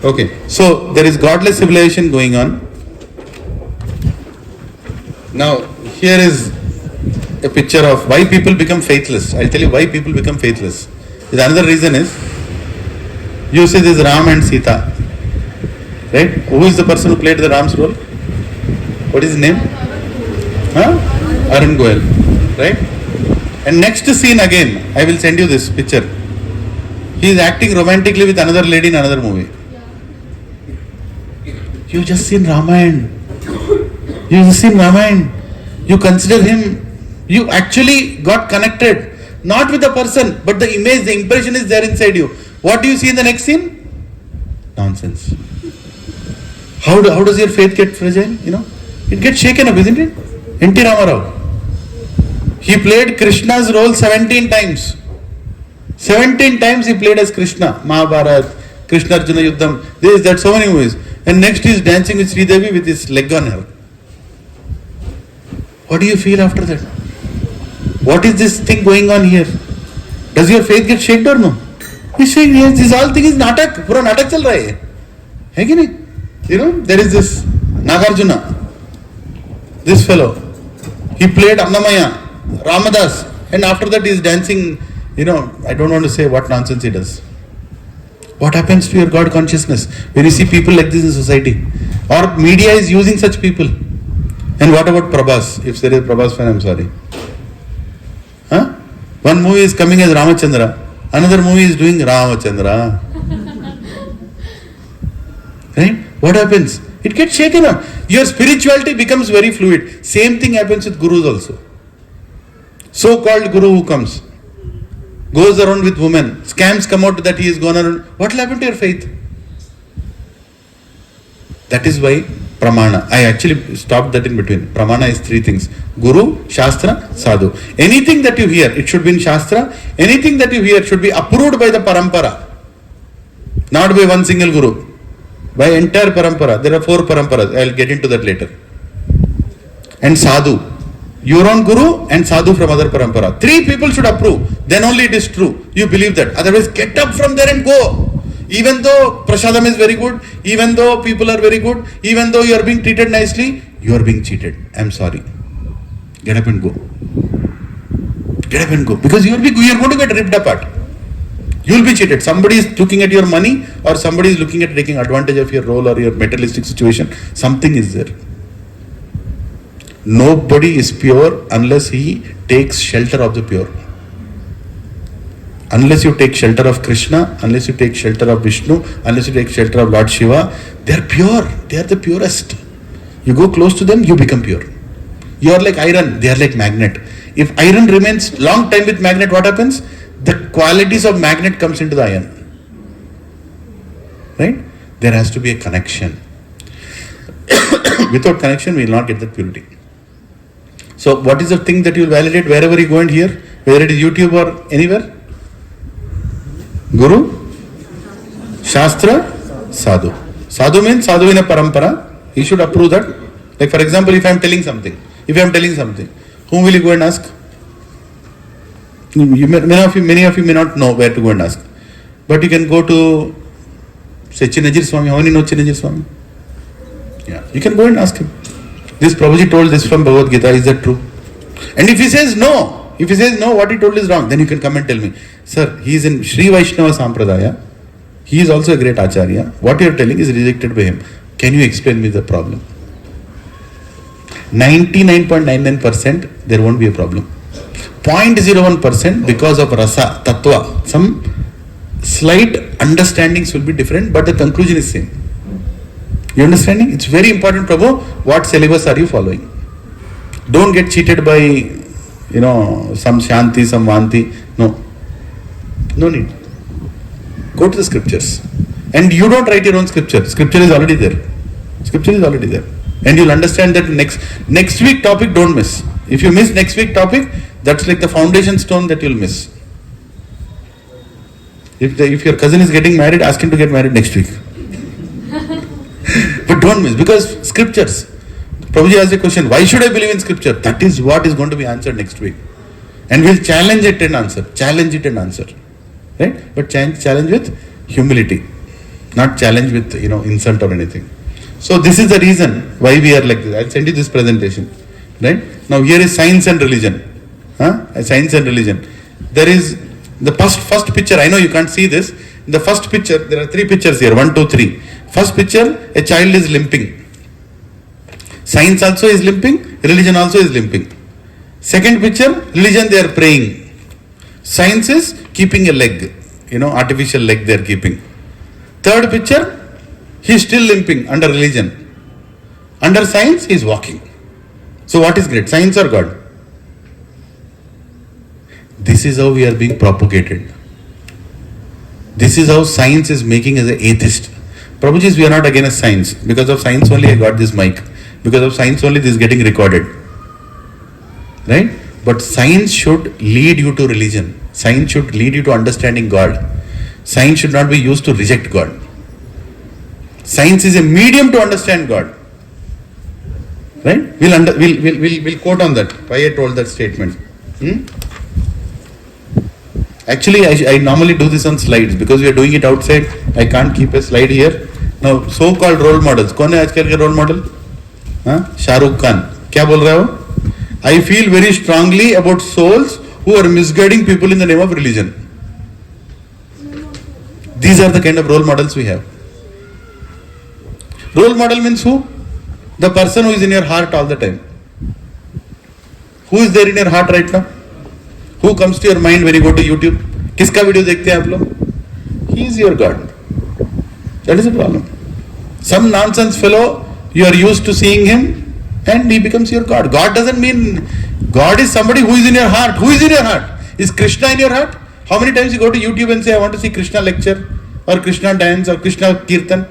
Okay. So there is godless civilization going on. Now, here is a picture of why people become faithless. I'll tell you why people become faithless. The another reason is, you see this Ram and Sita. Right? Who is the person who played the Ram's role? What is his name? Arun Goel. Right? And next scene again, I will send you this picture. He is acting romantically with another lady in another movie. You just seen Ramayana. You just seen Ramayana. You consider him, you actually got connected. Not with the person, but the image, the impression is there inside you. What do you see in the next scene? Nonsense. How does your faith get fragile? It gets shaken up, isn't it? N.T. Ramarao. He played Krishna's role 17 times. 17 times he played as Krishna. Mahabharata, Krishna Arjuna Yuddham, this, that, so many movies. And next he is dancing with Sri Devi with his leg on her. What do you feel after that? What is this thing going on here? Does your faith get shaken or no? He's saying, yes, this all thing is natak. Pura natak chal raha hai. Hai ki nahi? There is this Nagarjuna. This fellow. He played Annamaya, Ramadas, and after that he is dancing, I don't want to say what nonsense he does. What happens to your God consciousness when you see people like this in society? Or media is using such people. And what about Prabhas? If there is Prabhas fan, I'm sorry. One movie is coming as Ramachandra, another movie is doing Ramachandra. Right? What happens? It gets shaken up. Your spirituality becomes very fluid. Same thing happens with gurus also. So-called guru who comes, goes around with women, scams come out that he is gone around. What will happen to your faith? That is why Pramana. I actually stopped that in between. Pramana is three things. Guru, Shastra, Sadhu. Anything that you hear, it should be in Shastra. Anything that you hear should be approved by the Parampara. Not by one single Guru. By entire Parampara. There are 4 Paramparas. I will get into that later. And Sadhu. Your own Guru and Sadhu from other Parampara. 3 people should approve. Then only it is true. You believe that. Otherwise, get up from there and go. Even though Prasadam is very good, even though people are very good, even though you are being treated nicely, you are being cheated. I am sorry. Get up and go. Get up and go. Because you are going to get ripped apart. You will be cheated. Somebody is looking at your money, or somebody is looking at taking advantage of your role or your materialistic situation. Something is there. Nobody is pure unless he takes shelter of the pure. Unless you take shelter of Krishna, unless you take shelter of Vishnu, unless you take shelter of Lord Shiva, they are pure. They are the purest. You go close to them, you become pure. You are like iron, they are like magnet. If iron remains long time with magnet, what happens? The qualities of magnet comes into the iron. Right? There has to be a connection. Without connection, we will not get that purity. So what is the thing that you will validate wherever you go and hear? Whether it is YouTube or anywhere? Guru, Shastra, Sadhu. Sadhu means Sadhu in a parampara. He should approve that. Like for example, if I am telling something, whom will you go and ask? Many of you may not know where to go and ask. But you can go to, say, Chinnajir Swami. How many know Chinnajir Swami? Yeah, you can go and ask him. This Prabhuji told this from Bhagavad Gita, is that true? And if he says no, what he told is wrong, then you can come and tell me, sir, he is in Sri Vaishnava Sampradaya, he is also a great Acharya, what you are telling is rejected by him. Can you explain me the problem? 99.99% there won't be a problem. 0.01% because of rasa, tattva, some slight understandings will be different, but the conclusion is same. You understanding? It's very important, Prabhu. What syllabus are you following? Don't get cheated by, some Shanti, some Vanti. No need. Go to the scriptures. And you don't write your own scripture. Scripture is already there. And you'll understand that next week topic, don't miss. If you miss next week topic, that's like the foundation stone that you'll miss. If your cousin is getting married, ask him to get married next week. But don't miss, because scriptures. Prabhuji asked a question, why should I believe in scripture? That is what is going to be answered next week. And we'll challenge it and answer. Right? But challenge with humility, not challenge with insult or anything. So this is the reason why we are like this. I'll send you this presentation, right? Now here is science and religion. Science and religion. There is the first picture. I know you can't see this. In the first picture, there are 3 pictures here. 1, 2, 3. First picture, a child is limping. Science also is limping. Religion also is limping. Second picture, religion they are praying. Science is keeping a leg. Artificial leg they are keeping. Third picture, he is still limping under religion. Under science, he is walking. So what is great, science or God? This is how we are being propagated. This is how science is making us an atheist. Prabhuji, we are not against science. Because of science only I got this mic. Because of science only this is getting recorded. Right? But science should lead you to religion. Science should lead you to understanding God. Science should not be used to reject God. Science is a medium to understand God. Right? We'll quote on that. Why I told that statement. Actually, I normally do this on slides because we are doing it outside. I can't keep a slide here. Now, so-called role models. कौन है आजकल के role model? Shahrukh Khan. क्या बोल रहा है वो? I feel very strongly about souls who are misguiding people in the name of religion. These are the kind of role models we have. Role model means who? The person who is in your heart all the time. Who is there in your heart right now? Who comes to your mind when you go to YouTube? किसका video देखते हैं आप लोग? He is your God. That is the problem. Some nonsense fellow, you are used to seeing him and he becomes your God. God doesn't mean, God is somebody who is in your heart. Who is in your heart? Is Krishna in your heart? How many times you go to YouTube and say, I want to see Krishna lecture or Krishna dance or Krishna kirtan?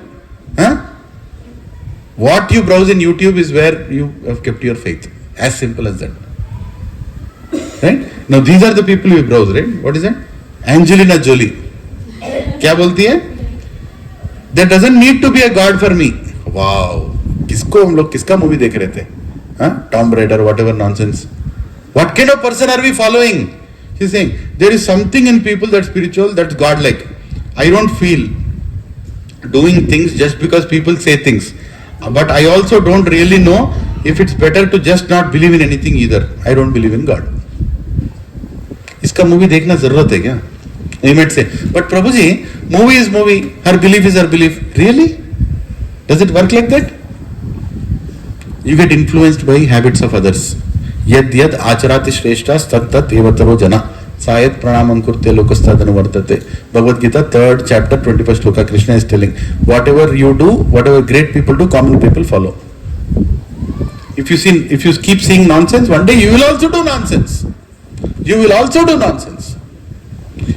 What you browse in YouTube is where you have kept your faith. As simple as that. Right? Now these are the people we browse, right? What is that? Angelina Jolie. क्या बोलती है? There doesn't need to be a God for me. Wow. किसको हम लोग किसका movie देख रहे थे? Tom Raider, whatever nonsense. What kind of person are we following? She's saying there is something in people that's spiritual, that's God-like. I don't feel doing things just because people say things. But I also don't really know if it's better to just not believe in anything either. I don't believe in God. इसका movie देखना जरूरत है क्या? You might say, but Prabhuji, movie is movie, her belief is her belief. Really? Does it work like that? You get influenced by habits of others. Yad yad acharati shreshtas tat tat evataro jana. Sayat pranamam kurte lokastadanu vartate. Bhagavad Gita, 3rd chapter, 21st sloka, Krishna is telling, whatever you do, whatever great people do, common people follow. If you keep seeing nonsense, one day you will also do nonsense. You will also do nonsense.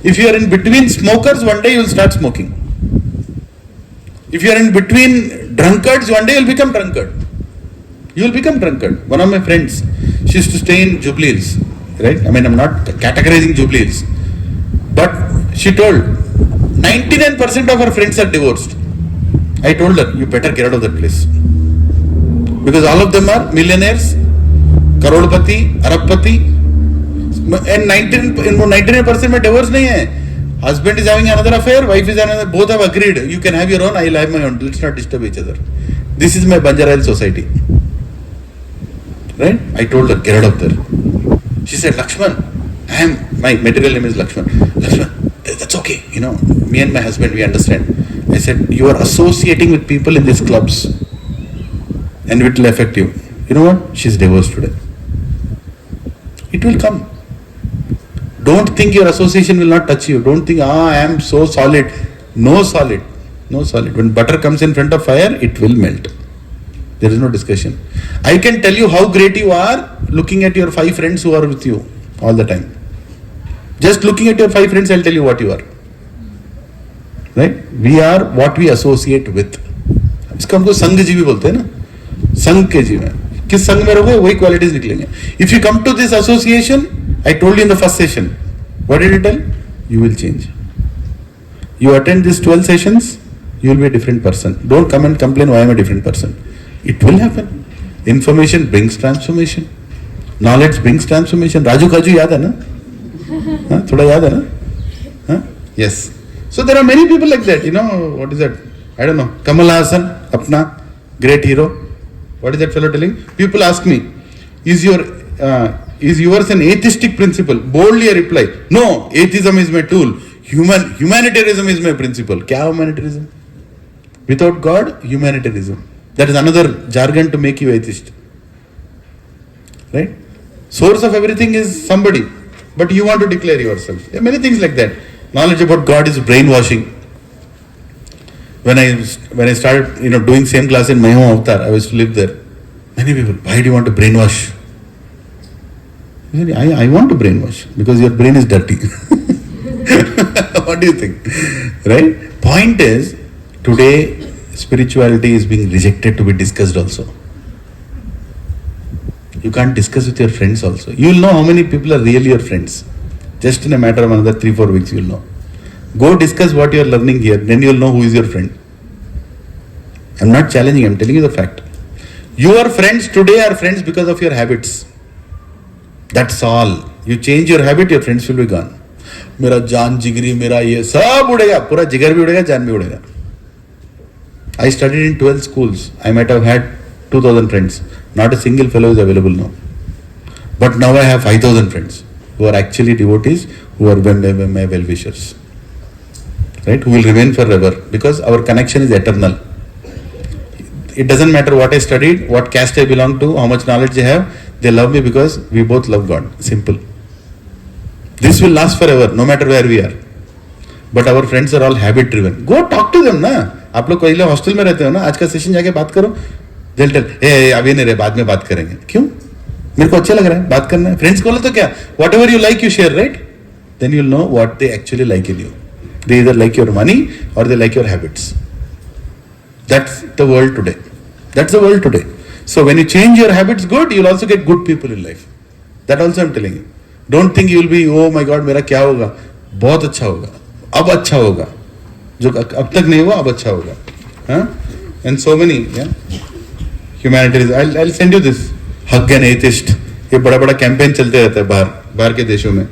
If you are in between smokers, one day you will start smoking. If you are in between drunkards, one day you will become drunkard. You will become drunkard. One of my friends, she used to stay in Jubilee Hills, right? I mean, I'm not categorizing Jubilee Hills. But she told, 99% of her friends are divorced. I told her, you better get out of that place. Because all of them are millionaires, करोड़पति, अरबपति, and 99% में divorce नहीं है. Husband is having another affair, wife is another, both have agreed. You can have your own, I will have my own. Let's not disturb each other. This is my Banjara society. Right? I told her, get out of there. She said, Lakshman, my material name is Lakshman. Lakshman, that's okay. Me and my husband, we understand. I said, you are associating with people in these clubs and it will affect you. You know what? She's divorced today. It will come. Don't think your association will not touch you. Don't think, I am so solid. No solid. No solid. When butter comes in front of fire, it will melt. There is no discussion. I can tell you how great you are looking at your 5 friends who are with you all the time. Just looking at your 5 friends, I'll tell you what you are. Right? We are what we associate with. इसको हमको संग जीवी बोलते हैं ना? संग के जीव. किस संग में रहोगे वही क्वालिटीज निकलेंगे. If you come to this association, I told you in the first session, what did I tell? You will change. You attend these 12 sessions, you will be a different person. Don't come and complain why I am a different person. It will happen. Information brings transformation. Knowledge brings transformation. Raju Kaju याद है ना? थोड़ा याद है ना? Yes. So there are many people like that, what is that? I don't know. Kamal Hassan, Apna, great hero. What is that fellow telling? People ask me, is yours an atheistic principle? Boldly I reply, no, atheism is my tool. Humanitarianism is my principle. Kya humanitarianism? Without God, humanitarianism. That is another jargon to make you atheist. Right? Source of everything is somebody, but you want to declare yourself. There are many things like that. Knowledge about God is brainwashing. When I started, doing same class in my home avatar, I was to live there. Many people, why do you want to brainwash? I want to brainwash because your brain is dirty. What do you think? Right? Point is, today spirituality is being rejected to be discussed also. You can't discuss with your friends also. You will know how many people are really your friends. Just in a matter of another 3-4 weeks, you will know. Go discuss what you are learning here, then you will know who is your friend. I am not challenging, I am telling you the fact. Your friends today are friends because of your habits. That's all. You change your habit, your friends will be gone. मेरा जान जिगरी मेरा ये सब उड़ेगा, पूरा जिगर भी उड़ेगा, जान भी उड़ेगा. I studied in 12 schools. I might have had 2,000 friends. Not a single fellow is available now. But now I have 5,000 friends who are actually devotees, who are my well-wishers. Right? Who will remain forever because our connection is eternal. It doesn't matter what I studied, what caste I belong to, how much knowledge I have. They love me because we both love God. Simple. This will last forever, no matter where we are. But our friends are all habit driven. Go talk to them ना. आप लोग कोई hostel में रहते हो ना, आज का सेशन जाके बात करो. They'll tell, अभी नहीं रहे, बाद में बात करेंगे. क्यों? मेरे को अच्छा लग रहा है, बात करना है. Friends को बोलो तो क्या? Whatever you like, you share, right? Then you'll know what they actually like in you. They either like your money or they like your habits. That's the world today. That's the world today. So when you change your habits good, you'll also get good people in life. That also I'm telling you. Don't think you'll be, oh my God, मेरा क्या होगा? बहुत अच्छा होगा. अब अच्छा होगा. जो अब तक नहीं हुआ, अब अच्छा होगा. Huh? And so many, humanitarians. I'll send you this. Hug an atheist. ये बड़ा बड़ा कैंपेन चलते रहता है बाहर के देशों में.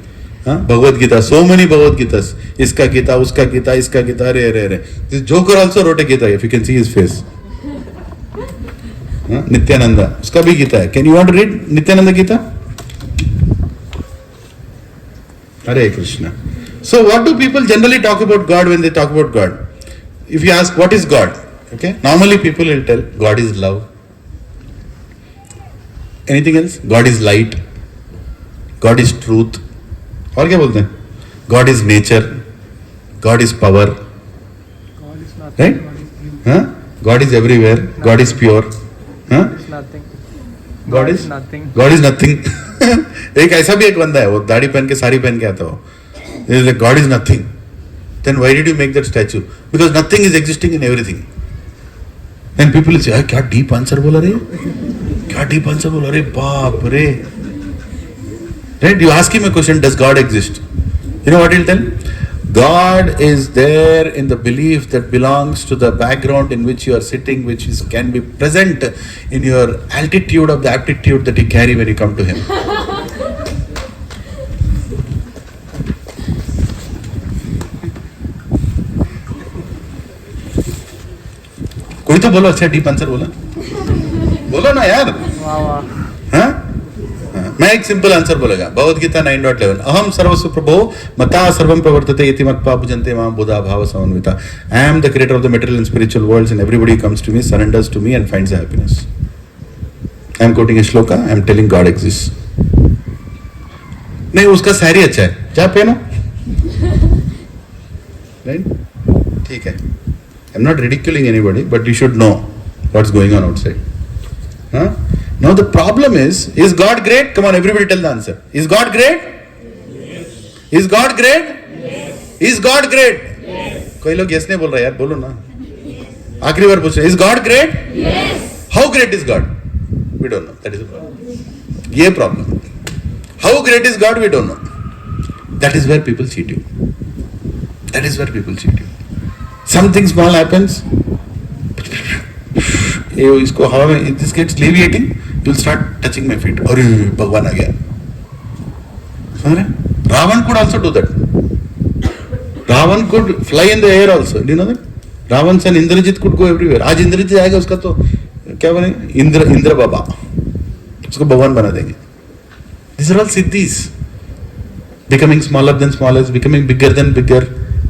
Bhagavad Gita, so many Bhagavad Gitas. Iska Gita, uska Gita, iska Gita, re. This joker also wrote a Gita, if you can see his face. Nityananda, uska bhi Gita hai. Can you want to read Nityananda Gita? Hare Krishna. So what do people generally talk about God when they talk about God? If you ask, what is God? Okay, normally people will tell, God is love. Anything else? God is light. God is truth. और क्या बोलते हैं? God is nature. God is power. God is nothing. Right? God is everywhere. God is pure. God is nothing. God is nothing. God is nothing. एक ऐसा भी एक बंदा है, वो दाढ़ी पहन के साड़ी पहन के आता हो. Like, God is nothing. Then why did you make that statue? Because nothing is existing in everything. Then people will say, क्या deep answer बोला रे? क्या deep answer बोला रे? बाप रे. Right? You ask him a question, does God exist? You know what he'll tell? God is there in the belief that belongs to the background in which you are sitting, which can be present in your altitude of the aptitude that you carry when you come to him. कोई तो बोलो अच्छा deep answer बोलो ना यार. हाँ? मैं एक सिंपल आंसर बोलेगा. भगवद गीता 9.11 अहम सर्वस्व प्रभो मता सर्वम प्रवर्तते इति मत्वा पूजन्ते मां बुधा भाव समन्विता. I am the creator of the material and spiritual worlds and everybody who comes to me surrenders to me and finds the happiness. I am quoting a shloka. I am telling God exists. नहीं उसका सारी अच्छा है, जा पहनो. Right? ठीक है. I am not ridiculing anybody, but you should know what's going on outside. Huh? Now the problem is God great? Come on, everybody tell the answer. Is God great? Yes. Is God great? Yes. Is God great? Yes. कोई लोग yes नहीं बोल रहा यार, बोलो ना. आखिरी बार पूछ रहे. Is God great? Yes. How great is God? We don't know. That is the problem. ये problem. How great is God? We don't know. That is where people cheat you. That is where people cheat you. Something small happens. इसको हवा में this gets leviating, you'll start touching my feet. अरे भगवान आ गया. समझ रहे? Ravan could also do that. Ravan could fly in the air also. Do you know that? Ravan's and Indrajit could go everywhere. आज इंद्रजीत आएगा उसका तो क्या बनेगा? इंद्र बाबा, उसको भगवान बना देंगे. These are all siddhis. Becoming smaller than smallest, becoming bigger than bigger,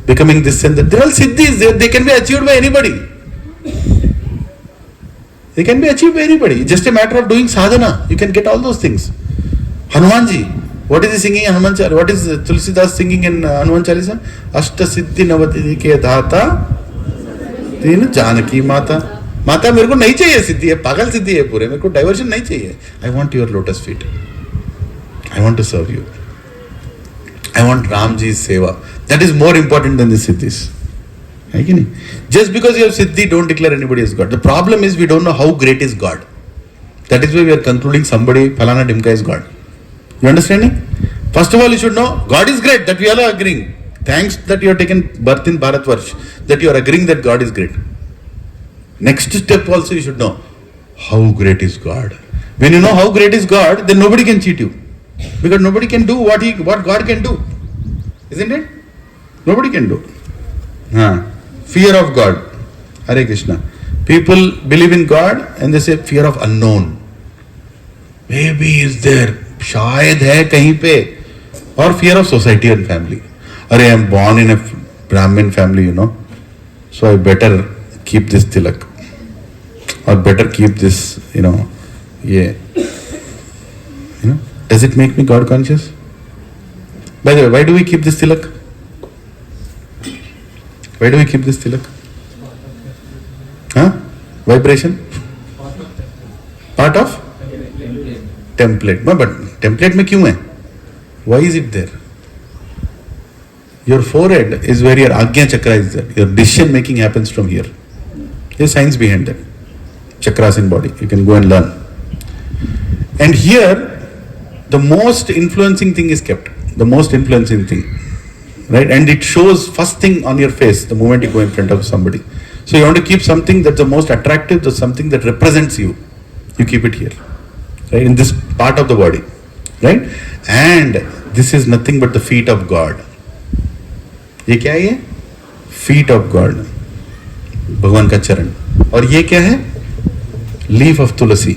becoming this and that. They're all siddhis. They can be achieved by anybody. They can be achieved by anybody. It's just a matter of doing sadhana. You can get all those things. Hanumanji, what is he singing in Hanuman Chalisa? What is Tulsidas singing in Hanuman Chalisa? Ashta Siddhi Navati ke dhata तीन जानकी माता. माता मेरे को नहीं चाहिए सिद्धि है, पागल सिद्धि है पूरे, मेरे को डाइवर्शन नहीं चाहिए. I want your lotus feet. I want to serve you. I want Ramji's seva. That is more important than the siddhis. है कि नहीं? Just because you have siddhi, don't declare anybody as God. The problem is we don't know how great is God. That is why we are concluding somebody, Phalana Dimka is God. You understanding? First of all, you should know God is great. That we all are agreeing. Thanks that you have taken birth in Bharatvarsh, that you are agreeing that God is great. Next step also you should know how great is God. When you know how great is God, then nobody can cheat you, because nobody can do what God can do, isn't it? Nobody can do. Fear of God. Hare Krishna. People believe in God and they say fear of unknown. Maybe he is there, शायद है कहीं पे. Or fear of society and family. I am born in a Brahmin family, you know, so I better keep this tilak, or better keep this, you know, yeah. You know, does it make me God conscious? By the way, why do we keep this tilak? Why do we keep this tilak? Vibration? Part of? Template. But template में क्यों है? Why is it there? Your forehead is where your Agnya chakra is there. Your decision making happens from here. There's science behind that. Chakras in body. You can go and learn. And here, the most influencing thing is kept. The most influencing thing. Right? And it shows first thing on your face the moment you go in front of somebody. So you want to keep something that's the most attractive, that's something that represents you. You keep it here. Right? In this part of the body. Right? And this is nothing but the feet of God. ये क्या है? Feet of God. भगवान का चरण. और ये क्या है? Leaf of Tulasi.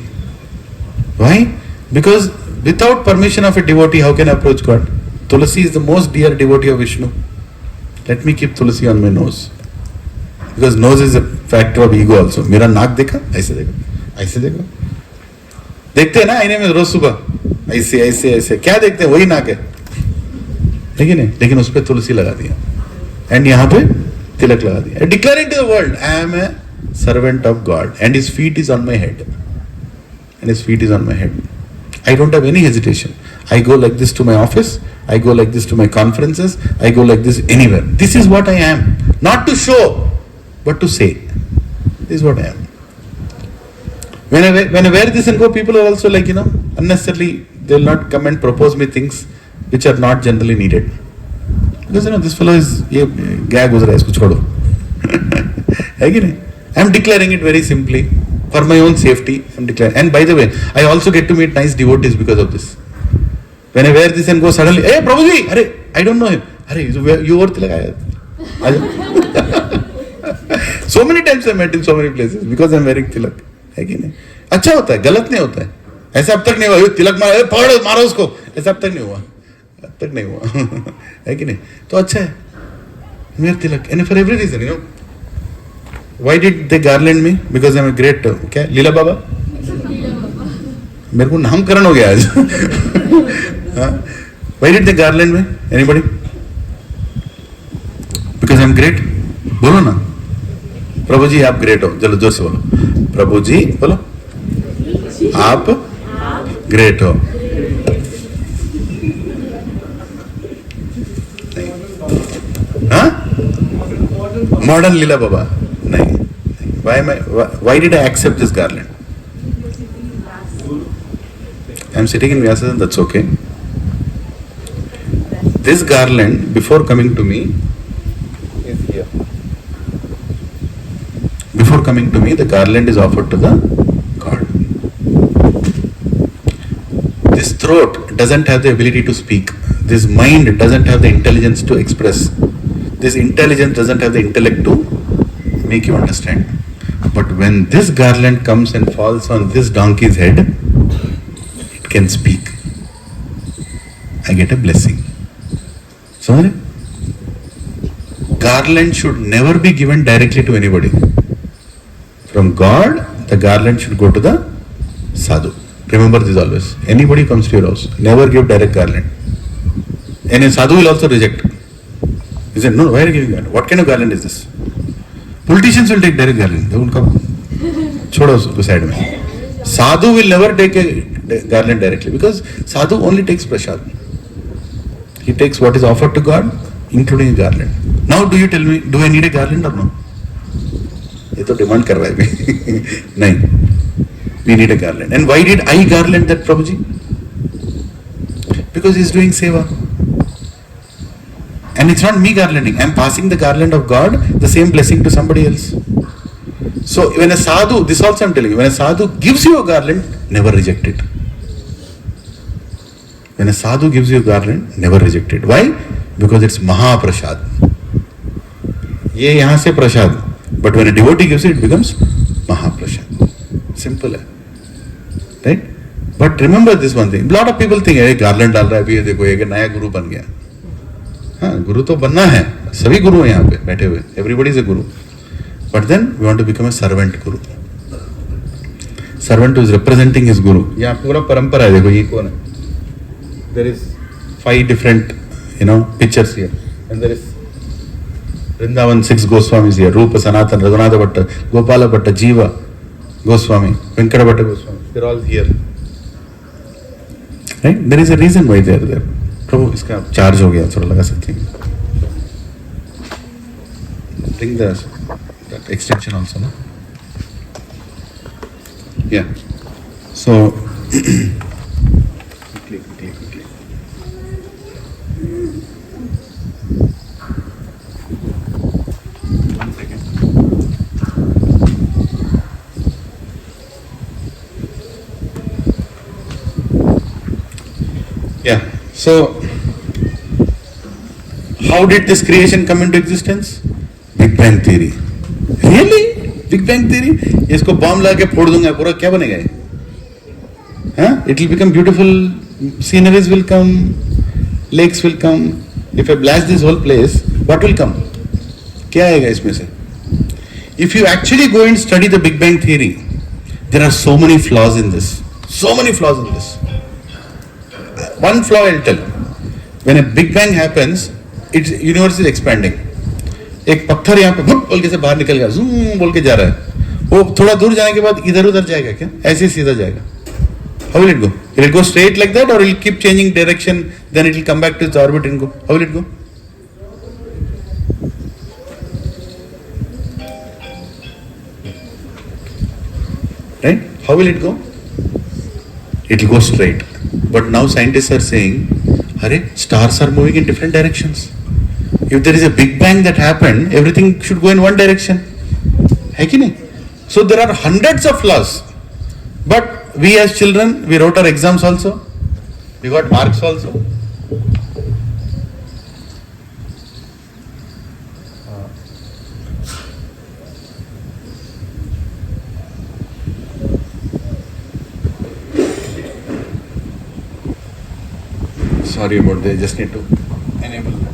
Why? Because without permission of a devotee, how can I approach God? Tulasi is the most dear devotee of Vishnu. Let me keep Tulasi on my nose. Because nose is a factor of ego also. मेरा नाक देखा? ऐसे देखो. ऐसे देखो. देखते हैं ना आईने में रोज सुबह. ऐसे ऐसे ऐसे. क्या देखते हैं? वही नाक है. लेकिन नहीं. लेकिन उस पर तुलसी लगा दिया. And यहाँ पे तिलक लगा दिया. Declaring to the world, I am a servant of God, and His feet is on my head. And His feet is on my head. I don't have any hesitation. I go like this to my office. I go like this to my conferences. I go like this anywhere. This is what I am. Not to show, but to say. This is what I am. When I wear this and go, people are also like, unnecessarily, they will not come and propose me things which are not generally needed. Because this fellow is, ये गया गुजरा है, इसको छोड़ो. है कि नहीं? I am declaring it very simply for my own safety. I am declaring. And by the way, I also get to meet nice devotees because of this. When I wear this and go suddenly, hey Prabhuji, I don't know him. You wore tilak. So many times I met in so many places because I am wearing tilak. है कि नहीं? अच्छा होता है, गलत नहीं होता है. ऐसा अब तक नहीं हुआ. तिलक पकड़ो, मारो उसको. ऐसा अब तक नहीं हुआ. अब तक नहीं हुआ. है कि नहीं? तो अच्छा है. Wear tilak. And for every reason, Why did they garland me? Because I am a great, क्या? लीला बाबा? मेरे को नामकरण हो गया आज. Why did they garland me? Anybody? Because I am great. बोलो ना. प्रभु जी आप ग्रेट हो. चलो जोर से बोलो. प्रभु जी बोलो. आप ग्रेट हो. हाँ? मॉडर्न लीला बाबा नहीं. Why did I accept this garland? I am sitting in Vyasasan, that's okay. This garland, before coming to me, is here. Before coming to me, the garland is offered to the God. This throat doesn't have the ability to speak. This mind doesn't have the intelligence to express. this intelligence doesn't have the intellect to make you understand. But when this garland comes and falls on this donkey's head, it can speak. I get a blessing. So, garland should never be given directly to anybody. From God, the garland should go to the sadhu. Remember this always. Anybody comes to your house, never give direct garland. And a sadhu will also reject. He said, no, why are you giving garland? What kind of garland is this? Politicians will take direct garland. They won't come. Chodo usko side mein. Sadhu will never take a garland directly because sadhu only takes prasad. He takes what is offered to God, including a garland. Now do you tell me, do I need a garland or no? ये तो demand कर रहा है भी. नहीं. We need a garland. And why did I garland that Prabhuji? Because he's doing seva. And it's not me garlanding. I'm passing the garland of God, the same blessing to somebody else. So when a sadhu, this also I'm telling you, when a sadhu gives you a garland, never reject it. When a sadhu gives you a garland, never reject it. Why? Because it's Mahaprasad. ये यहाँ से प्रसाद. But when a devotee gives it, it becomes Mahaprasad. Simple है. Right? But remember this one thing. A lot of people think, hey, garland डाल रहा है अभी ये देखो एक नया गुरु बन गया. हाँ, गुरु तो बनना है. सभी गुरु हैं यहाँ पे बैठे हुए. Everybody is a guru. But then we want to become a servant guru. Servant who is representing his guru. यहाँ पूरा परंपरा है देखो ये कौन है. There is 5 different, pictures here. And there is Vrindavan 6 Goswamis here. Rupa, Sanatan, Raghunatha Bhatta, Gopala Bhatta, Jiva Goswami, Venkata Bhatta Goswami. They're all here. Right? There is a reason why they are there. Prabhu, इसका charge हो गया थोड़ा लगा सकते हैं. Bring that extension also, no? Yeah. So, quickly. One second. Yeah. So, how did this creation come into existence? Big Bang Theory. Really? Big Bang Theory? इसको bomb लगा के फोड़ दूंगा पूरा क्या बनेगा ये? हाँ? It will become beautiful. Sceneries will come. Lakes will come. If I blast this whole place, what will come? क्या आएगा इसमें से? If you actually go and study the Big Bang Theory, there are so many flaws in this. So many flaws in this. One flaw I'll tell. When a Big Bang happens, its universe is expanding. एक पत्थर यहाँ पे भुट बोल के से बाहर निकल गया, जूम बोल के जा रहा है. वो थोड़ा दूर जाने के बाद इधर उधर जाएगा क्या? ऐसे सीधा जाएगा. How will it go? Will it go straight like that or will it keep changing direction? Then it will come back to its orbit and go. How will it go? Right? How will it go? It will go straight. But now scientists are saying, stars are moving in different directions. If there is a Big Bang that happened, everything should go in one direction. है कि नहीं? So there are hundreds of laws. But we as children, we wrote our exams also. We got marks also. Sorry about that, just need to enable that.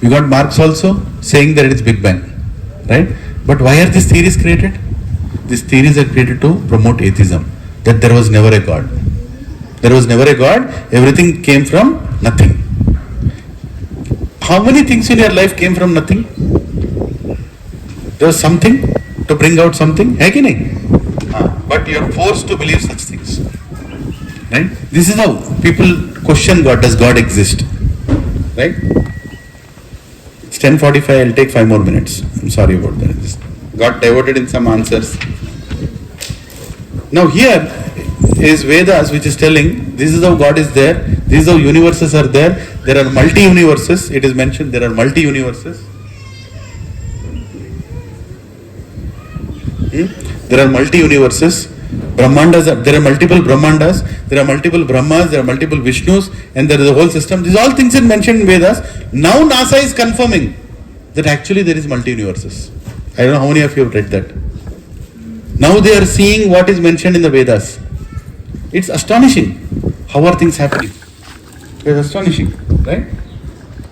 We got marks also saying that it is Big Bang, right? But why are these theories created? These theories are created to promote atheism, that there was never a God. There was never a God, everything came from nothing. How many things in your life came from nothing? There was something to bring out something, hai ki nahi? But you are forced to believe such things. Right? This is how people question God. Does God exist? Right? It's 10:45. I'll take 5 more minutes. I'm sorry about that. Just got diverted in some answers. Now here is Vedas, which is telling this is how God is there. This is how universes are there. There are multi-universes. It is mentioned there are multi-universes. There are multi-universes. There are multiple Brahmandas, there are multiple Brahmas, there are multiple Vishnus, and there is a whole system. These all things are mentioned in Vedas. Now NASA is confirming that actually there is multi-universes. I don't know how many of you have read that. Now they are seeing what is mentioned in the Vedas. It's astonishing. How are things happening? It's astonishing, right?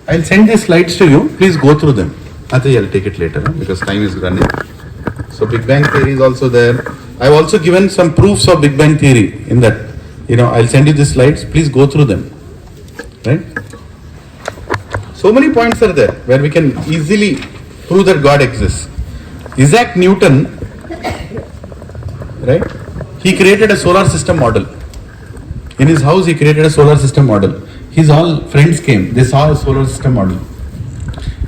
I'll send these slides to you. Please go through them. Ati, I'll take it later because time is running. So Big Bang Theory is also there. I've also given some proofs of Big Bang Theory in that. I'll send you the slides. Please go through them. Right? So many points are there where we can easily prove that God exists. Isaac Newton, right? He created a solar system model. In his house, he created a solar system model. His all friends came. They saw a solar system model.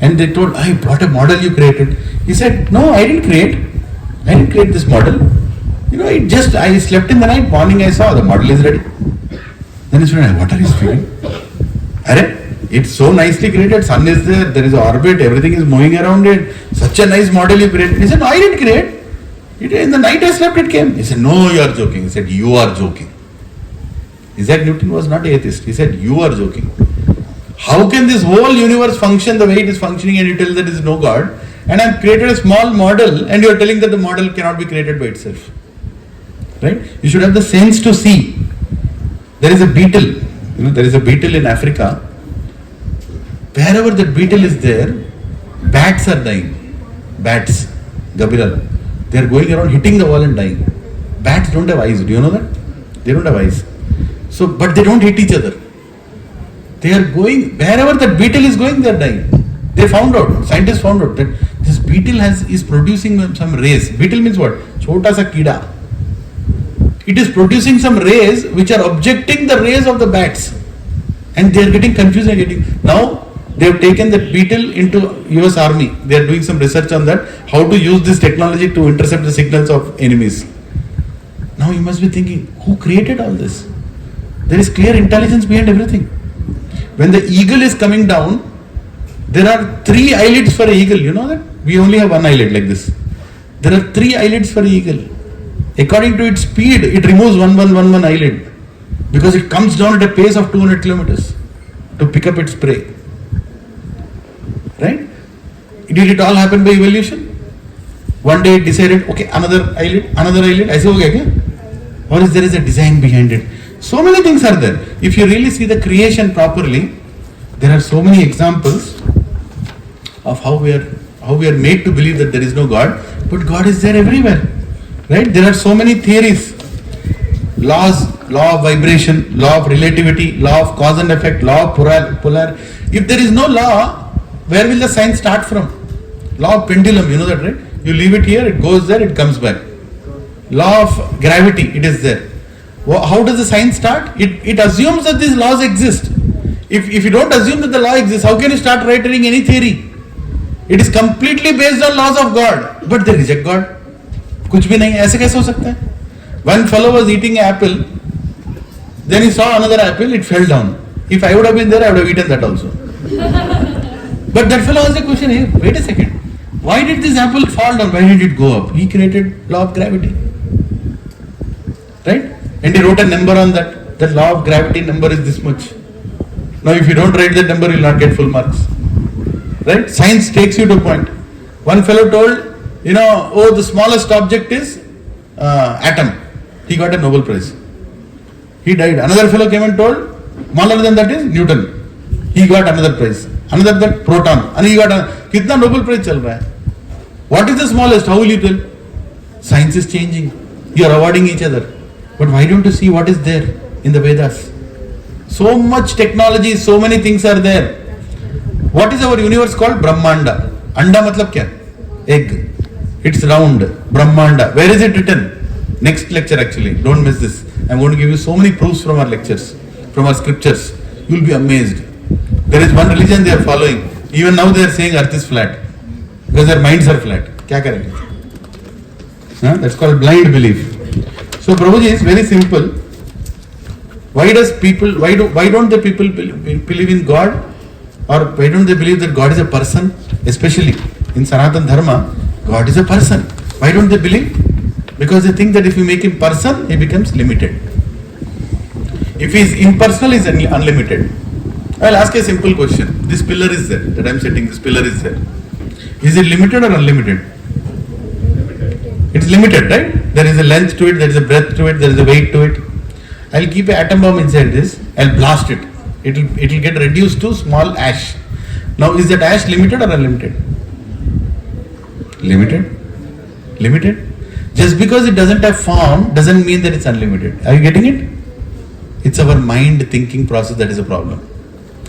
And they told, "Hey, what a model you created." He said, "No, I didn't create this model. I slept in the night, morning I saw the model is ready." Then he said, "What are you speaking? It's so nicely created, sun is there is an orbit, everything is moving around it. Such a nice model you created." He said, "No, I didn't create. In the night I slept, it came." He said, "No, you are joking." He said, "You are joking." Isaac Newton was not atheist. He said, "You are joking. How can this whole universe function the way it is functioning and you tell that there is no God? And I have created a small model and you are telling that the model cannot be created by itself." Right? You should have the sense to see. There is a beetle. There is a beetle in Africa. Wherever that beetle is there, bats are dying. Bats, Gabirala. They are going around hitting the wall and dying. Bats don't have eyes. Do you know that? They don't have eyes. So, but they don't hit each other. They are going, wherever that beetle is going, they are dying. They found out, scientists found out that this beetle is producing some rays. Beetle means what? Chota sa kida. It is producing some rays which are objecting the rays of the bats. And they are getting confused now they have taken that beetle into US Army. They are doing some research on that, how to use this technology to intercept the signals of enemies. Now you must be thinking, who created all this? There is clear intelligence behind everything. When the eagle is coming down, there are 3 eyelids for an eagle. You know that? We only have 1 eyelid like this. There are 3 eyelids for an eagle. According to its speed, it removes one eyelid because it comes down at a pace of 200 kilometers to pick up its prey. Right? Did it all happen by evolution? One day it decided, okay, another eyelid. I say, okay. Or is there a design behind it? So many things are there. If you really see the creation properly, there are so many examples of how we are made to believe that there is no God, but God is there everywhere. Right? There are so many theories, laws, law of vibration, law of relativity, law of cause and effect, law of polar. If there is no law, where will the science start from? Law of pendulum, you know that, right? You leave it here, it goes there, it comes back. Law of gravity, it is there. How does the science start? It assumes that these laws exist. If you don't assume that the law exists, how can you start writing any theory? It is completely based on laws of God, but they reject God. कुछ भी नहीं, ऐसे कैसे हो सकता है? One fellow was eating an apple, then he saw another apple, it fell down. If I would have been there, I would have eaten that also. But that fellow asked a question, hey, wait a second. Why did this apple fall down? Why did it go up? He created law of gravity. Right? And he wrote a number on that. The law of gravity number is this much. Now if you don't write that number, you will not get full marks. Right? Science takes you to a point. One fellow told, the smallest object is atom. He got a Nobel Prize. He died. Another fellow came and told, smaller than that is Newton. He got another prize. Another that proton. And he got kitna Nobel Prize chal raha hai? What is the smallest? How will you tell? Science is changing. You are awarding each other. But why don't you see what is there in the Vedas? So much technology, so many things are there. What is our universe called? Brahmanda. Anda matlab kya? Egg. It's round. Brahmanda. Where is it written? Next lecture actually. Don't miss this. I'm going to give you so many proofs from our lectures, from our scriptures. You will be amazed. There is one religion they are following. Even now they are saying earth is flat. Because their minds are flat. Kya karenge? That's called blind belief. So Prabhuji is very simple. Why don't the people believe in God? Or why don't they believe that God is a person? Especially in Sanatana Dharma, God is a person. Why don't they believe? Because they think that if you make him person, he becomes limited. If he is impersonal, he is unlimited. I will ask a simple question. This pillar is there, that I am sitting, this pillar is there. Is it limited or unlimited? It's limited, right? There is a length to it, there is a breadth to it, there is a weight to it. I will keep an atom bomb inside this, I will blast it. It will get reduced to small ash. Now is that ash limited or unlimited? Limited. Just because it doesn't have form doesn't mean that it's unlimited. Are you getting it? It's our mind thinking process that is a problem.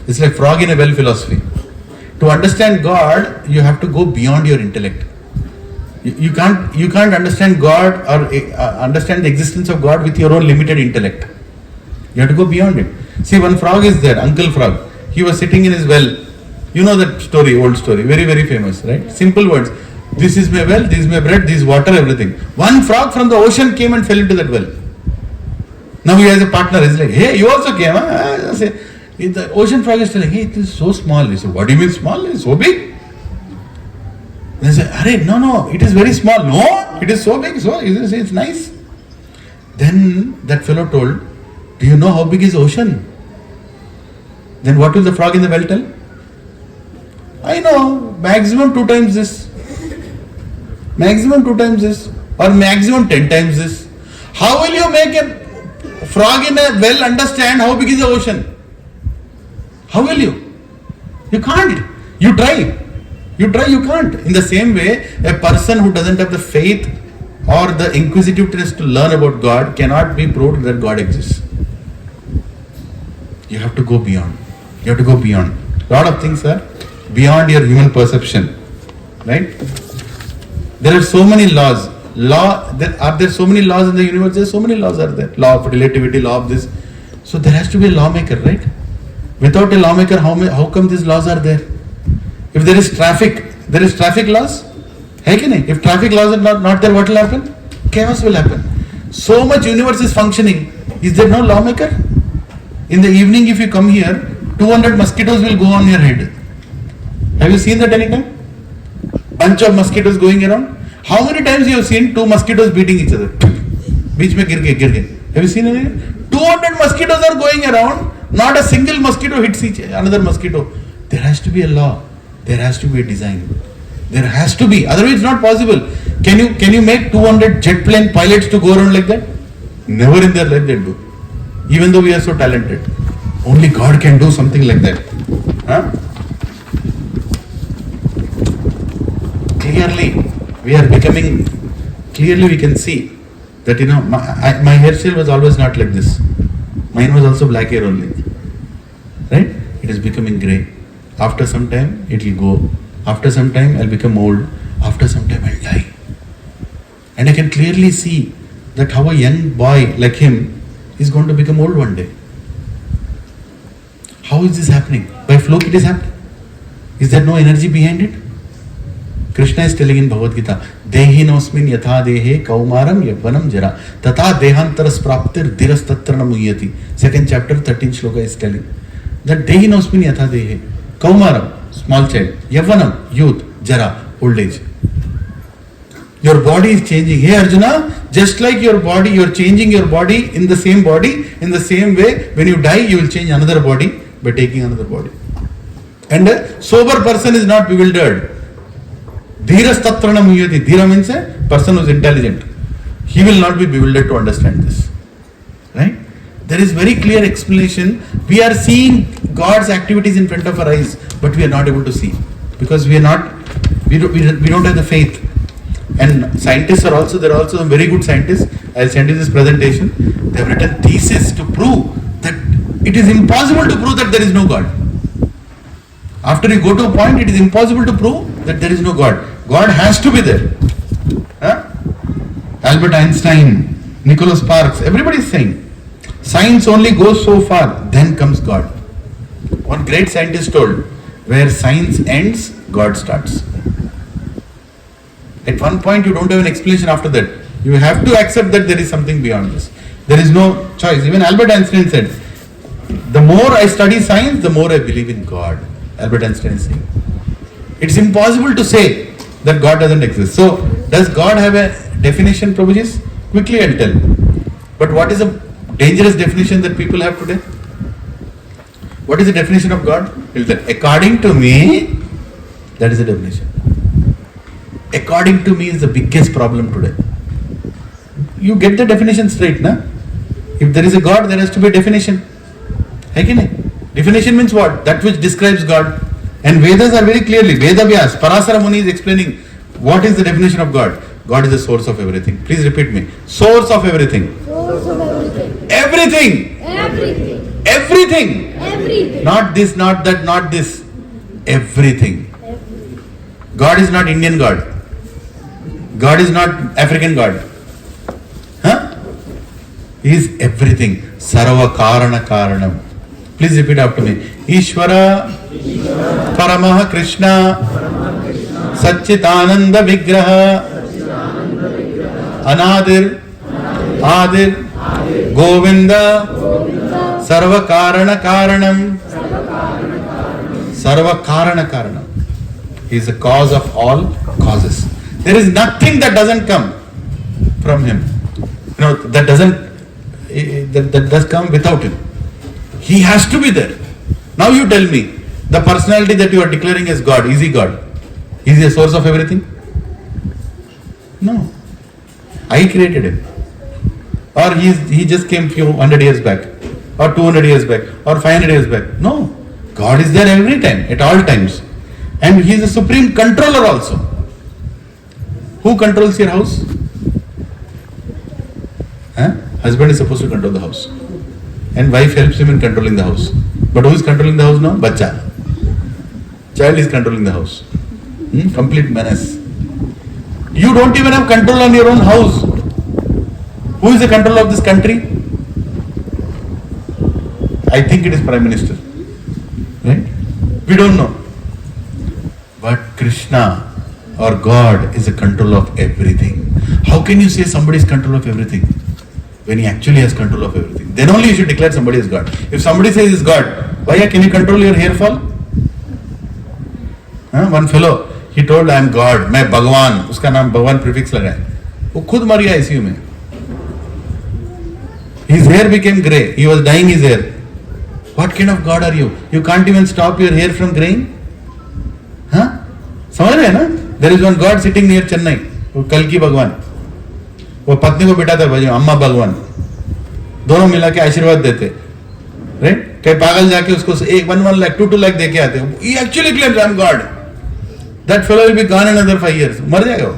It's like frog in a well philosophy. To understand God, you have to go beyond your intellect. You can't understand God or understand the existence of God with your own limited intellect. You have to go beyond it. See, one frog is there, Uncle Frog. He was sitting in his well. You know that story, old story, very, very famous, right? Simple words. This is my well, this is my bread, this is water, everything. One frog from the ocean came and fell into that well. Now he has a partner. He's like, hey, you also came, huh? The ocean frog is telling, hey, it is so small. He said, what do you mean small? It's so big. They say, Arey, no, it is very small. No, it is so big. So he says, it's nice. Then that fellow told, do you know how big is ocean? Then what will the frog in the well tell? I know, maximum 2 times this. Maximum 2 times this. Or maximum 10 times this. How will you make a frog in a well understand how big is the ocean? How will you? You can't. You try, you can't. In the same way, a person who doesn't have the faith or the inquisitiveness to learn about God cannot be proved that God exists. You have to go beyond. You have to go beyond. A lot of things are beyond your human perception. Right? There are so many laws. Are there so many laws in the universe? There are so many laws are there. Law of relativity, law of this. So there has to be a lawmaker, right? Without a lawmaker, how come these laws are there? If there is traffic laws. If traffic laws are not there, what will happen? Chaos will happen. So much universe is functioning. Is there no lawmaker? In the evening, if you come here, 200 mosquitoes will go on your head. Have you seen that anytime? Bunch of mosquitoes going around. How many times you have seen 2 mosquitoes beating each other? Beach mein gir gaye. Have you seen any? 200 mosquitoes are going around. Not a single mosquito hits another mosquito. There has to be a law. There has to be a design. There has to be. Otherwise, it's not possible. Can you make 200 jet plane pilots to go around like that? Never in their life they do. Even though we are so talented. Only God can do something like that. Huh? Clearly, we can see that, my hairstyle was always not like this. Mine was also black hair only. Right? It is becoming grey. After some time, it will go. After some time, I'll become old. After some time, I'll die. And I can clearly see that how a young boy like him is going to become old one day. How is this happening? By fluke it is happening. Is there no energy behind it? Krishna is telling in Bhagavad Gita, Dehinosmin yatha dehe kaumaram yavvanam jara tata dehantaras praptir dhiras tatrana muyati. 2nd chapter, 13th shloka is telling that Dehinosmin yatha dehe kaumaram, small child, yavvanam, youth, jara, old age. Your body is changing. Hey Arjuna, just like your body, you are changing your body in the same way, when you die, you will change another body by taking another body. And a sober person is not bewildered. Dhiras tatrana muyati. Dhira means a person who is intelligent. He will not be bewildered to understand this. Right? There is very clear explanation. We are seeing God's activities in front of our eyes, but we are not able to see. Because we don't have the faith. And scientists there are also some very good scientists. I'll send you this presentation. They have written thesis to prove that it is impossible to prove that there is no God. After you go to a point, it is impossible to prove that there is no God. God has to be there. Huh? Albert Einstein, Nicholas Sparks, everybody is saying, science only goes so far, then comes God. One great scientist told, where science ends, God starts. At one point, you don't have an explanation after that. You have to accept that there is something beyond this. There is no choice. Even Albert Einstein said, the more I study science, the more I believe in God. Albert Einstein is saying. It's impossible to say that God doesn't exist. So, does God have a definition, Prabhuji? Quickly I'll tell. But what is a dangerous definition that people have today? What is the definition of God? He'll tell, according to me, that is the definition. According to me is the biggest problem today. You get the definition straight, na? If there is a God, there has to be a definition. Hai ki nahi? Definition means what? That which describes God. And Vedas are very clearly, Veda Vyas, Parasara Muni is explaining what is the definition of God. God is the source of everything. Please repeat me. Source of everything. Source of everything. Everything. Everything. Everything. Everything. Not this, not that, not this. Everything. God is not Indian God. God is not African God. Huh? He is everything. Sarva Karana Karanam. Please repeat after me. Ishvara Paramaha Krishna Satchitananda Vigraha Anadir Adir Govinda Sarva Karana Karanam. Sarva Karana Karanam. He is the cause of all causes. There is nothing that doesn't come from him. That does come without him. He has to be there. Now you tell me, the personality that you are declaring as God, is he God? Is he a source of everything? No. I created him. Or he just came few 100 years back, or 200 years back, or 500 years back. No. God is there every time, at all times. And he is the supreme controller also. Who controls your house? Husband is supposed to control the house. And wife helps him in controlling the house. But who is controlling the house now? Bacha. Child is controlling the house. Complete menace. You don't even have control on your own house. Who is the controller of this country? I think it is Prime Minister. Right? We don't know. But Krishna or God is a control of everything. How can you say somebody is control of everything when he actually has control of everything? Then only you should declare somebody is God. If somebody says is God, why can you control your hair fall? One fellow, he told I am God, मैं भगवान, उसका नाम भगवान prefix लगा है. वो खुद मर गया ICU में. His hair became grey. He was dyeing his hair. What kind of God are you? You can't even stop your hair from graying? समझ रहे हैं ना? There is one God sitting near Chennai. वो कल्की भगवान. वो पत्नी को बिठाता है भजन, अम्मा भगवान. दोनों मिला के आशीर्वाद देते. Right? कई पागल जाके उसको 1 lakh, 2 lakh दे के आते. He actually claims I am God. That fellow will be gone in another 5 years. मर जाएगा वो.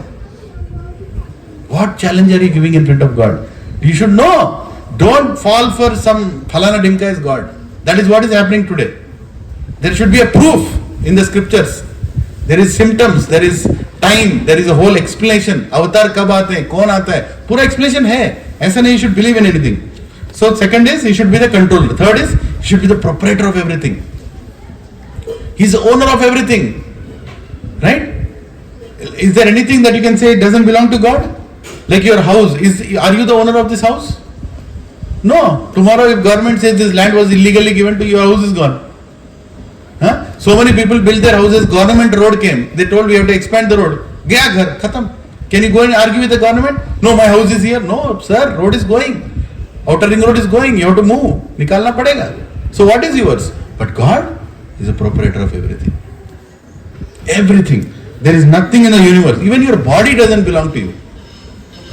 What challenge are you giving in front of God? You should know. Don't fall for some Phalana Dimka is God. That is what is happening today. There should be a proof in the scriptures. There is symptoms, there is time, there is a whole explanation. Avatar kab aate hain, kaun aata hai, pura explanation hai. ऐसा नहीं, you should believe in anything. So second is, he should be the controller. Third is, he should be the proprietor of everything. He is the owner of everything. Right? Is there anything that you can say it doesn't belong to God? Like your house, are you the owner of this house? No. Tomorrow if government says this land was illegally given to you, your house is gone. So many people built their houses, government road came, they told we have to expand the road. Gaya ghar, khatam. Can you go and argue with the government? No, my house is here. No, sir, road is going. Outer ring road is going, you have to move. Nikalna padega. So what is yours? But God is a proprietor of everything. Everything. There is nothing in the universe. Even your body doesn't belong to you.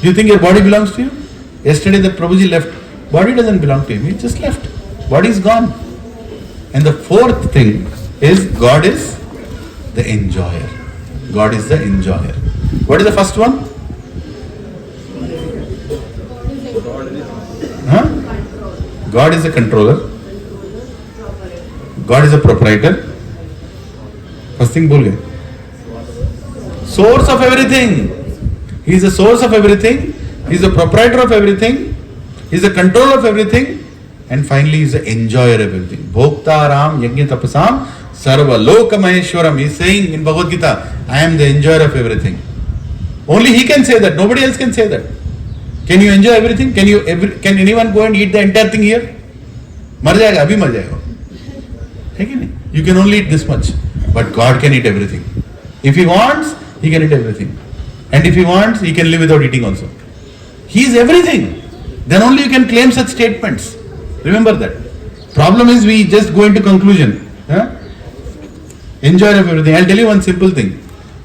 Do you think your body belongs to you? Yesterday that Prabhuji left. Body doesn't belong to him. He just left. Body is gone. And the fourth thing is God is the enjoyer. God is the enjoyer. What is the first one? God is the controller. God is the proprietor. First thing bol gaye. Source of everything. He is the source of everything. He is the proprietor of everything. He is the controller of everything. And finally, he is the enjoyer of everything. Bhokta Ram Yajna Tapasam Sarva Loka Maheshwaram. He is saying in Bhagavad Gita, I am the enjoyer of everything. Only he can say that. Nobody else can say that. Can you enjoy everything? Can anyone go and eat the entire thing here? मर जाएगा, अभी मर जाएगा. है कि नहीं? You can only eat this much. But God can eat everything. If he wants, he can eat everything. And if he wants, he can live without eating also. He is everything. Then only you can claim such statements. Remember that. Problem is we just go into conclusion. Enjoyer of everything. I'll tell you one simple thing.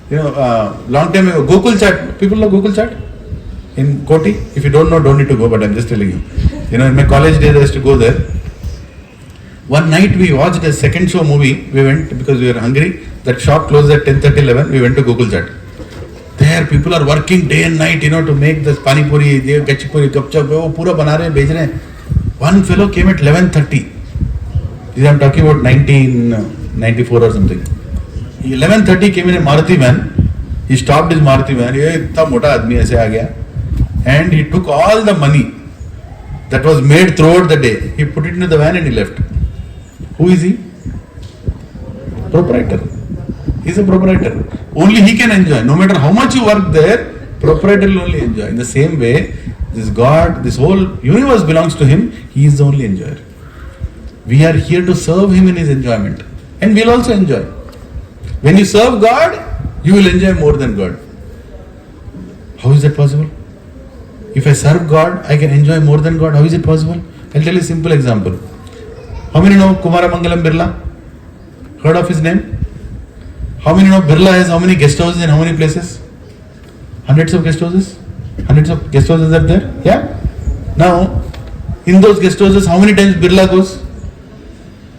Long time ago, Gokul Chat. People know Gokul Chat? In Koti? If you don't know, don't need to go, but I'm just telling you. In my college days, I used to go there. One night we watched a second show movie. We went because we were hungry. That shop closed at 10:30, 11. We went to Gokul Chat. There people are working day and night, to make this pani puri, gachipuri, kapchap, pura bana rahe, bej rahe. One fellow came at 11:30. I'm talking about 1994 or something. 11:30 came in a Maruti van. He stopped his Maruti van. Itna mota aadmi aise aa gaya. And he took all the money that was made throughout the day. He put it into the van and he left. Who is he? Proprietor. He's a proprietor. Only he can enjoy. No matter how much you work there, proprietor will only enjoy. In the same way, this God, this whole universe belongs to him. He is the only enjoyer. We are here to serve him in his enjoyment. And we'll also enjoy. When you serve God, you will enjoy more than God. How is that possible? If I serve God, I can enjoy more than God. How is it possible? I'll tell you a simple example. How many know Kumaramangalam Birla? Heard of his name? How many know Birla has how many guest houses in how many places? Hundreds of guest houses? Hundreds of guest houses are there? Yeah? Now, in those guest houses, how many times Birla goes?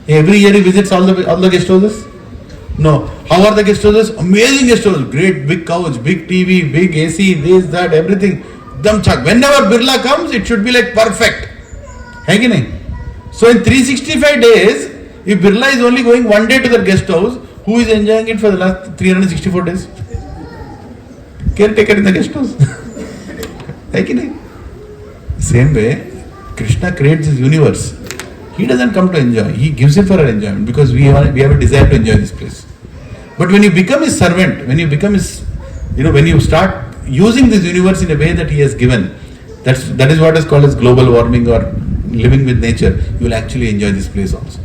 Every year he visits all the guest houses? No. How are the guest houses? Amazing guest houses. Great big couch, big TV, big AC, this, that, everything. Whenever Birla comes, it should be like perfect. Hai ki nahi? So in 365 days, if Birla is only going one day to the guest house, who is enjoying it for the last 364 days? Caretaker in the guest house. Hai ki nahi? Same way, Krishna creates this universe. He doesn't come to enjoy. He gives it for our enjoyment because we have a desire to enjoy this place. But when you become his servant, when you become his, when you start using this universe in a way that he has given, that is what is called as global warming or living with nature, you will actually enjoy this place also.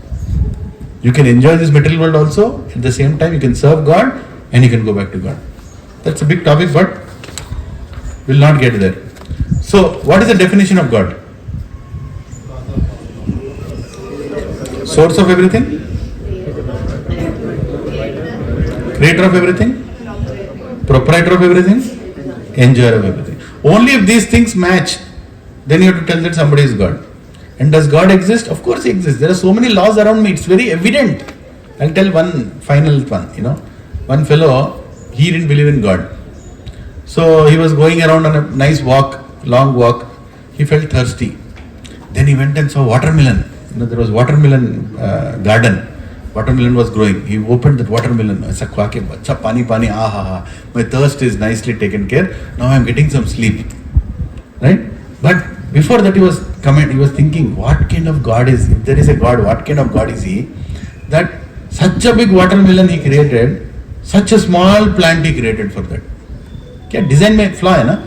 You can enjoy this material world also, at the same time you can serve God and you can go back to God. That's a big topic, but we'll not get there. So, what is the definition of God? Source of everything? Creator of everything? Proprietor of everything? Enjoyer of everything. Only if these things match, then you have to tell that somebody is God. And does God exist? Of course he exists. There are so many laws around me, it's very evident. I'll tell one final one, One fellow, he didn't believe in God. So he was going around on a nice walk, long walk. He felt thirsty. Then he went and saw watermelon. There was watermelon garden. Watermelon was growing. He opened that watermelon. Aisa khwa ke acha pani, my thirst is nicely taken care. Now I am getting some sleep. Right? But before that he was thinking, what kind of God is, if there is a God, what kind of God is he? That such a big watermelon he created, such a small plant he created for that. Kya design mein flaw hai na?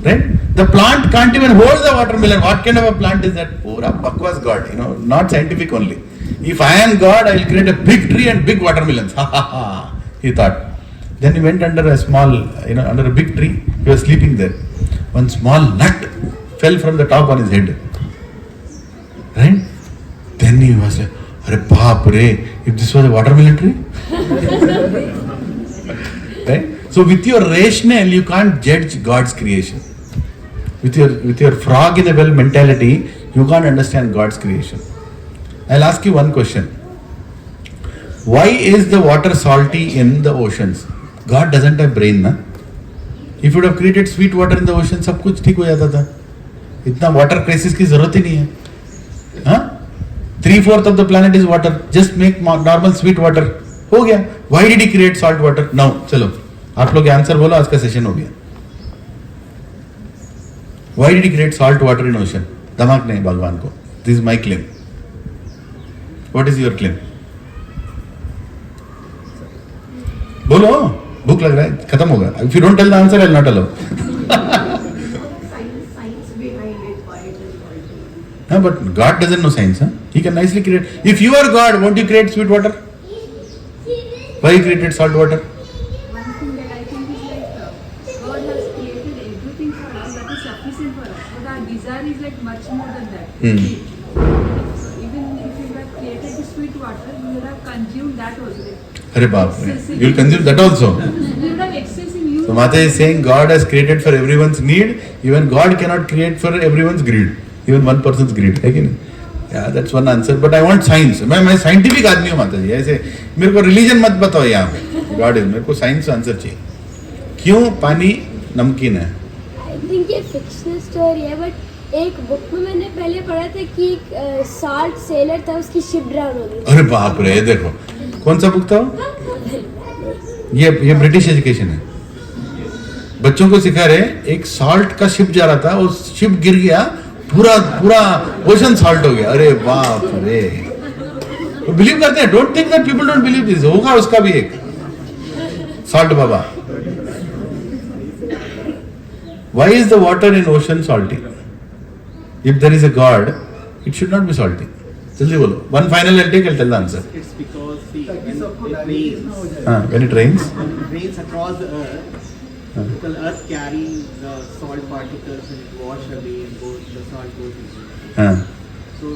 Right? The plant can't even hold the watermelon. What kind of a plant is that? Pura bakwas God, not scientific only. If I am God, I will create a big tree and big watermelons. He thought. Then he went under a small, under a big tree. He was sleeping there. One small nut fell from the top on his head. Right? Then he was like, Arre baap re, if this was a watermelon tree? Right? So with your rationale, you can't judge God's creation. With your frog in a well mentality, you can't understand God's creation. I'll ask you one question. Why is the water salty in the oceans? God doesn't have brain, na? If you would have created sweet water in the ocean, सब कुछ ठीक हो जाता था. इतना water crisis की जरूरत ही नहीं है. हाँ? 3/4 of the planet is water. Just make normal sweet water. हो गया. Why did he create salt water? Now, चलो. आप लोग आंसर बोलो, आज का सेशन हो गया. Why did he create salt water in ocean? दिमाग नहीं भगवान को. This is my claim. What is your claim? बोलो, भूख लग रहा है, खत्म होगा. If you don't tell the answer, I'll not allow. Science behind it, why it is called. No, but God doesn't know science. Huh? He can nicely create. If you are God, won't you create sweet water? Why he created salt water? One thing that I think is like God Hmm. Even if you have created the sweet water, you would have consumed that also. Hare Baap. You will consume that also. You would have excessive use. So Mata is saying God has created for everyone's need. Even God cannot create for everyone's greed. Even one person's greed. Again. Yeah, that's one answer. But I want science. मैं scientific आदमी हूँ माता जी. ऐसे मेरे को religion मत बताओ यहाँ पे. God is. मेरे को science आंसर चाहिए. क्यों पानी नमकीन है? I think ये fictional story है, but एक बुक में मैंने पहले पढ़ा था कि एक साल्ट सेलर था, उसकी शिप ड्राउन हो गई. अरे बाप रे, देखो कौन सा बुक था वो? ये ब्रिटिश एजुकेशन है. बच्चों को सिखा रहे एक सॉल्ट का शिप जा रहा था, उस शिप गिर गया, पूरा ओशन सॉल्ट हो गया. अरे बाप रे, वो बिलीव करते हैं. Don't think that people don't believe this. होगा उसका भी एक सॉल्ट बाबा. Why is the water in ocean salty? If there is a god, it should not be salty. जल्दी बोलो. One final I'll tell the answer. It's because see, when it rains, When it rains, when it rains across the earth, the earth carries the salt particles and it wash away and the salt goes into it. So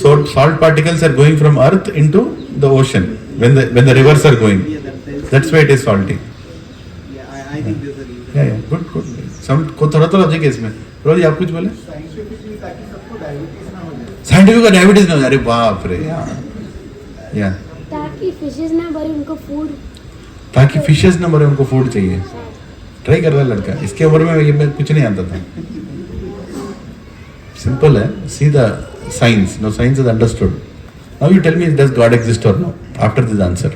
so salt particles are going from earth into the ocean when the rivers are going. That's why it is salty. Yeah, I think there's a reason. Yeah, good. Some को थोड़ा logic है इसमें. रोजी आप कुछ बोले? Scientific का diabetes ना हो. अरे बाप रे. या ताकि फिशेस ना मरे, उनको फूड. ताकि फिशेस ना मरे, उनको फूड चाहिए. ट्राई कर रहा है लड़का. इसके उम्र में ये कुछ नहीं आता था. सिंपल है. See the science. No science is understood. Now you tell me, does God exist और no? After this answer,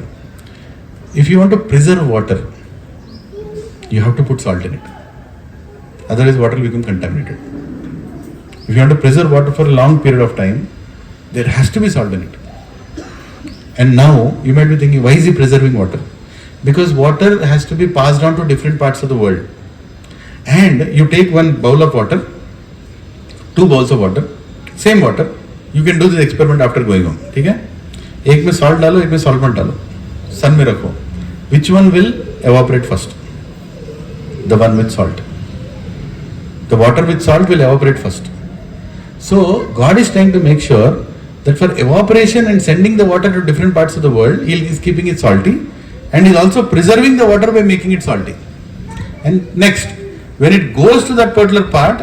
if you want to preserve water, you have to put salt in it. Otherwise water will become contaminated. If you want to preserve water for a long period of time, there has to be salt in it. And now you might be thinking, why is he preserving water? Because water has to be passed on to different parts of the world. And you take one bowl of water, 2 bowls of water, same water. You can do this experiment after going home. ठीक है? एक में salt डालो, एक में salt मत डालो. sun में रखो. Which one will evaporate first? The one with salt. The water with salt will evaporate first. So God is trying to make sure that for evaporation and sending the water to different parts of the world, He is keeping it salty, and He is also preserving the water by making it salty. And next, when it goes to that particular part,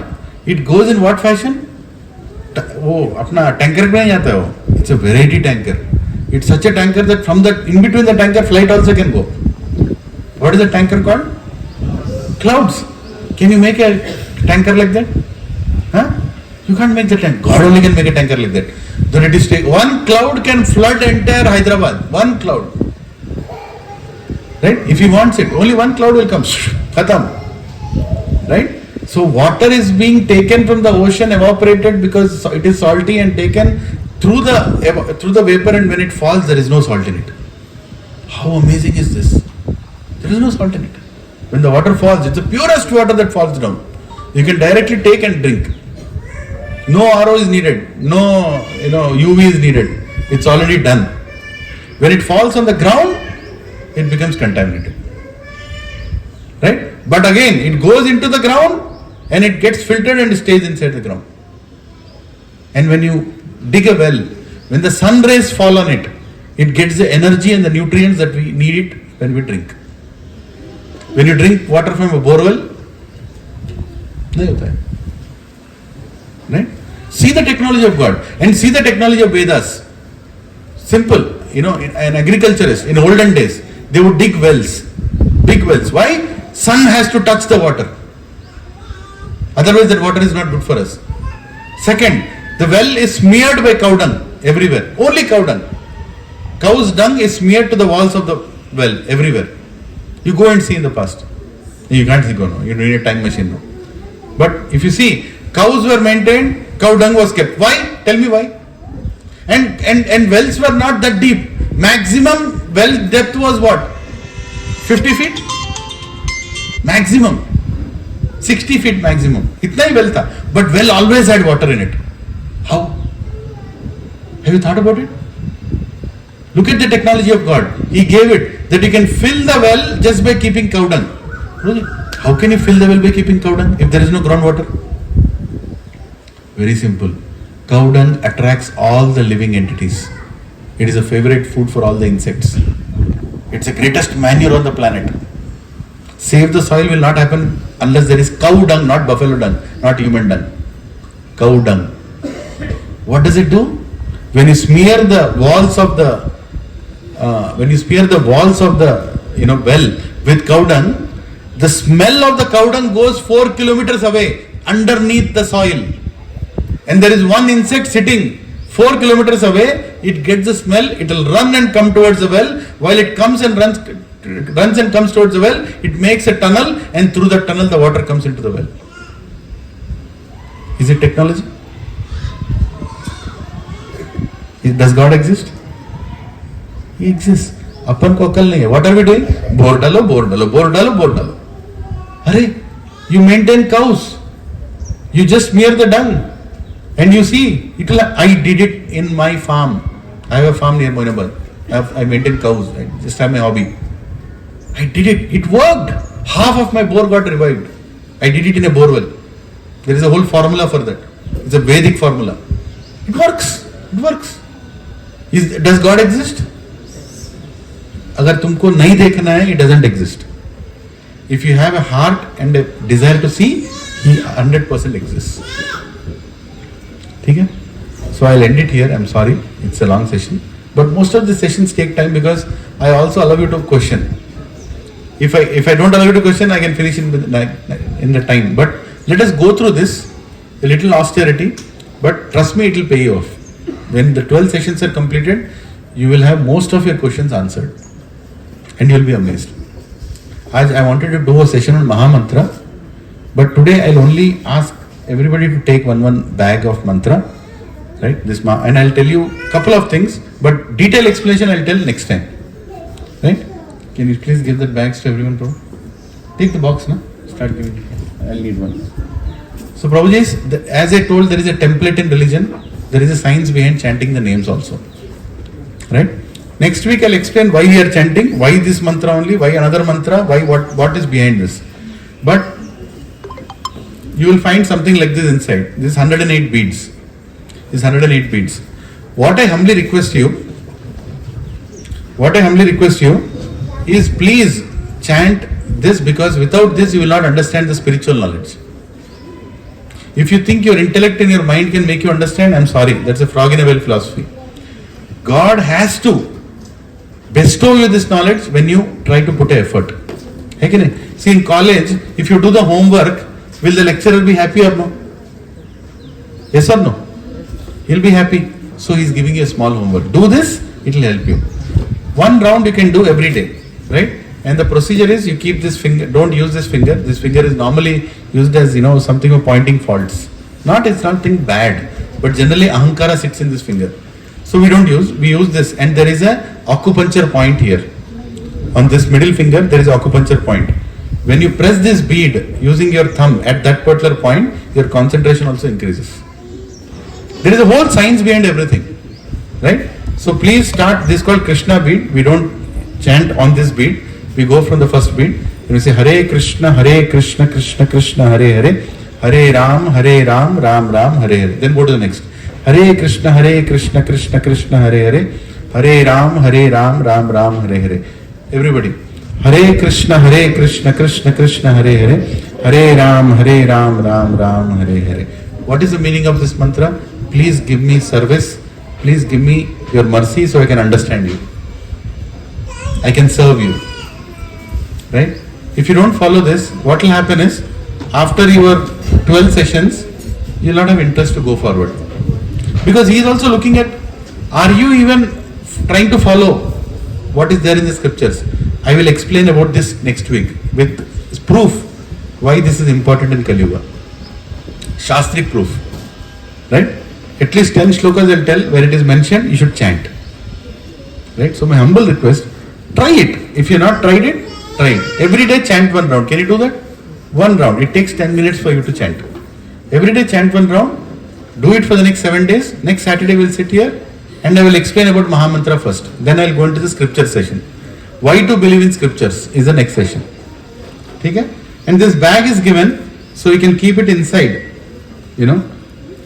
it goes in what fashion? वो अपना tanker में नहीं आता है वो. It's a variety tanker. It's such a tanker that from the in between the tanker, flight also can go. What is the tanker called? Clouds. Can you make a tanker like that? Huh? You can't make the tanker. God only can make a tanker like that. Then it is one cloud can flood entire Hyderabad. One cloud. Right? If he wants it, only one cloud will come. Khatam. Right? So water is being taken from the ocean, evaporated because it is salty, and taken through the vapor, and when it falls, there is no salt in it. How amazing is this? There is no salt in it. When the water falls, it's the purest water that falls down. You can directly take and drink. No RO is needed. No, UV is needed. It's already done. When it falls on the ground, it becomes contaminated. Right? But again, it goes into the ground and it gets filtered and stays inside the ground. And when you dig a well, when the sun rays fall on it, it gets the energy and the nutrients that we need it when we drink. When you drink water from a borewell, नहीं होता है. Right? See the technology of God and see the technology of Vedas. Simple. An agriculturist in olden days, they would dig wells, big wells. Why? Sun has to touch the water. Otherwise, that water is not good for us. Second, the well is smeared by cow dung everywhere. Only cow dung. Cow's dung is smeared to the walls of the well everywhere. You go and see in the past. You can't see, go no. You need a time machine now. But if you see, cows were maintained, cow dung was kept. Why? Tell me why. And wells were not that deep. Maximum well depth was what? 50 feet? Maximum. 60 feet maximum. Itna hi well tha. But well always had water in it. How? Have you thought about it? Look at the technology of God. He gave it that you can fill the well just by keeping cow dung. How can you fill the well by keeping cow dung if there is no groundwater? Very simple. Cow dung attracts all the living entities. It is a favorite food for all the insects. It's the greatest manure on the planet. Save the soil will not happen unless there is cow dung, not buffalo dung, not human dung. Cow dung. What does it do? When you smear the walls of the well with cow dung, the smell of the cow dung goes 4 kilometers away underneath the soil. And there is one insect sitting 4 kilometers away, it gets the smell, it will run and come towards the well. While it comes and runs and comes towards the well, it makes a tunnel, and through the tunnel the water comes into the well. Is it technology? Does God exist? He exists. अपन को अकल नहीं है. What are we doing? Bore डालो, bore डालो, bore डालो, bore डालो. अरे, you maintain cows. You just smear the dung. And you see, I did it in my farm. I have a farm near Moinabad. I maintain cows. I just have my hobby. I did it. It worked. Half of my bore got revived. I did it in a borewell. There is a whole formula for that. It's a Vedic formula. It works. It works. Does God exist? अगर तुमको नहीं देखना है, it doesn't exist. If you have a heart and a desire to see, he 100% exists. ठीक है? So I'll end it here. I'm sorry, it's a long session. But most of the sessions take time because I also allow you to question. If I don't allow you to question, I can finish in the time. But let us go through this, a little austerity, but trust me, it will pay you off. When the 12 sessions are completed, you will have most of your questions answered. And you will be amazed. I wanted to do a session on Mahamantra, but today I'll only ask everybody to take one bag of mantra, right? And I'll tell you a couple of things, but detailed explanation I'll tell next time, right? Can you please give the bags to everyone, Prabhu? Take the box, na? Start giving. I'll need one. So Prabhuji, as I told, there is a template in religion. There is a science behind chanting the names also, right? Next week I'll explain why we are chanting, why this mantra only, why another mantra, why what is behind this. But you will find something like this inside. This 108 beads. This 108 beads. What I humbly request you is please chant this, because without this you will not understand the spiritual knowledge. If you think your intellect and your mind can make you understand, I'm sorry, that's a frog in a well philosophy. God has to bestow you this knowledge when you try to put an effort. See, in college, if you do the homework, will the lecturer be happy or no? Yes or no? He'll be happy. So he's giving you a small homework. Do this, it will help you. One round you can do every day, right? And the procedure is you keep this finger, don't use this finger. This finger is normally used as, something of pointing faults. It's nothing bad, but generally ahankara sits in this finger. So we use this, and there is a acupuncture point here. On this middle finger, there is acupuncture point. When you press this bead using your thumb at that particular point, your concentration also increases. There is a whole science behind everything, right? So please start, this is called Krishna bead. We don't chant on this bead. We go from the first bead. And we say Hare Krishna, Krishna Krishna, Hare Hare, Hare Ram, Ram Ram, Hare Hare. Then go to the next. Hare Krishna, Krishna Krishna, Hare Hare, Hare Ram, Ram Ram, Hare Hare. Everybody. Hare Krishna, Krishna Krishna, Hare Hare, Hare Ram, Ram Ram, Hare Hare. What is the meaning of this mantra? Please give me service. Please give me your mercy so I can understand you. I can serve you. Right? If you don't follow this, what will happen is, after your 12 sessions, you will not have interest to go forward. Because he is also looking at, are you even trying to follow what is there in the scriptures? I will explain about this next week with proof why this is important in Kali Yuga. Shastric proof. Right? At least 10 shlokas will tell where it is mentioned, you should chant. Right? So my humble request, try it. If you have not tried it, try it. Every day chant one round. Can you do that? One round. It takes 10 minutes for you to chant. Every day chant one round. Do it for the next 7 days. Next Saturday we'll sit here and I will explain about Mahamantra first. Then I'll go into the scripture session. Why to believe in scriptures is the next session. Okay? And this bag is given so you can keep it inside.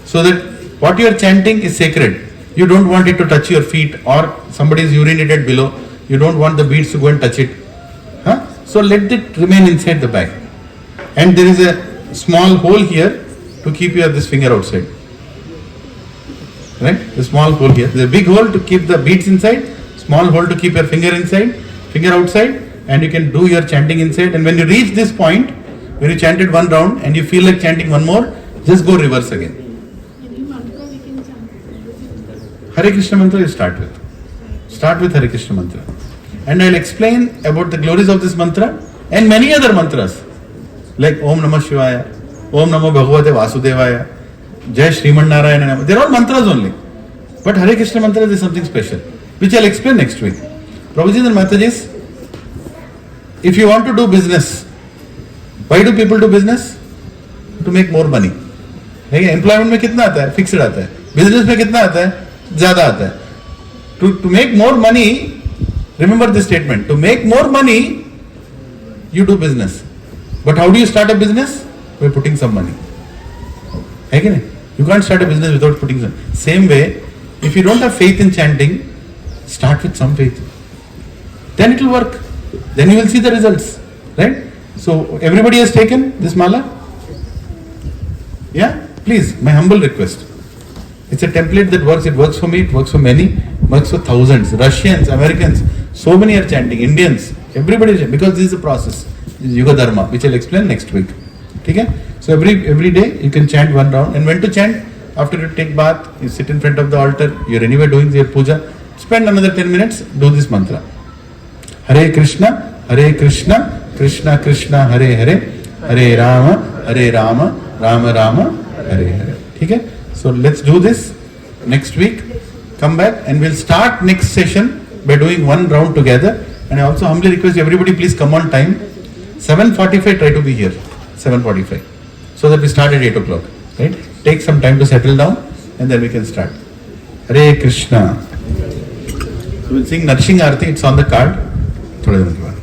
So that What you are chanting is sacred. You don't want it to touch your feet, or somebody is urinated below. You don't want the beads to go and touch it. Huh? So let it remain inside the bag. And there is a small hole here to keep this finger outside. Right? A small hole here. There's a big hole to keep the beads inside, small hole to keep your finger inside, finger outside, and you can do your chanting inside. And when you reach this point, when you chanted one round and you feel like chanting one more, just go reverse again. Hare Krishna mantra you start with. Start with Hare Krishna mantra. And I'll explain about the glories of this mantra and many other mantras like Om Namah Shivaya, Om Namo Bhagavate Vasudevaya, Jai Sriman Narayana. They're all mantras only. But Hare Krishna mantra is something special, which I'll explain next week. Prabhuji and Mataji's, if you want to do business, why do people do business? To make more money. Employment में कितना आता है? Fixed आता है. Business में कितना आता है? ज़्यादा आता है. To make more money, remember this statement. To make more money, you do business. But how do you start a business? By putting some money. है कि नहीं? You can't start a business without putting some. Same way, if you don't have faith in chanting, start with some faith. Then it will work. Then you will see the results. Right? So everybody has taken this mala? Yeah? Please, my humble request. It's a template that works. It works for me, it works for many, works for thousands. Russians, Americans, so many are chanting. Indians, everybody is chanting. Because this is a process. This is Yuga Dharma, which I'll explain next week. Okay? So every day you can chant one round. And when to chant? After you take bath, you sit in front of the altar, you're anyway doing your puja, spend another 10 minutes, do this mantra. Hare Krishna, Krishna Krishna, Hare Hare, Hare Rama, Rama Rama, Hare Hare. Okay? So let's do this next week. Come back and we'll start next session by doing one round together. And I also humbly request everybody please come on time. 7:45 try to be here. 7:45. So that we start at 8 o'clock. Right? Take some time to settle down and then we can start. Hare Krishna. So we'll sing Narshing Arati. It's on the card. थोड़े दिन के बाद